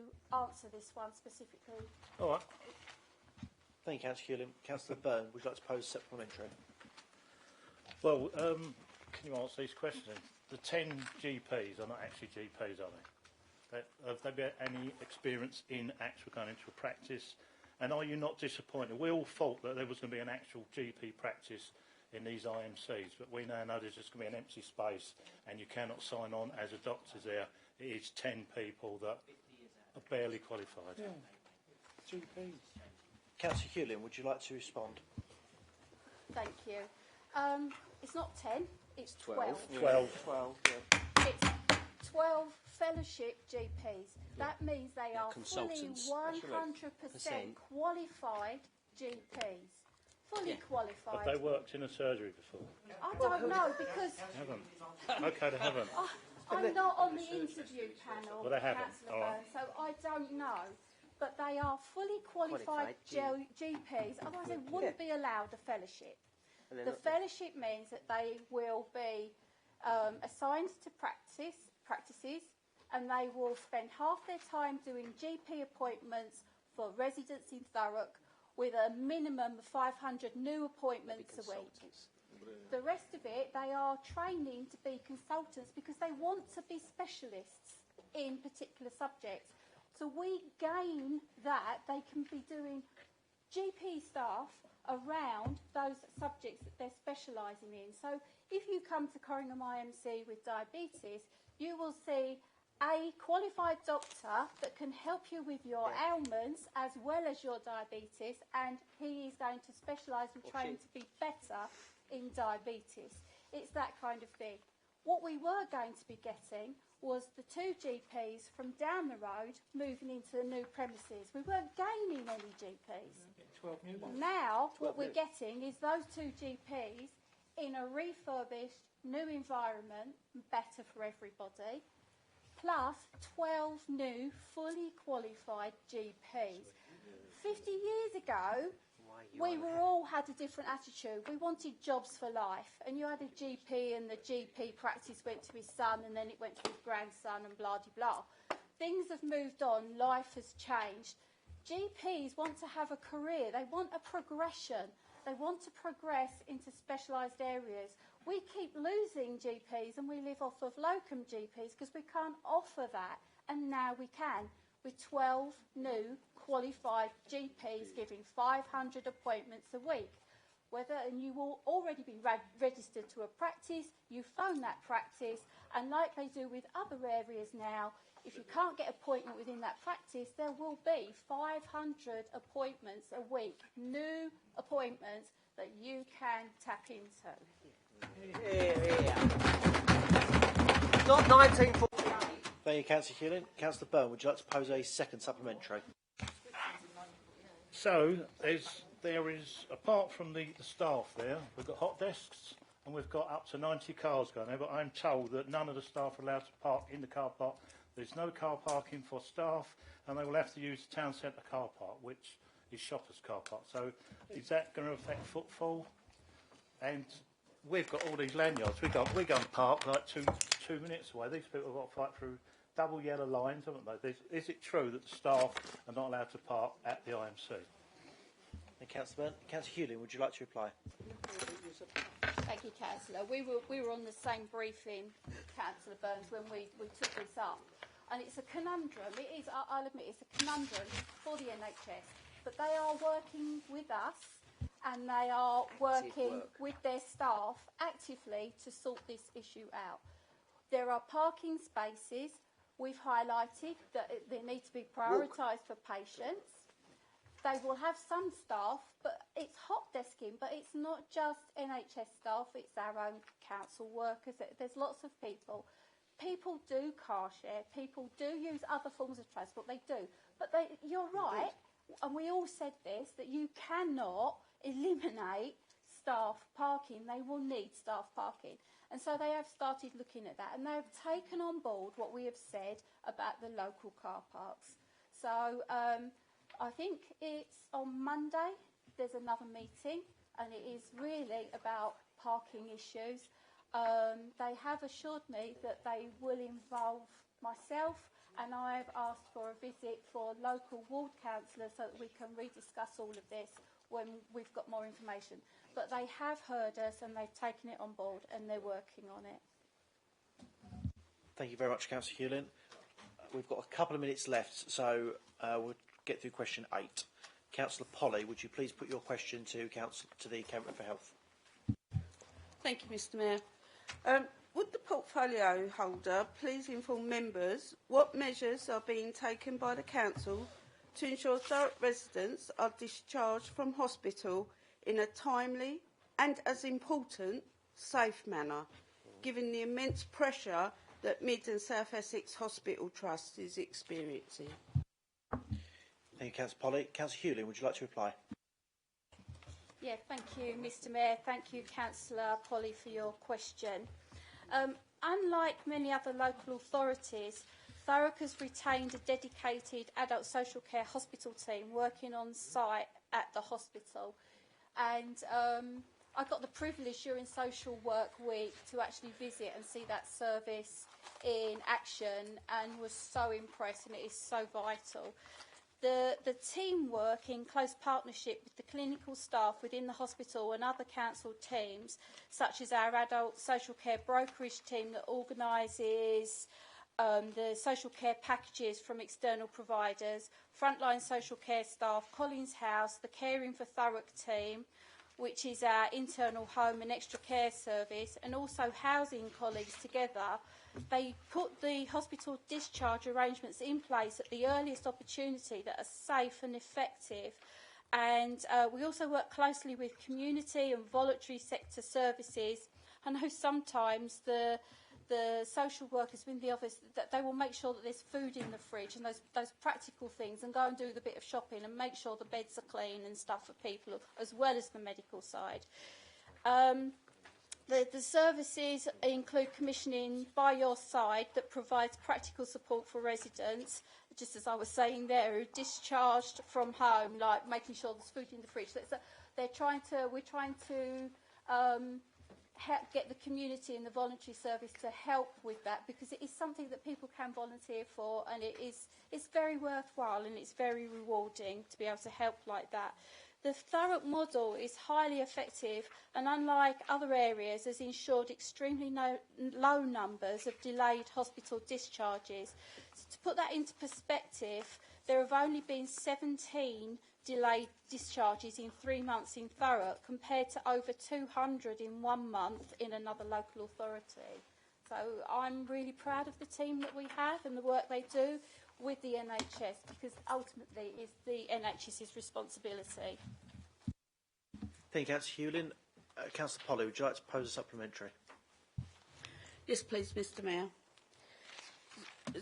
answer this one specifically. All right. Thank you, Councillor Hewlin. Councillor Byrne, would you like to pose a supplementary? Well, can you answer these questions? The 10 GPs are not actually GPs, are they? Have they got any experience in actually going into a practice? And are you not disappointed? We all thought that there was going to be an actual GP practice in these IMCs, but we now know there's just going to be an empty space and you cannot sign on as a doctor there. It is 10 people that are barely qualified. Yeah. GPs. Councillor Hewlin, would you like to respond? Thank you. It's not 10, it's 12. 12. Yeah. It's 12 fellowship GPs. That means they are fully 100% qualified GPs. Fully qualified. Have they worked in a surgery before? I don't know because... Haven't. Okay, they haven't. I'm not on the interview panel, Well, they haven't. Councillor Byrne, so I don't know. But they are fully qualified GPs, otherwise they wouldn't be allowed the fellowship. The fellowship means that they will be assigned to practices and they will spend half their time doing GP appointments for residents in Thurrock with a minimum of 500 new appointments a week. The rest of it, they are training to be consultants because they want to be specialists in particular subjects. So we gain that they can be doing GP staff around those subjects that they're specialising in. So if you come to Corringham IMC with diabetes, you will see a qualified doctor that can help you with your ailments as well as your diabetes, and he is going to specialise and train to be better in diabetes. It's that kind of thing. What we were going to be getting was the 2 GPs from down the road moving into the new premises. We weren't gaining any GPs. 12 new ones. Now, what we're getting is those 2 GPs in a refurbished, new environment, better for everybody, plus 12 new, fully qualified GPs. 50 years ago, we were all had a different attitude. We wanted jobs for life, and you had a GP, and the GP practice went to his son, and then it went to his grandson, and blah de blah. Things have moved on. Life has changed. GPs want to have a career. They want a progression. They want to progress into specialised areas. We keep losing GPs, and we live off of locum GPs because we can't offer that, and now we can, with 12 new qualified GPs giving 500 appointments a week. And you will already be registered to a practice, you phone that practice, and like they do with other areas now, if you can't get an appointment within that practice, there will be 500 appointments a week, new appointments that you can tap into. Not 1948. Thank you, Councillor Hewlin. Councillor Byrne, would you like to pose a second supplementary? So, there is, apart from the staff there, we've got hot desks and we've got up to 90 cars going there, but I'm told that none of the staff are allowed to park in the car park. There's no car parking for staff, and they will have to use the town centre car park, which is Shoppers car park. So, is that going to affect footfall? And we've got all these lanyards. We go and park like two minutes away. These people have got to fight through double yellow lines, haven't they? Is it true that the staff are not allowed to park at the IMC? And Councillor Hewlin, would you like to reply? Thank you, Councillor. We were on the same briefing, Councillor Burns, when we took this up. And it's a conundrum. It is, I'll admit, it's a conundrum for the NHS. But they are working with us, and they are working with their staff actively to sort this issue out. There are parking spaces. We've highlighted that they need to be prioritised for patients. They will have some staff, but it's hot desking, but it's not just NHS staff, it's our own council workers. There's lots of people. People do car share, people do use other forms of transport, they do. But you're right, and we all said this, that you cannot eliminate staff parking. They will need staff parking. And so they have started looking at that, and they've taken on board what we have said about the local car parks. So I think it's on Monday, there's another meeting, and it is really about parking issues. They have assured me that they will involve myself, and I've asked for a visit for local ward councillors so that we can rediscuss all of this when we've got more information. But they have heard us, and they've taken it on board, and they're working on it. Thank you very much, Councillor Hewlin. We've got a couple of minutes left, so we'll get through question 8. Councillor Polly, would you please put your question to the Cabinet for Health? Thank you, Mr Mayor. Would the portfolio holder please inform members what measures are being taken by the Council to ensure Thurrock residents are discharged from hospital in a timely and, as important, safe manner, given the immense pressure that Mid and South Essex Hospital Trust is experiencing? Thank you, Councillor Polly. Councillor Hewlin, would you like to reply? Yeah, thank you, Mr Mayor. Thank you, Councillor Polly, for your question. Unlike many other local authorities, Thurrock has retained a dedicated adult social care hospital team working on site at the hospital. And I got the privilege during Social Work Week to actually visit and see that service in action, and was so impressed, and it is so vital. The team work in close partnership with the clinical staff within the hospital and other council teams, such as our adult social care brokerage team that organises the social care packages from external providers, frontline social care staff, Collins House, the Caring for Thurrock team, which is our internal home and extra care service, and also housing colleagues together. They put the hospital discharge arrangements in place at the earliest opportunity that are safe and effective. And we also work closely with community and voluntary sector services. I know sometimes the social workers in the office, that they will make sure that there's food in the fridge and those practical things, and go and do the bit of shopping and make sure the beds are clean and stuff for people, as well as the medical side. The services include commissioning by your side that provides practical support for residents, just as I was saying there, who are discharged from home, like making sure there's food in the fridge. So we're trying to get the community and the voluntary service to help with that, because it is something that people can volunteer for, and it's very worthwhile and it's very rewarding to be able to help like that. The Thurrock model is highly effective, and unlike other areas, has ensured extremely low numbers of delayed hospital discharges. So to put that into perspective, there have only been 17 delayed discharges in 3 months in Thurrock, compared to over 200 in 1 month in another local authority. So I'm really proud of the team that we have and the work they do with the NHS, because ultimately it's the NHS's responsibility. Thank you, Councillor Hewlin. Councillor Polly, would you like to pose a supplementary? Yes, please, Mr Mayor.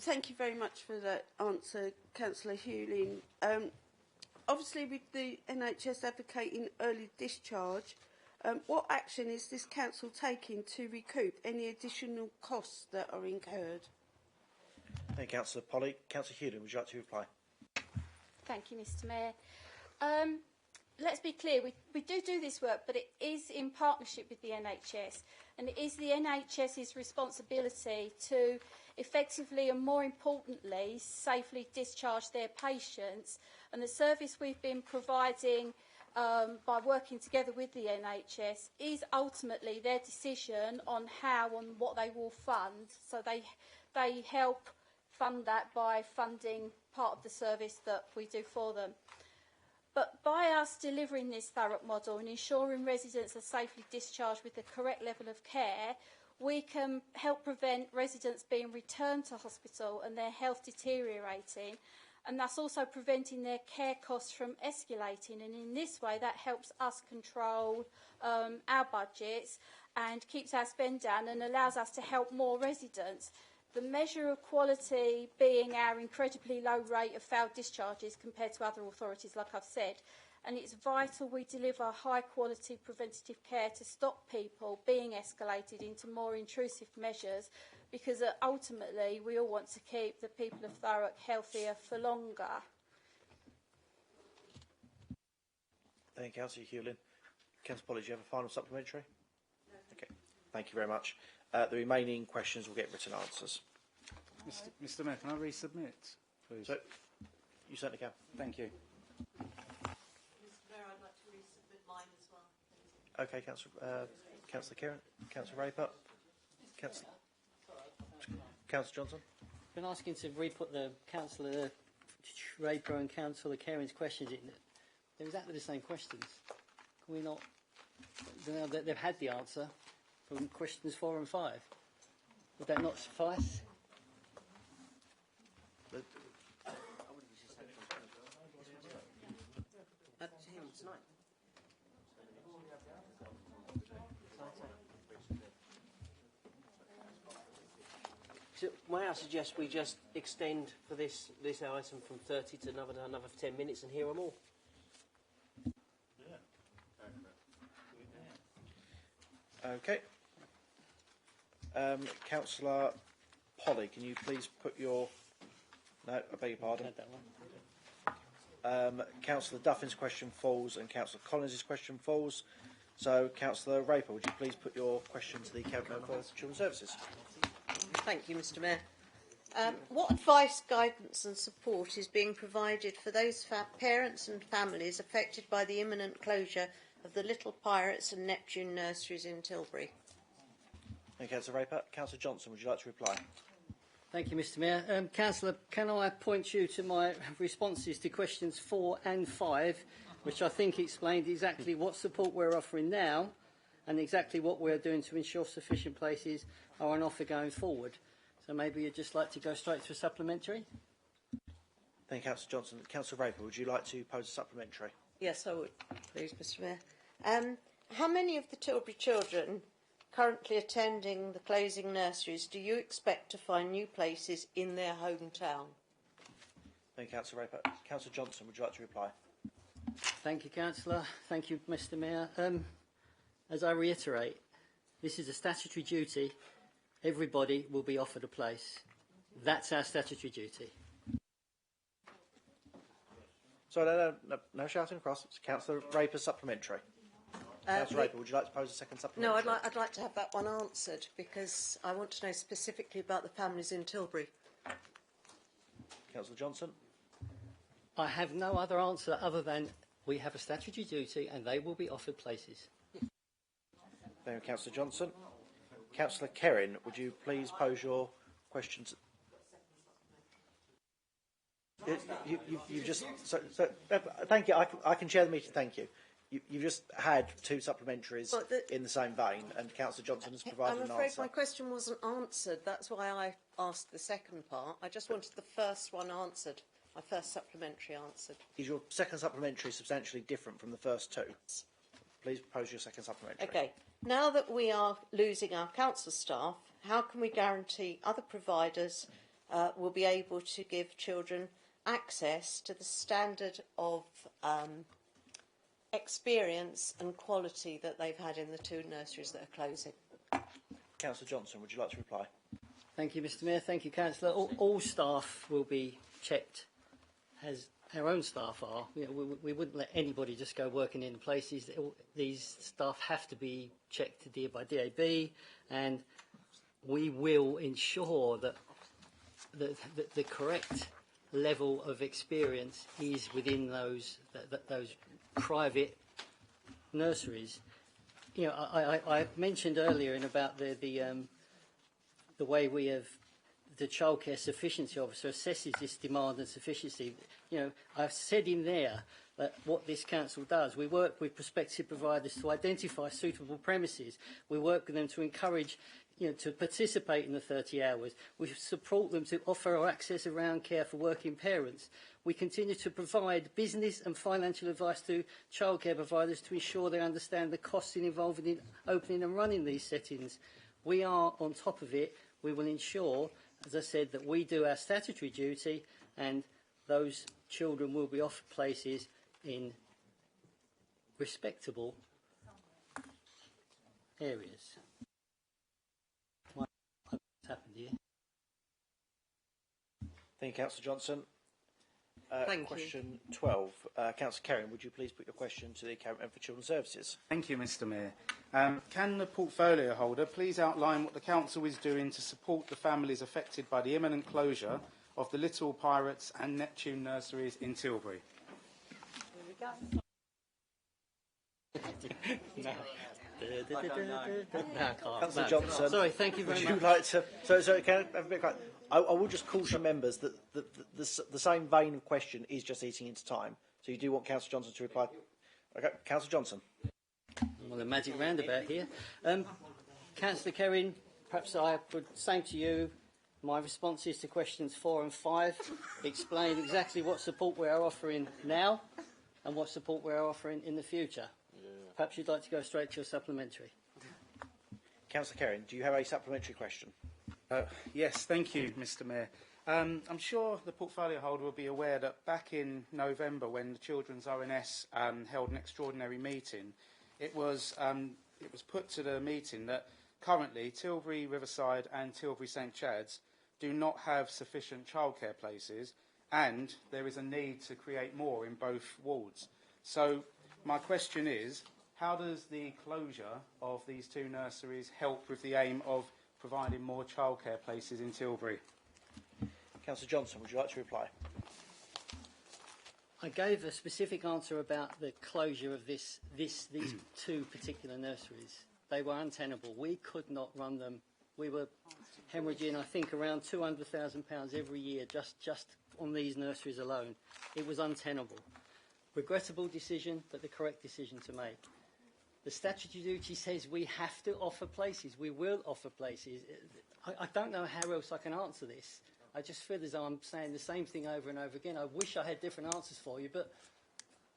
Thank you very much for that answer, Councillor Hewlin. Obviously, with the NHS advocating early discharge, what action is this council taking to recoup any additional costs that are incurred? Thank you, Councillor Polly. Councillor Hewlin, would you like to reply? Thank you, Mr Mayor. Let's be clear, we do this work, but it is in partnership with the NHS, and it is the NHS's responsibility to effectively and, more importantly, safely discharge their patients. And the service we've been providing by working together with the NHS is ultimately their decision on how and what they will fund. So they help fund that by funding part of the service that we do for them. But by us delivering this Thurrock model and ensuring residents are safely discharged with the correct level of care, we can help prevent residents being returned to hospital and their health deteriorating, and thus also preventing their care costs from escalating. And in this way, that helps us control our budgets and keeps our spend down and allows us to help more residents. The measure of quality being our incredibly low rate of failed discharges compared to other authorities, like I've said. And it's vital we deliver high quality preventative care to stop people being escalated into more intrusive measures, because ultimately we all want to keep the people of Thurrock healthier for longer. Thank you, Councillor Hewlin. Councillor Polly, do you have a final supplementary? No. Okay, thank you very much. The remaining questions will get written answers. Mr Mayor, can I resubmit, please? So, you certainly can. Thank you. Mr Mayor, I'd like to resubmit mine as well, please. Okay, Councillor Kieran, Councillor Raper, Councillor Johnson. I've been asking to re-put the Councillor Raper and Councillor Kieran's questions in. They're exactly the same questions. Can we not? They've had the answer from questions 4 and 5. Would that not suffice? So, may I suggest we just extend for this item from 30 to another 10 minutes and hear them all? Okay. Councillor Polly, can you please put your... No, I beg your pardon. Councillor Duffin's question falls and Councillor Collins' question falls. So, Councillor Raper, would you please put your question to the Cabinet for Children's Services? Thank you, Mr Mayor. What advice, guidance and support is being provided for those parents and families affected by the imminent closure of the Little Pirates and Neptune nurseries in Tilbury? Thank you, Councillor Raper. Councillor Johnson, would you like to reply? Thank you, Mr Mayor. Councillor, can I point you to my responses to questions 4 and 5 which I think explained exactly what support we're offering now and exactly what we're doing to ensure sufficient places are on offer going forward. So maybe you'd just like to go straight to a supplementary? Thank you, Councillor Johnson. Councillor Raper, would you like to pose a supplementary? Yes, I would, please, Mr Mayor. How many of the Tilbury children currently attending the closing nurseries do you expect to find new places in their hometown? Thank you, Councillor Raper. Councillor Johnson, would you like to reply? Thank you, Councillor. Thank you, Mr Mayor. As I reiterate, this is a statutory duty. Everybody will be offered a place. That's our statutory duty. So no shouting across. It's Councillor Raper's supplementary. Councillor Raper, would you like to pose a second supplementary? No, I'd like to have that one answered because I want to know specifically about the families in Tilbury. Councillor Johnson. I have no other answer other than we have a statutory duty and they will be offered places. Thank you, Councillor Johnson. Councillor Kerrin, would you please pose your questions? You've just... thank you. I can chair the meeting. Thank you. You've just had two supplementaries in the same vein, and Councillor Johnson has provided an answer. I'm afraid my question wasn't answered. That's why I asked the second part. I just wanted the first one answered, my first supplementary answered. Is your second supplementary substantially different from the first two? Please pose your second supplementary. Okay. Now that we are losing our council staff, how can we guarantee other providers will be able to give children access to the standard of experience and quality that they've had in the two nurseries that are closing? Councillor Johnson, would you like to reply? Thank you, Mr Mayor. Thank you, Councillor. All staff will be checked, as our own staff are. You know, we wouldn't let anybody just go working in places. These staff have to be checked by DAB, and we will ensure that the correct level of experience is within those private nurseries. You know, I mentioned earlier about the way we have the childcare sufficiency officer assesses this demand and sufficiency. You know, I've said in there that what this council does, we work with prospective providers to identify suitable premises. We work with them to encourage, you know, to participate in the 30 hours. We support them to offer or access around care for working parents. We continue to provide business and financial advice to childcare providers to ensure they understand the costs involved in opening and running these settings. We are on top of it. We will ensure, as I said, that we do our statutory duty and those children will be offered places in respectable areas. What's happened here? Thank you, Councillor Johnson. Thank question you. 12. Councillor Kerrin, would you please put your question to the Accountant for Children's Services? Thank you, Mr Mayor. Can the portfolio holder please outline what the Council is doing to support the families affected by the imminent closure of the Little Pirates and Neptune nurseries in Tilbury? Here we go. Councillor Johnson. Sorry, thank you very much. Would you like to... So can I have a bit of quiet? I will just caution members that the same vein of question is just eating into time. So you do want Councillor Johnson to reply? Okay, Councillor Johnson. Well, the magic roundabout here. Councillor Kerrin, perhaps I would say to you my responses to questions 4 and 5 explain exactly what support we are offering now and what support we are offering in the future. Perhaps you'd like to go straight to your supplementary. Councillor Kerrin, do you have a supplementary question? Yes, thank you, Mr Mayor. I'm sure the portfolio holder will be aware that back in November, when the Children's ONS held an extraordinary meeting, it was put to the meeting that currently Tilbury, Riverside and Tilbury St Chad's do not have sufficient childcare places, and there is a need to create more in both wards. So my question is, how does the closure of these two nurseries help with the aim of providing more childcare places in Tilbury? Councillor Johnson, would you like to reply? I gave a specific answer about the closure of these two particular nurseries. They were untenable. We could not run them. We were hemorrhaging, I think, around £200,000 every year just on these nurseries alone. It was untenable. Regrettable decision, but the correct decision to make. The statutory duty says we have to offer places. We will offer places. I don't know how else I can answer this. I just feel as though I'm saying the same thing over and over again. I wish I had different answers for you, but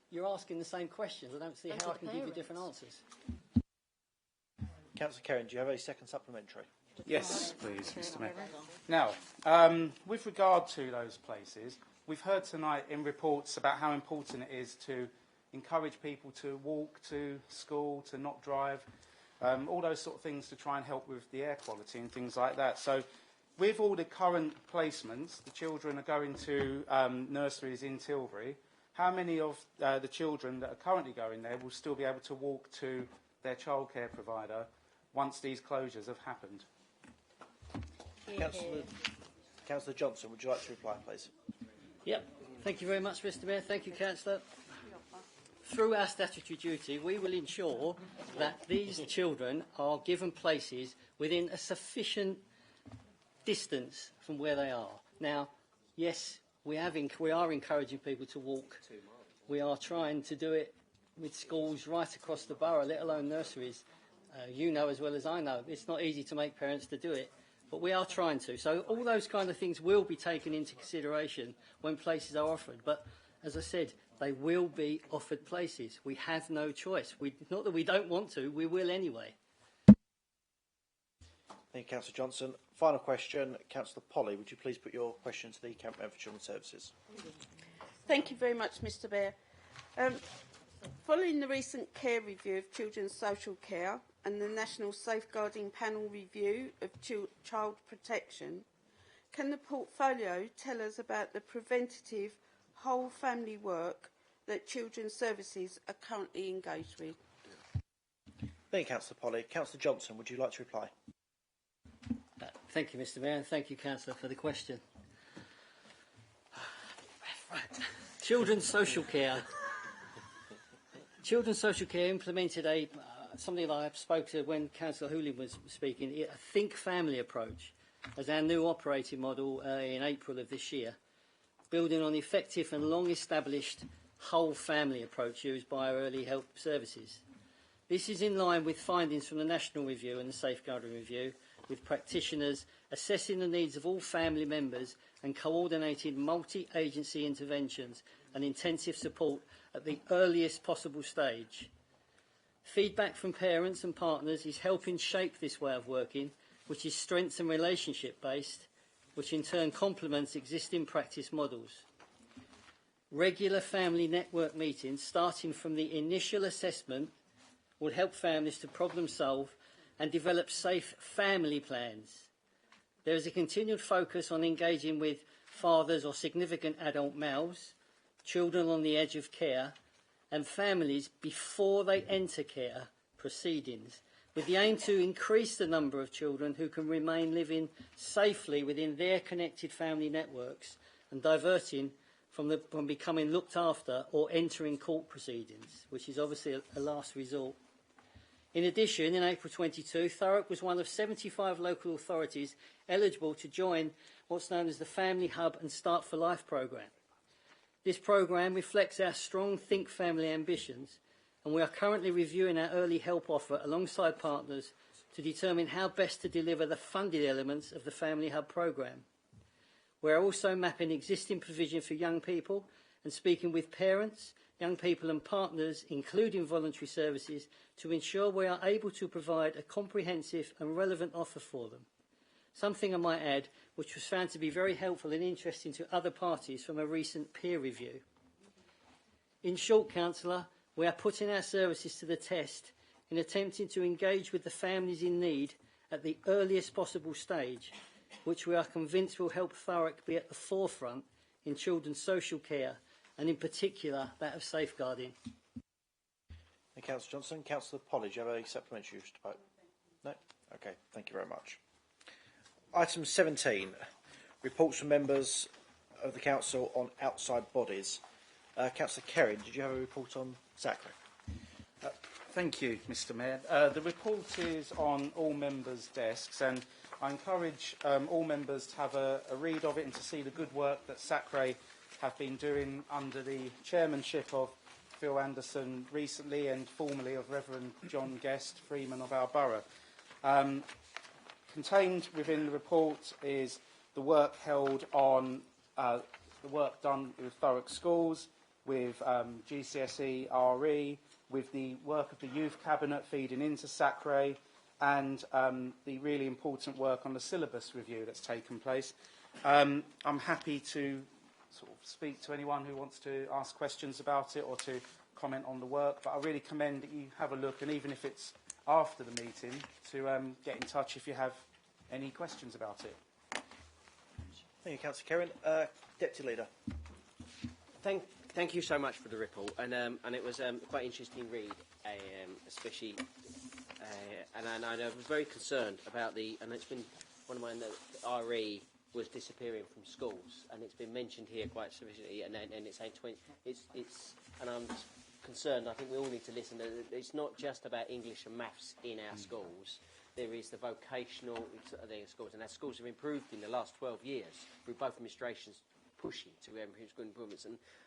you're asking the same questions. I don't see how I can give you different answers. Councillor Kerrin, do you have a second supplementary? Yes, please, Mr Mayor. Now, with regard to those places, we've heard tonight in reports about how important it is to encourage people to walk to school, to not drive, all those sort of things to try and help with the air quality and things like that. So with all the current placements, the children are going to nurseries in Tilbury. How many of the children that are currently going there will still be able to walk to their childcare provider once these closures have happened? Councillor Johnson, would you like to reply, please? Yep. Thank you very much, Mr Mayor. Thank you, Councillor. Through our statutory duty, we will ensure that these children are given places within a sufficient distance from where they are. Now, yes, we are encouraging people to walk. We are trying to do it with schools right across the borough, let alone nurseries. You know as well as I know, it's not easy to make parents to do it, but we are trying to. So all those kind of things will be taken into consideration when places are offered. But as I said, they will be offered places. We have no choice. Not that we don't want to, we will anyway. Thank you, Councillor Johnson. Final question, Councillor Polly, would you please put your question to the Cabinet for Children's Services? Thank you very much, Mr Mayor. Following the recent care review of children's social care and the National Safeguarding Panel review of child protection, can the portfolio tell us about the preventative whole family work that Children's Services are currently engaged with? Thank you, Councillor Polly. Councillor Johnson, would you like to reply? Thank you, Mr Mayor, and thank you, Councillor, for the question. Right. Children's social care. Children's social care implemented something that I spoke to when Councillor Hoolin was speaking, a think family approach as our new operating model in April of this year, building on the effective and long-established whole family approach used by our early help services. This is in line with findings from the National Review and the Safeguarding Review, with practitioners assessing the needs of all family members and coordinating multi-agency interventions and intensive support at the earliest possible stage. Feedback from parents and partners is helping shape this way of working, which is strengths and relationship-based, which in turn complements existing practice models. Regular family network meetings, starting from the initial assessment, will help families to problem solve and develop safe family plans. There is a continued focus on engaging with fathers or significant adult males, children on the edge of care, and families before they enter care proceedings, with the aim to increase the number of children who can remain living safely within their connected family networks and diverting from becoming looked after or entering court proceedings, which is obviously a last resort. In addition, in April 22, Thurrock was one of 75 local authorities eligible to join what's known as the Family Hub and Start for Life programme. This programme reflects our strong Think Family ambitions, and we are currently reviewing our early help offer alongside partners to determine how best to deliver the funded elements of the Family Hub programme. We are also mapping existing provision for young people and speaking with parents, young people and partners, including voluntary services, to ensure we are able to provide a comprehensive and relevant offer for them. Something I might add, which was found to be very helpful and interesting to other parties from a recent peer review. In short, Councillor, we are putting our services to the test in attempting to engage with the families in need at the earliest possible stage, which we are convinced will help Thurrock be at the forefront in children's social care, and in particular that of safeguarding. Thank you, Councillor Johnson. Councillor Polly, do you have a supplementary you wish to vote? No? Okay, thank you very much. Item 17, reports from members of the Council on outside bodies. Councillor Kerrin, did you have a report on Zachary? Thank you, Mr Mayor. The report is on all members' desks, and I encourage all members to have a read of it and to see the good work that SACRE have been doing under the chairmanship of Phil Anderson recently, and formerly of Reverend John Guest, Freeman of our borough. Contained within the report is the work held on the work done with Thurrock schools, with GCSE RE, with the work of the Youth Cabinet feeding into SACRE, and the really important work on the syllabus review that's taken place. I'm happy to sort of speak to anyone who wants to ask questions about it or to comment on the work, but I really commend that you have a look, and even if it's after the meeting, to get in touch if you have any questions about it. Thank you, Councillor Kerrin. Deputy Leader. Thank you so much for the report, and it was quite interesting read, especially, and I was very concerned about and it's been one of mine that RE was disappearing from schools, and it's been mentioned here quite sufficiently, and it's saying and I'm concerned. I think we all need to listen. It's not just about English and maths in our schools. There is the vocational schools, and our schools have improved in the last 12 years through both administrations pushing to school improvements.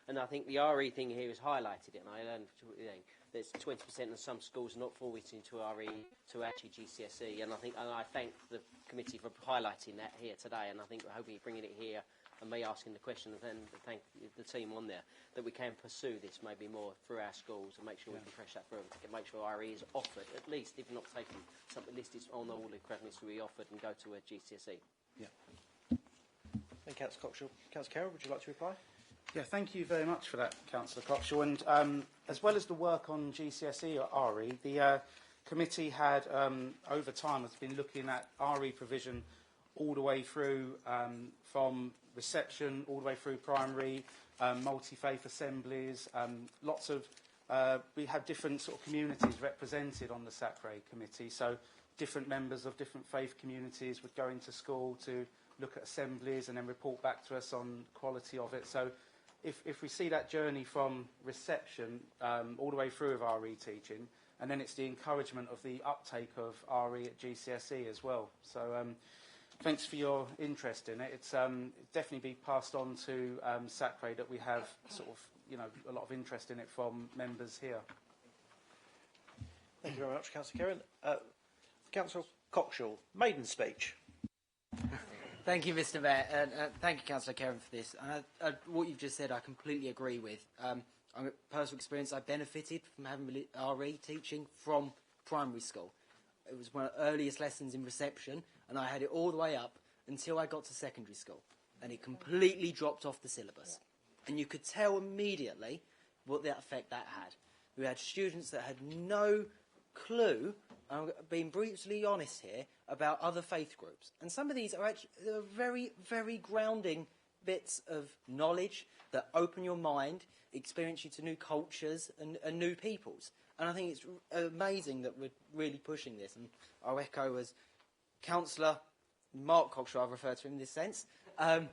And I think the RE thing here has highlighted it, and I learned there's 20% of some schools not falling into RE to actually GCSE, and I thank the committee for highlighting that here today, and I think we're hoping bringing it here and me asking the question, and then thank the team on there, that we can pursue this maybe more through our schools and make sure we can press that through and make sure RE is offered, at least if not taken, something listed on all the academics to be offered and go to a GCSE. Yeah. Thank you, Councillor Coxhill. Councillor Carroll, would you like to reply? Yeah, thank you very much for that, Councillor Coxhill. And as well as the work on GCSE or RE, the committee had, over time, has been looking at RE provision all the way through from reception, all the way through primary, multi-faith assemblies, lots of... we have different sort of communities represented on the SACRE committee, so different members of different faith communities would go into school to look at assemblies and then report back to us on quality of it. So if we see that journey from reception all the way through of RE teaching, and then it's the encouragement of the uptake of RE at GCSE as well. So thanks for your interest in it. It's definitely be passed on to SACRE that we have sort of, a lot of interest in it from members here. Thank you very much, Councillor Kerrin. Councillor Coxhill, maiden speech. Thank you, Mr. Mayor, and thank you, Councillor Kerrin, for this. What you've just said, I completely agree with. Personal experience, I benefited from having RE teaching from primary school. It was one of the earliest lessons in reception, and I had it all the way up until I got to secondary school, and it completely dropped off the syllabus. And you could tell immediately what the effect that had. We had students that had no clue, I'm being brutally honest here, about other faith groups. And some of these are actually very, very grounding bits of knowledge that open your mind, experience you to new cultures and new peoples. And I think it's amazing that we're really pushing this. And I'll echo as Councillor Mark Coxhill, I've referred to him in this sense, and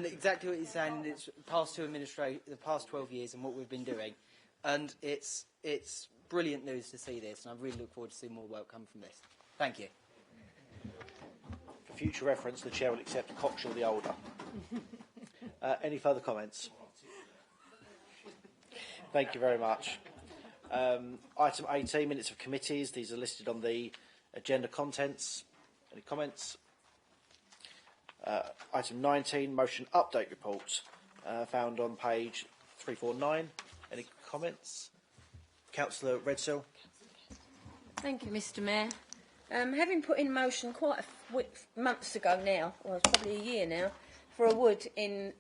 exactly what he's saying, it's past the past 12 years and what we've been doing. And it's brilliant news to see this, and I really look forward to seeing more work come from this. Thank you. For future reference, the Chair will accept Coxhill the older. Any further comments? Thank you very much. Item 18, minutes of committees. These are listed on the agenda contents. Any comments? Item 19, motion update report, found on page 349. Any comments? Councillor Redsill. Thank you, Mr. Mayor. Having put in motion quite a months ago now, well, it's probably a year now, for a wood in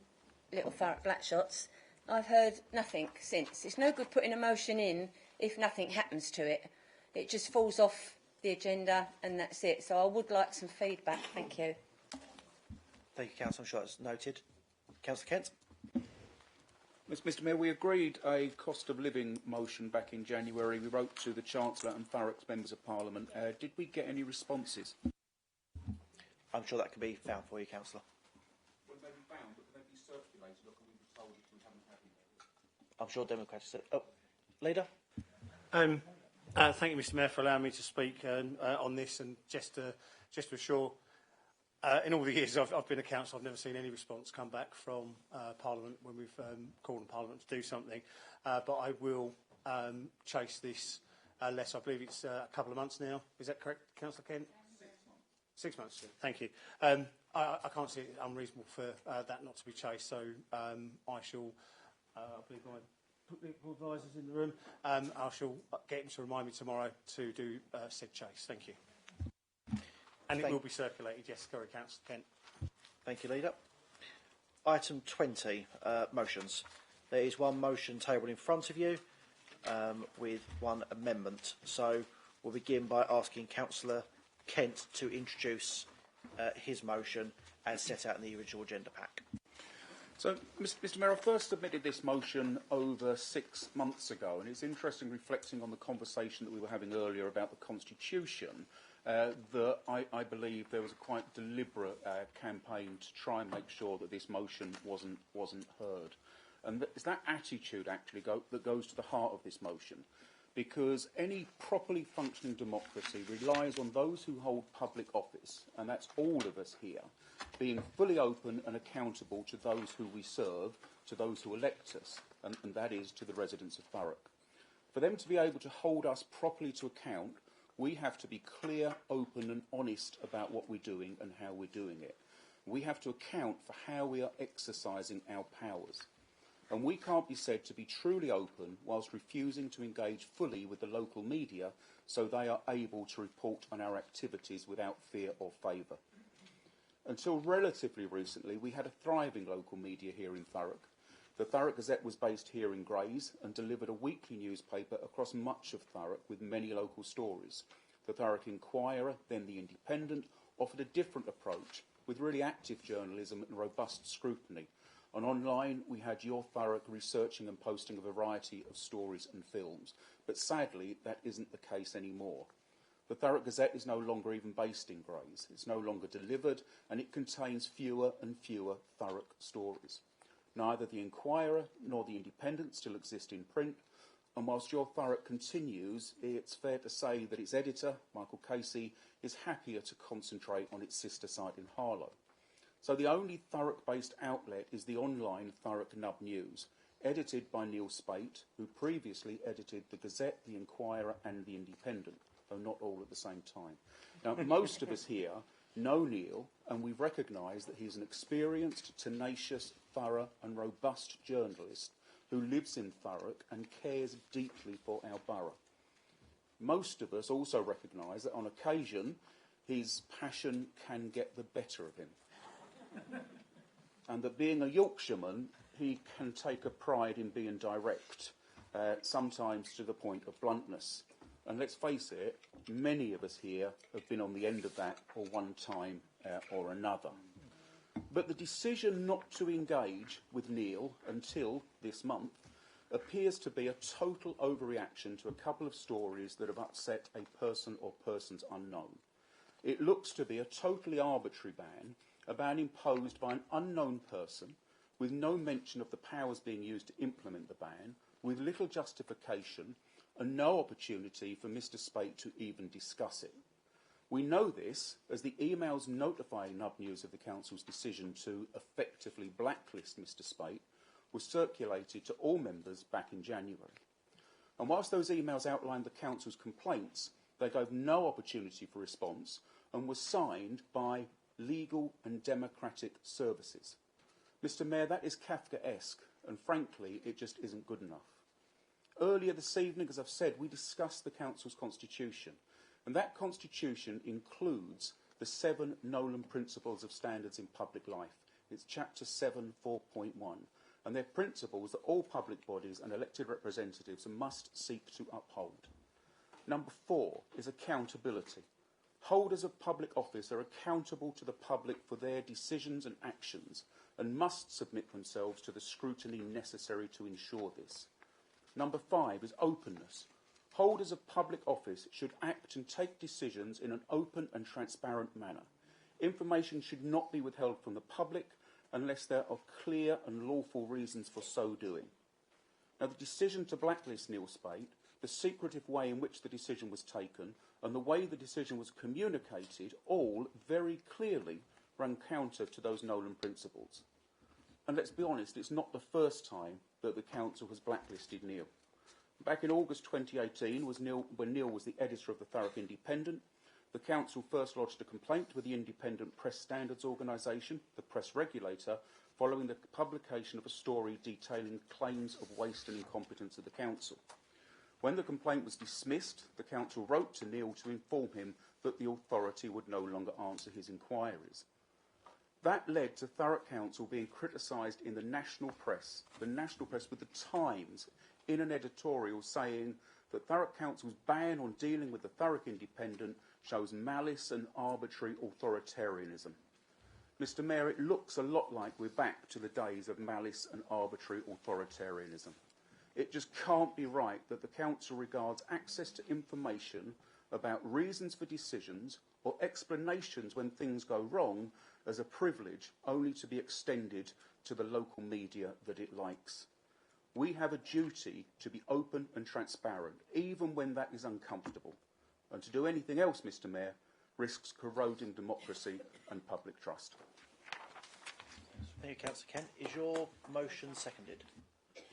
Little Thurrock Blackshots, I've heard nothing since. It's no good putting a motion in if nothing happens to it. It just falls off the agenda and that's it. So I would like some feedback. Thank you. Thank you, Councillor. I'm sure it's noted. Councillor Kent. Mr. Mayor, we agreed a cost of living motion back in January. We wrote to the Chancellor and Thurrock's Members of Parliament. Did we get any responses? I'm sure that can be found for you, Councillor. Will they be found, but can they be circulated, or can we be told if we haven't had any? I'm sure Democrats said. Oh, Leader. Thank you, Mr. Mayor, for allowing me to speak on this, and just to assure In all the years I've been a councillor, I've never seen any response come back from Parliament when we've called on Parliament to do something. But I will chase this letter. I believe it's a couple of months now. Is that correct, Councillor Kent? 6 months. Thank you. I can't see it unreasonable for that not to be chased, so I shall, I believe my political advisors in the room, I shall get him to remind me tomorrow to do said chase. Thank you. And it will be circulated, yes, sorry, Councillor Kent. Thank you, Leader. Item 20, motions. There is one motion tabled in front of you with one amendment. So we'll begin by asking Councillor Kent to introduce his motion as set out in the original agenda pack. So, Mr Mayor, I first submitted this motion over 6 months ago, and it's interesting reflecting on the conversation that we were having earlier about the Constitution, that I believe there was a quite deliberate campaign to try and make sure that this motion wasn't heard. And it's that attitude, actually, that goes to the heart of this motion, because any properly functioning democracy relies on those who hold public office, and that's all of us here, being fully open and accountable to those who we serve, to those who elect us, and that is to the residents of Thurrock. For them to be able to hold us properly to account, we have to be clear, open and honest about what we're doing and how we're doing it. We have to account for how we are exercising our powers. And we can't be said to be truly open whilst refusing to engage fully with the local media so they are able to report on our activities without fear or favour. Until relatively recently, we had a thriving local media here in Thurrock. The Thurrock Gazette was based here in Grays and delivered a weekly newspaper across much of Thurrock with many local stories. The Thurrock Inquirer, then the Independent, offered a different approach with really active journalism and robust scrutiny. And online, we had Your Thurrock researching and posting a variety of stories and films. But sadly, that isn't the case anymore. The Thurrock Gazette is no longer even based in Grays. It's no longer delivered, and it contains fewer and fewer Thurrock stories. Neither the Inquirer nor the Independent still exist in print, and whilst Your Thurrock continues, it's fair to say that its editor, Michael Casey, is happier to concentrate on its sister site in Harlow. So the only Thurrock-based outlet is the online Thurrock Nub News, edited by Neil Spate, who previously edited the Gazette, the Inquirer and the Independent, though not all at the same time. Now, most of us here know Neil, and we recognise that he's an experienced, tenacious, thorough and robust journalist who lives in Thurrock and cares deeply for our borough. Most of us also recognise that on occasion his passion can get the better of him. And that being a Yorkshireman, he can take a pride in being direct, sometimes to the point of bluntness. And let's face it, many of us here have been on the end of that at one time or another. But the decision not to engage with Neil until this month appears to be a total overreaction to a couple of stories that have upset a person or persons unknown. It looks to be a totally arbitrary ban, a ban imposed by an unknown person with no mention of the powers being used to implement the ban, with little justification and no opportunity for Mr Spate to even discuss it. We know this as the emails notifying Nub News of the Council's decision to effectively blacklist Mr Spate was circulated to all members back in January. And whilst those emails outlined the Council's complaints, they gave no opportunity for response and were signed by legal and democratic services. Mr Mayor, that is Kafkaesque, and frankly, it just isn't good enough. Earlier this evening, as I've said, we discussed the Council's constitution, and that constitution includes the 7 Nolan Principles of Standards in Public Life. It's Chapter 7, 4.1, and they're principles that all public bodies and elected representatives must seek to uphold. Number 4 is accountability. Holders of public office are accountable to the public for their decisions and actions and must submit themselves to the scrutiny necessary to ensure this. Number 5 is openness. Holders of public office should act and take decisions in an open and transparent manner. Information should not be withheld from the public unless there are clear and lawful reasons for so doing. Now, the decision to blacklist Neil Spate, the secretive way in which the decision was taken, and the way the decision was communicated all very clearly ran counter to those Nolan principles. And let's be honest, it's not the first time that the council has blacklisted Neil. Back in August 2018, when Neil was the editor of the Thurrock Independent, the council first lodged a complaint with the Independent Press Standards Organisation, the press regulator, following the publication of a story detailing claims of waste and incompetence of the council. When the complaint was dismissed, the council wrote to Neil to inform him that the authority would no longer answer his inquiries. That led to Thurrock Council being criticised in the national press with the Times, in an editorial saying that Thurrock Council's ban on dealing with the Thurrock Independent shows malice and arbitrary authoritarianism. Mr. Mayor, it looks a lot like we're back to the days of malice and arbitrary authoritarianism. It just can't be right that the council regards access to information about reasons for decisions or explanations when things go wrong as a privilege only to be extended to the local media that it likes. We have a duty to be open and transparent, even when that is uncomfortable. And to do anything else, Mr. Mayor, risks corroding democracy and public trust. Thank you, Councillor Kent. Is your motion seconded? Yes.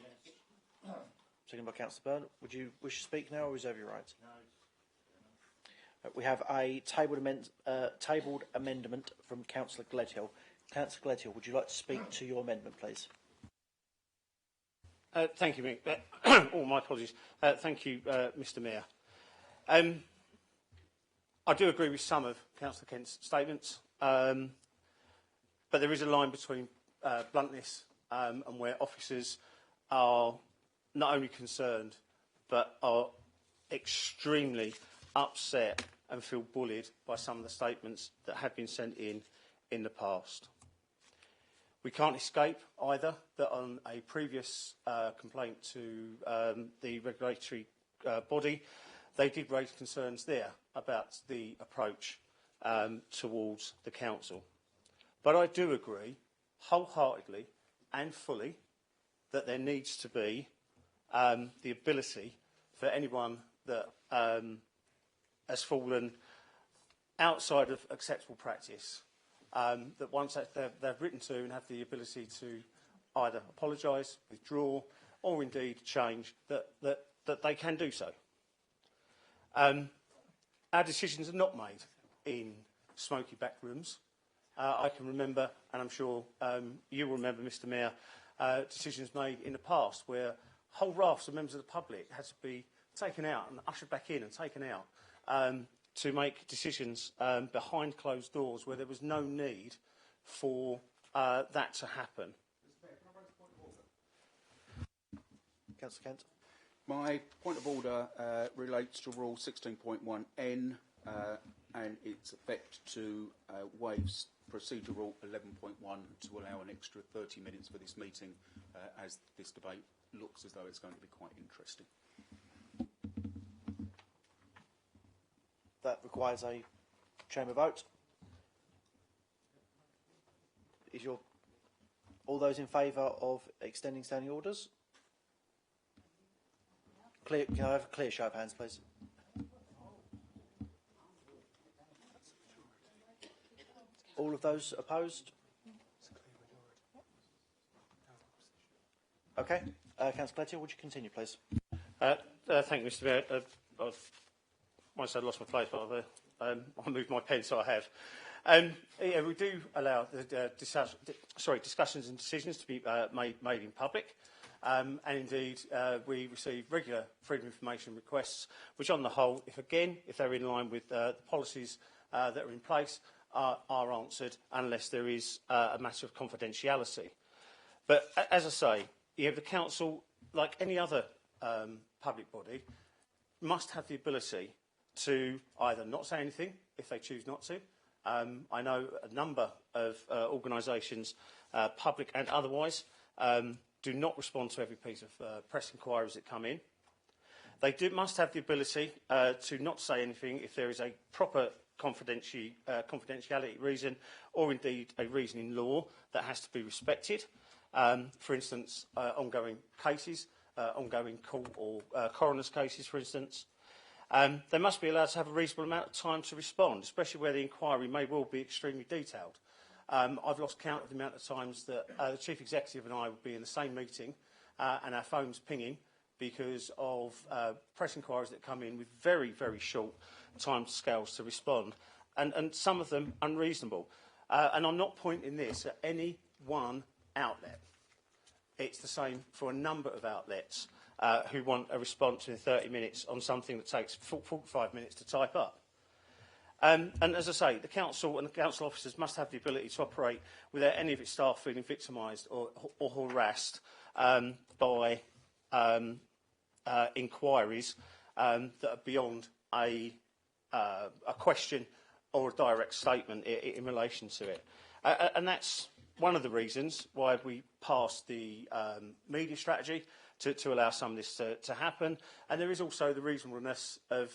Seconded by Councillor Byrne. Would you wish to speak now or reserve your right? No. We have a tabled amendment from Councillor Gledhill. Councillor Gledhill, would you like to speak to your amendment, please? Thank you, Mick. My apologies. Thank you, Mr. Mayor. I do agree with some of Councillor Kent's statements, but there is a line between bluntness and where officers are not only concerned but are extremely upset and feel bullied by some of the statements that have been sent in the past. We can't escape either that on a previous complaint to the regulatory body, they did raise concerns there about the approach towards the council. But I do agree wholeheartedly and fully that there needs to be the ability for anyone that has fallen outside of acceptable practice, that once they've written to and have the ability to either apologise, withdraw, or indeed change, that they can do so. Our decisions are not made in smoky back rooms. I can remember, and I'm sure you will remember, Mr. Mayor, decisions made in the past where whole rafts of members of the public had to be taken out and ushered back in and taken out to make decisions behind closed doors where there was no need for that to happen. Councillor Kent. My point of order relates to Rule 16.1N and its effect to waive Procedure Rule 11.1 to allow an extra 30 minutes for this meeting as this debate looks as though it's going to be quite interesting. That requires a chamber vote. Is all those in favour of extending standing orders? Can I have a clear show of hands, please? All of those opposed? Okay. Councillor Plettier, would you continue, please? Thank you, Mr. Mayor. Once I lost my place, but I moved my pen, so I have. We do allow the discussions and decisions to be made in public. And indeed, we receive regular freedom of information requests, which on the whole, if they're in line with the policies that are in place, are answered unless there is a matter of confidentiality. But as I say, the council, like any other public body, must have the ability to either not say anything if they choose not to. I know a number of organisations, public and otherwise, do not respond to every piece of press inquiries that come in. They must have the ability to not say anything if there is a proper confidentiality reason or indeed a reason in law that has to be respected. For instance, ongoing cases, ongoing court or coroner's cases, for instance. They must be allowed to have a reasonable amount of time to respond, especially where the inquiry may well be extremely detailed. I've lost count of the amount of times that the Chief Executive and I would be in the same meeting and our phones pinging because of press inquiries that come in with very, very short time scales to respond, and some of them unreasonable. And I'm not pointing this at any one outlet. It's the same for a number of outlets who want a response in 30 minutes on something that takes 45 minutes to type up. And as I say, the council and the council officers must have the ability to operate without any of its staff feeling victimised or harassed by inquiries that are beyond a question or a direct statement in relation to it. And that's one of the reasons why we passed the media strategy to allow some of this to happen. And there is also the reasonableness of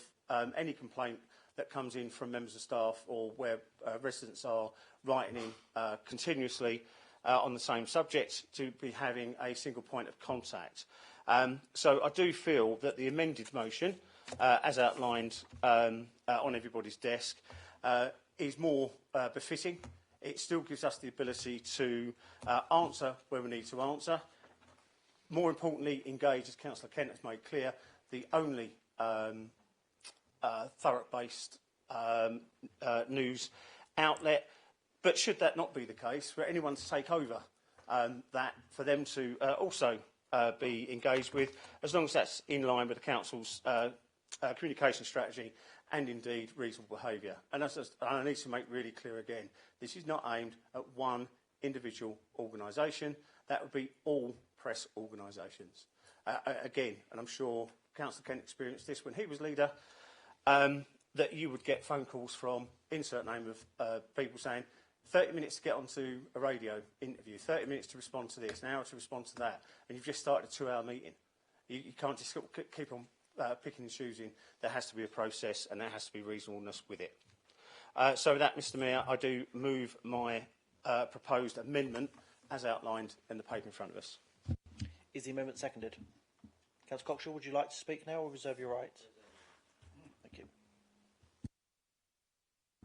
any complaint that comes in from members of staff or where residents are writing in continuously on the same subject to be having a single point of contact. So I do feel that the amended motion, as outlined on everybody's desk, is more befitting. It still gives us the ability to answer where we need to answer. More importantly, engage, as Councillor Kent has made clear, the only Thurrock-based news outlet. But should that not be the case, for anyone to take over that, for them to also be engaged with, as long as that's in line with the Council's communication strategy and indeed reasonable behaviour. And I need to make really clear again, this is not aimed at one individual organisation. That would be all press organisations. Again, and I'm sure Councillor Kent experienced this when he was leader, that you would get phone calls from insert name of people saying 30 minutes to get onto a radio interview, 30 minutes to respond to this, an hour to respond to that, and you've just started a 2-hour meeting. You can't just keep on picking and choosing. There has to be a process and there has to be reasonableness with it. So with that, Mr Mayor, I do move my proposed amendment as outlined in the paper in front of us. Is the amendment seconded? Councillor Cockshaw, would you like to speak now or reserve your right? Thank you.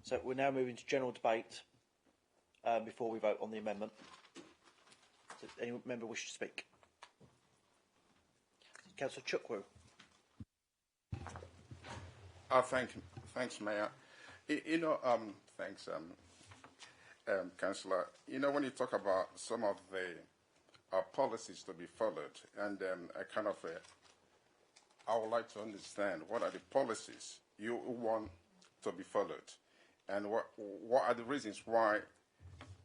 So we're now moving to general debate before we vote on the amendment. Does any member wish to speak? Councillor Chukwue. Thanks, Mayor. Thanks, Councillor. You know, when you talk about some of the policies to be followed, and I would like to understand what are the policies you want to be followed, and what are the reasons why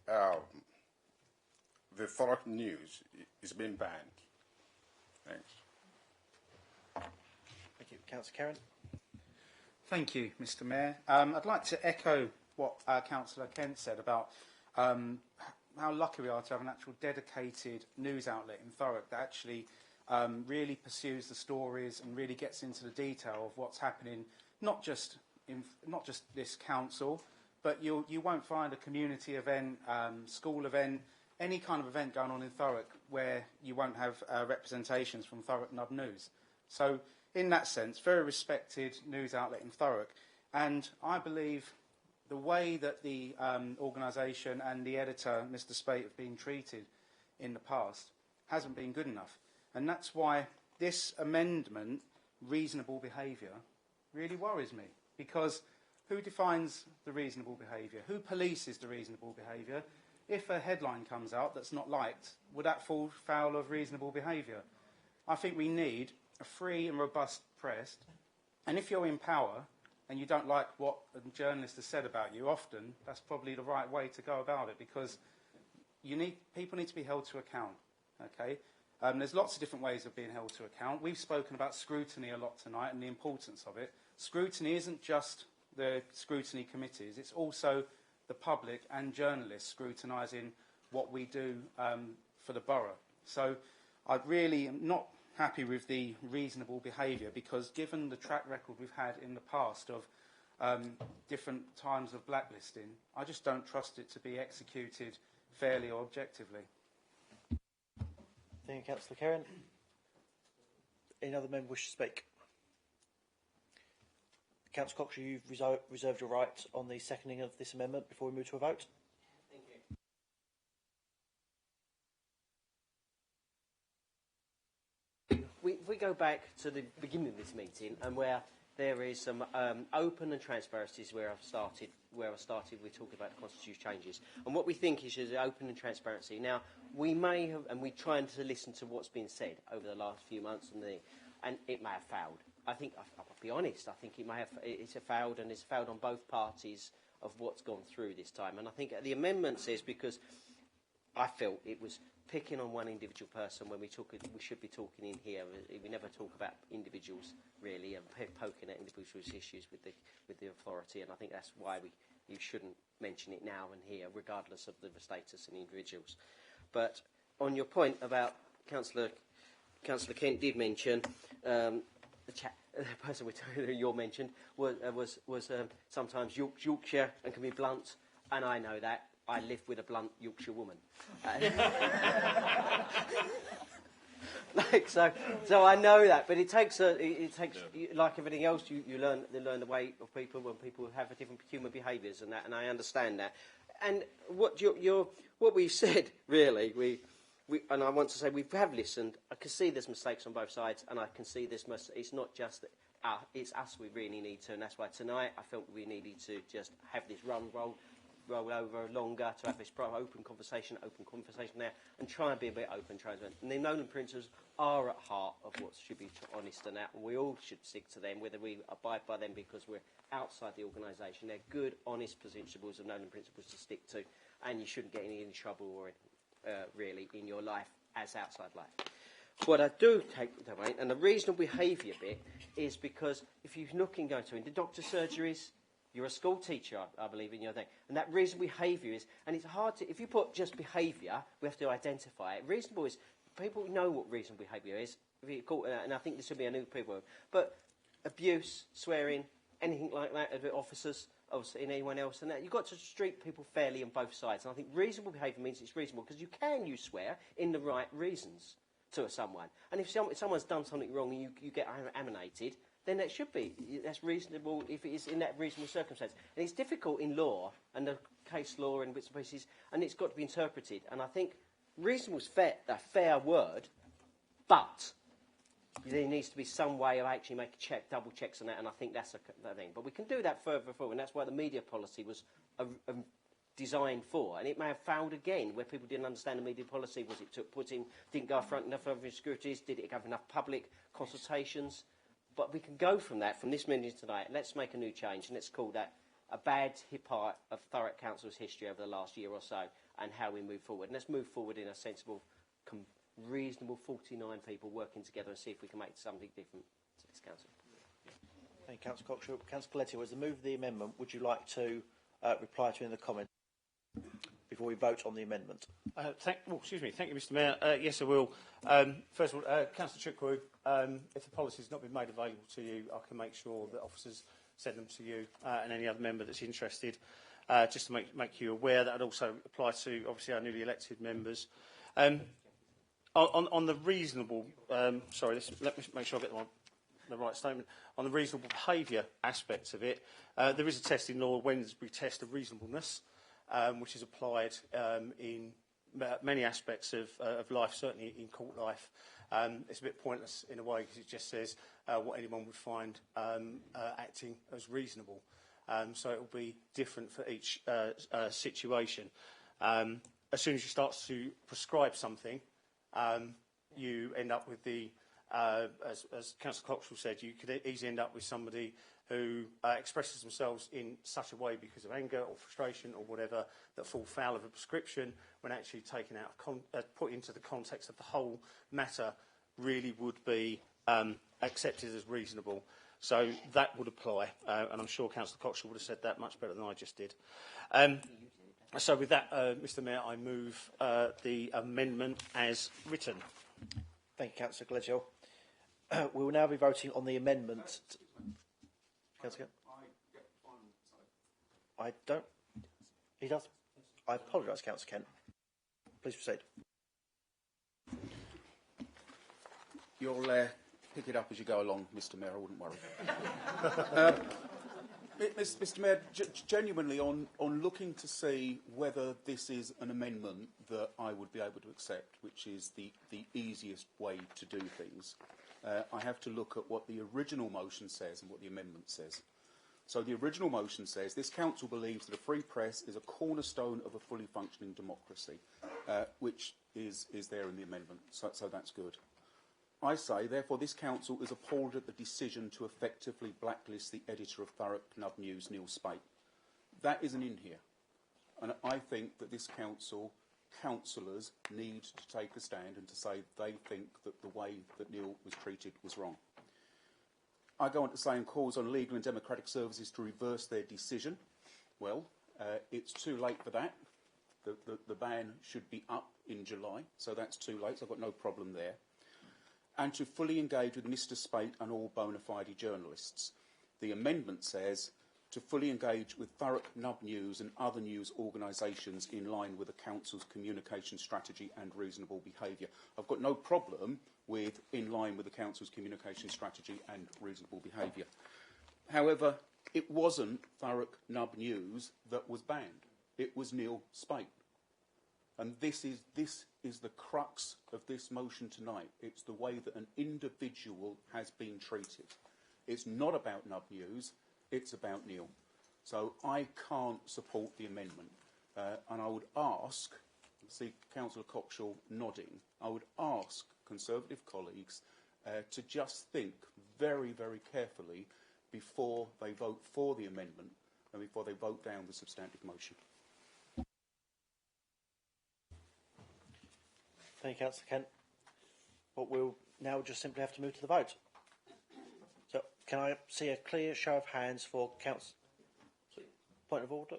the Thurrock news is being banned. Thanks. Thank you. Councillor Karen. Thank you, Mr Mayor. I'd like to echo what Councillor Kent said about how lucky we are to have an actual dedicated news outlet in Thurrock that actually really pursues the stories and really gets into the detail of what's happening, not just this council, but you won't find a community event, school event, any kind of event going on in Thurrock where you won't have representations from Thurrock Nub News. So, in that sense, very respected news outlet in Thurrock. And I believe the way that the organisation and the editor, Mr Spate, have been treated in the past hasn't been good enough. And that's why this amendment, reasonable behaviour, really worries me. Because who defines the reasonable behaviour? Who polices the reasonable behaviour? If a headline comes out that's not liked, would that fall foul of reasonable behaviour? I think we need a free and robust press. And if you're in power and you don't like what a journalist has said about you, often that's probably the right way to go about it, because people need to be held to account. Okay? There's lots of different ways of being held to account. We've spoken about scrutiny a lot tonight and the importance of it. Scrutiny isn't just the scrutiny committees, it's also the public and journalists scrutinising what we do for the borough. So I really am not happy with the reasonable behaviour, because given the track record we've had in the past of different times of blacklisting, I just don't trust it to be executed fairly or objectively. Thank you, Councillor Karen. Any other member wish to speak? Councillor Cockshaw, you've reserved your right on the seconding of this amendment before we move to a vote. go back to the beginning of this meeting and where there is some open and transparencies where I started with talking about the constitution changes. And what we think is open and transparency. Now, we may have, and we're trying to listen to what's been said over the last few months, and it may have failed. I think, I'll be honest, I think it's failed, and it's failed on both parties of what's gone through this time. And I think the amendment says, because I felt it was picking on one individual person when we should be talking in here. We never talk about individuals really, and poking at individuals' issues with the authority. And I think that's why you shouldn't mention it now and here, regardless of the status of the individuals. But on your point about Councillor Kent did mention the person you mentioned was sometimes Yorkshire and can be blunt, and I know that. I live with a blunt Yorkshire woman. So I know that, but it takes like everything else. You learn the way of people when people have different human behaviours and that, and I understand that. And what we've said really, and I want to say we have listened. I can see there's mistakes on both sides, and I can see it's not just that. It's us we really need to, and that's why tonight I felt we needed to just have this roll over longer, to have this open conversation there, and try and be a bit open, transparent. And the Nolan principles are at heart of what should be honest and that, and we all should stick to them, whether we abide by them because we're outside the organisation. They're good, honest principles of Nolan principles to stick to, and you shouldn't get any trouble or really in your life as outside life. What I do take away, and the reasonable behaviour bit, is because if you're looking going into doctor surgeries, you're a school teacher, I believe, in your thing. And that reasonable behaviour is, and it's hard to, if you put just behaviour, we have to identify it. Reasonable is, people know what reasonable behaviour is, and I think this would be a new people. But abuse, swearing, anything like that, officers, and anyone else, and that, you've got to treat people fairly on both sides. And I think reasonable behaviour means it's reasonable, because you can use swear in the right reasons to someone. And if someone's done something wrong and you get emanated, then that's reasonable if it is in that reasonable circumstance. And it's difficult in law, and the case law and bits and pieces, and it's got to be interpreted. And I think reasonable is a fair word, but there needs to be some way of actually making double checks on that, and I think that's the thing. But we can do that further forward, and that's why the media policy was designed for. And it may have failed again, where people didn't understand the media policy. Was it didn't go front enough over securities? Did it have enough public consultations? But we can go from this meeting tonight. Let's make a new change, and let's call that a bad part of Thurrock Council's history over the last year or so, and how we move forward. And let's move forward in a sensible, reasonable 49 people working together, and see if we can make something different to this council. Thank you, Councillor Coxhill. Councillor Coletti, as the move of the amendment, would you like to reply to in the comments before we vote on the amendment? Thank you, Mr Mayor. Yes, I will. First of all, Councillor Chukwu, if the policy has not been made available to you, I can make sure that officers send them to you and any other member that's interested, just to make you aware. That would also apply to, obviously, our newly elected members. On the reasonable... let me make sure I get the right statement. On the reasonable behaviour aspects of it, there is a test in law, Wednesbury test of reasonableness, which is applied in many aspects of life, certainly in court life. It's a bit pointless in a way, because it just says what anyone would find acting as reasonable. So it will be different for each situation. As soon as you start to prescribe something, you end up with as Councillor Coxhill said, you could easily end up with somebody who expresses themselves in such a way because of anger or frustration or whatever, that fall foul of a prescription, when actually taken out of put into the context of the whole matter, really would be accepted as reasonable. So that would apply, and I'm sure Councillor Coxhill would have said that much better than I just did. So with that, Mr Mayor, I move the amendment as written. Thank you, Councillor Gledhill. We will now be voting on the amendment. Councillor Kent? I don't. He does. I apologise, Councillor Kent. Please proceed. You'll pick it up as you go along, Mr Mayor, I wouldn't worry. Mr Mayor, genuinely, on looking to see whether this is an amendment that I would be able to accept, which is the easiest way to do things, I have to look at what the original motion says and what the amendment says. So the original motion says, this council believes that a free press is a cornerstone of a fully functioning democracy, which is there in the amendment, so that's good. I say, therefore, this council is appalled at the decision to effectively blacklist the editor of Thurrock Nub News, Neil Spate. That isn't in here. And I think that this councillors need to take a stand and to say they think that the way that Neil was treated was wrong. I go on to say and calls on legal and democratic services to reverse their decision. Well, it's too late for that. The ban should be up in July, so that's too late, so I've got no problem there. And to fully engage with Mr Spate and all bona fide journalists. The amendment says to fully engage with Thurrock Nub News and other news organisations in line with the Council's communication strategy and reasonable behaviour. I've got no problem with in line with the Council's communication strategy and reasonable behaviour. However, it wasn't Thurrock Nub News that was banned. It was Neil Spate. And this is the crux of this motion tonight. It's the way that an individual has been treated. It's not about Nub News. It's about Neil. So I can't support the amendment. And I would ask, see Councillor Cockshaw nodding, I would ask Conservative colleagues to just think very, very carefully before they vote for the amendment and before they vote down the substantive motion. Thank you, Councillor Kent. But we'll now just simply have to move to the vote. So, can I see a clear show of hands for council? Point of order.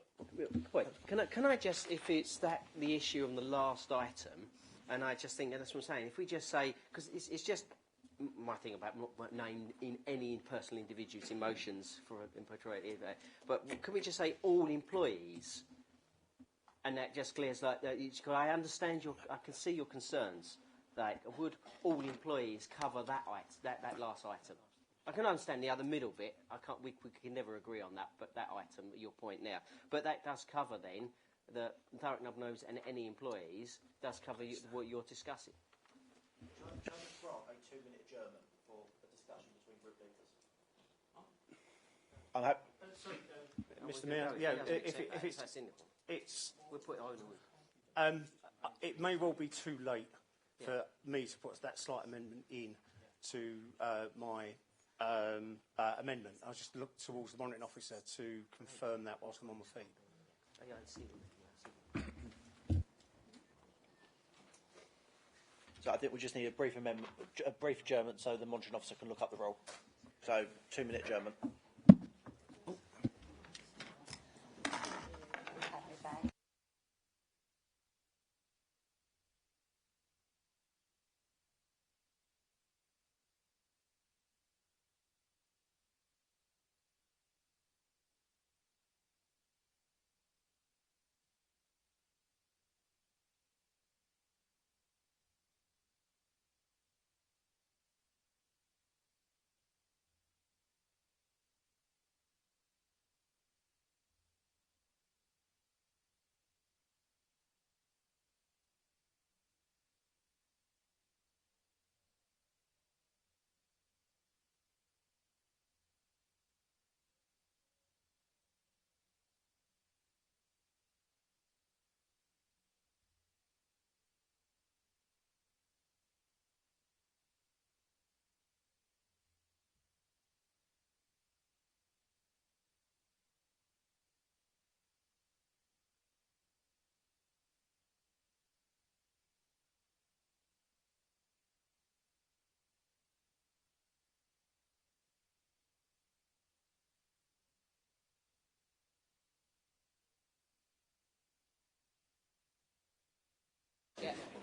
Wait, can I just, if it's the issue on the last item, and I just think, and that's what I'm saying, if we just say, because it's just my thing about not naming in any personal individual's emotions for there, but can we just say all employees? And that just clears like that. I understand I can see your concerns. Like, would all employees cover that last item? I can understand the other middle bit. We can never agree on that, but that item, your point now. But that does cover then the Thurrock Nub News and any employees does cover what you're discussing. Shall I just grant a 2-minute adjournment for a discussion between group leaders? I'm happy. Mr. Mayor, if it's we'll put it on. It may well be too late for me to put that slight amendment in to my amendment. I'll just look towards the monitoring officer to confirm that whilst I'm on my feet. Yeah, I see. So I think we just need a brief amendment, a brief adjournment, so the monitoring officer can look up the roll. So 2-minute adjournment.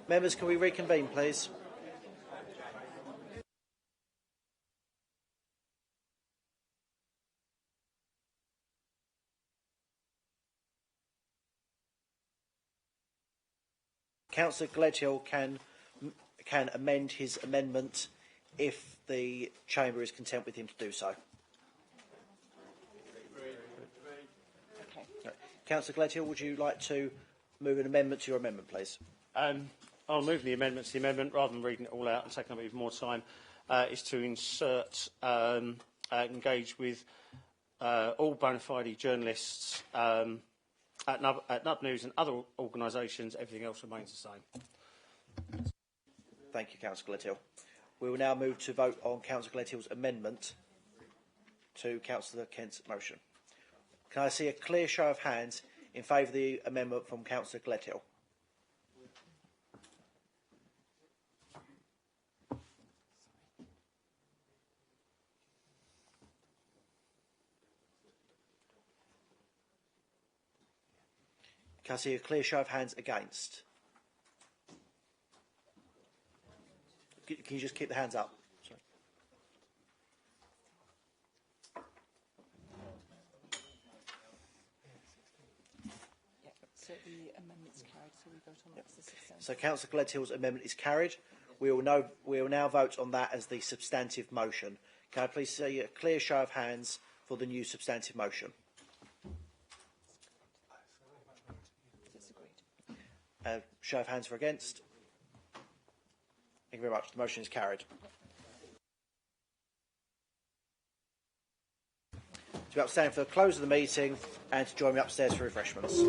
Members, can we reconvene, please? Councillor Gledhill can amend his amendment if the Chamber is content with him to do so. Okay. Councillor Gledhill, would you like to move an amendment to your amendment, please? I'll move the amendment to the amendment rather than reading it all out and taking up even more time. is to insert engage with all bona fide journalists at NUB News and other organisations. Everything else remains the same. Thank you, Councillor Gledhill. We will now move to vote on Councillor Gledhill's amendment to Councillor Kent's motion. Can I see a clear show of hands in favour of the amendment from Councillor Gledhill? Can I see a clear show of hands against? Can you just keep the hands up? Sorry. So the amendment's carried, so we vote on that as the substantive. So Councillor Gledhill's amendment is carried. We will now vote on that as the substantive motion. Can I please see a clear show of hands for the new substantive motion? Show of hands for against. Thank you very much. The motion is carried. To be upstanding for the close of the meeting and to join me upstairs for refreshments.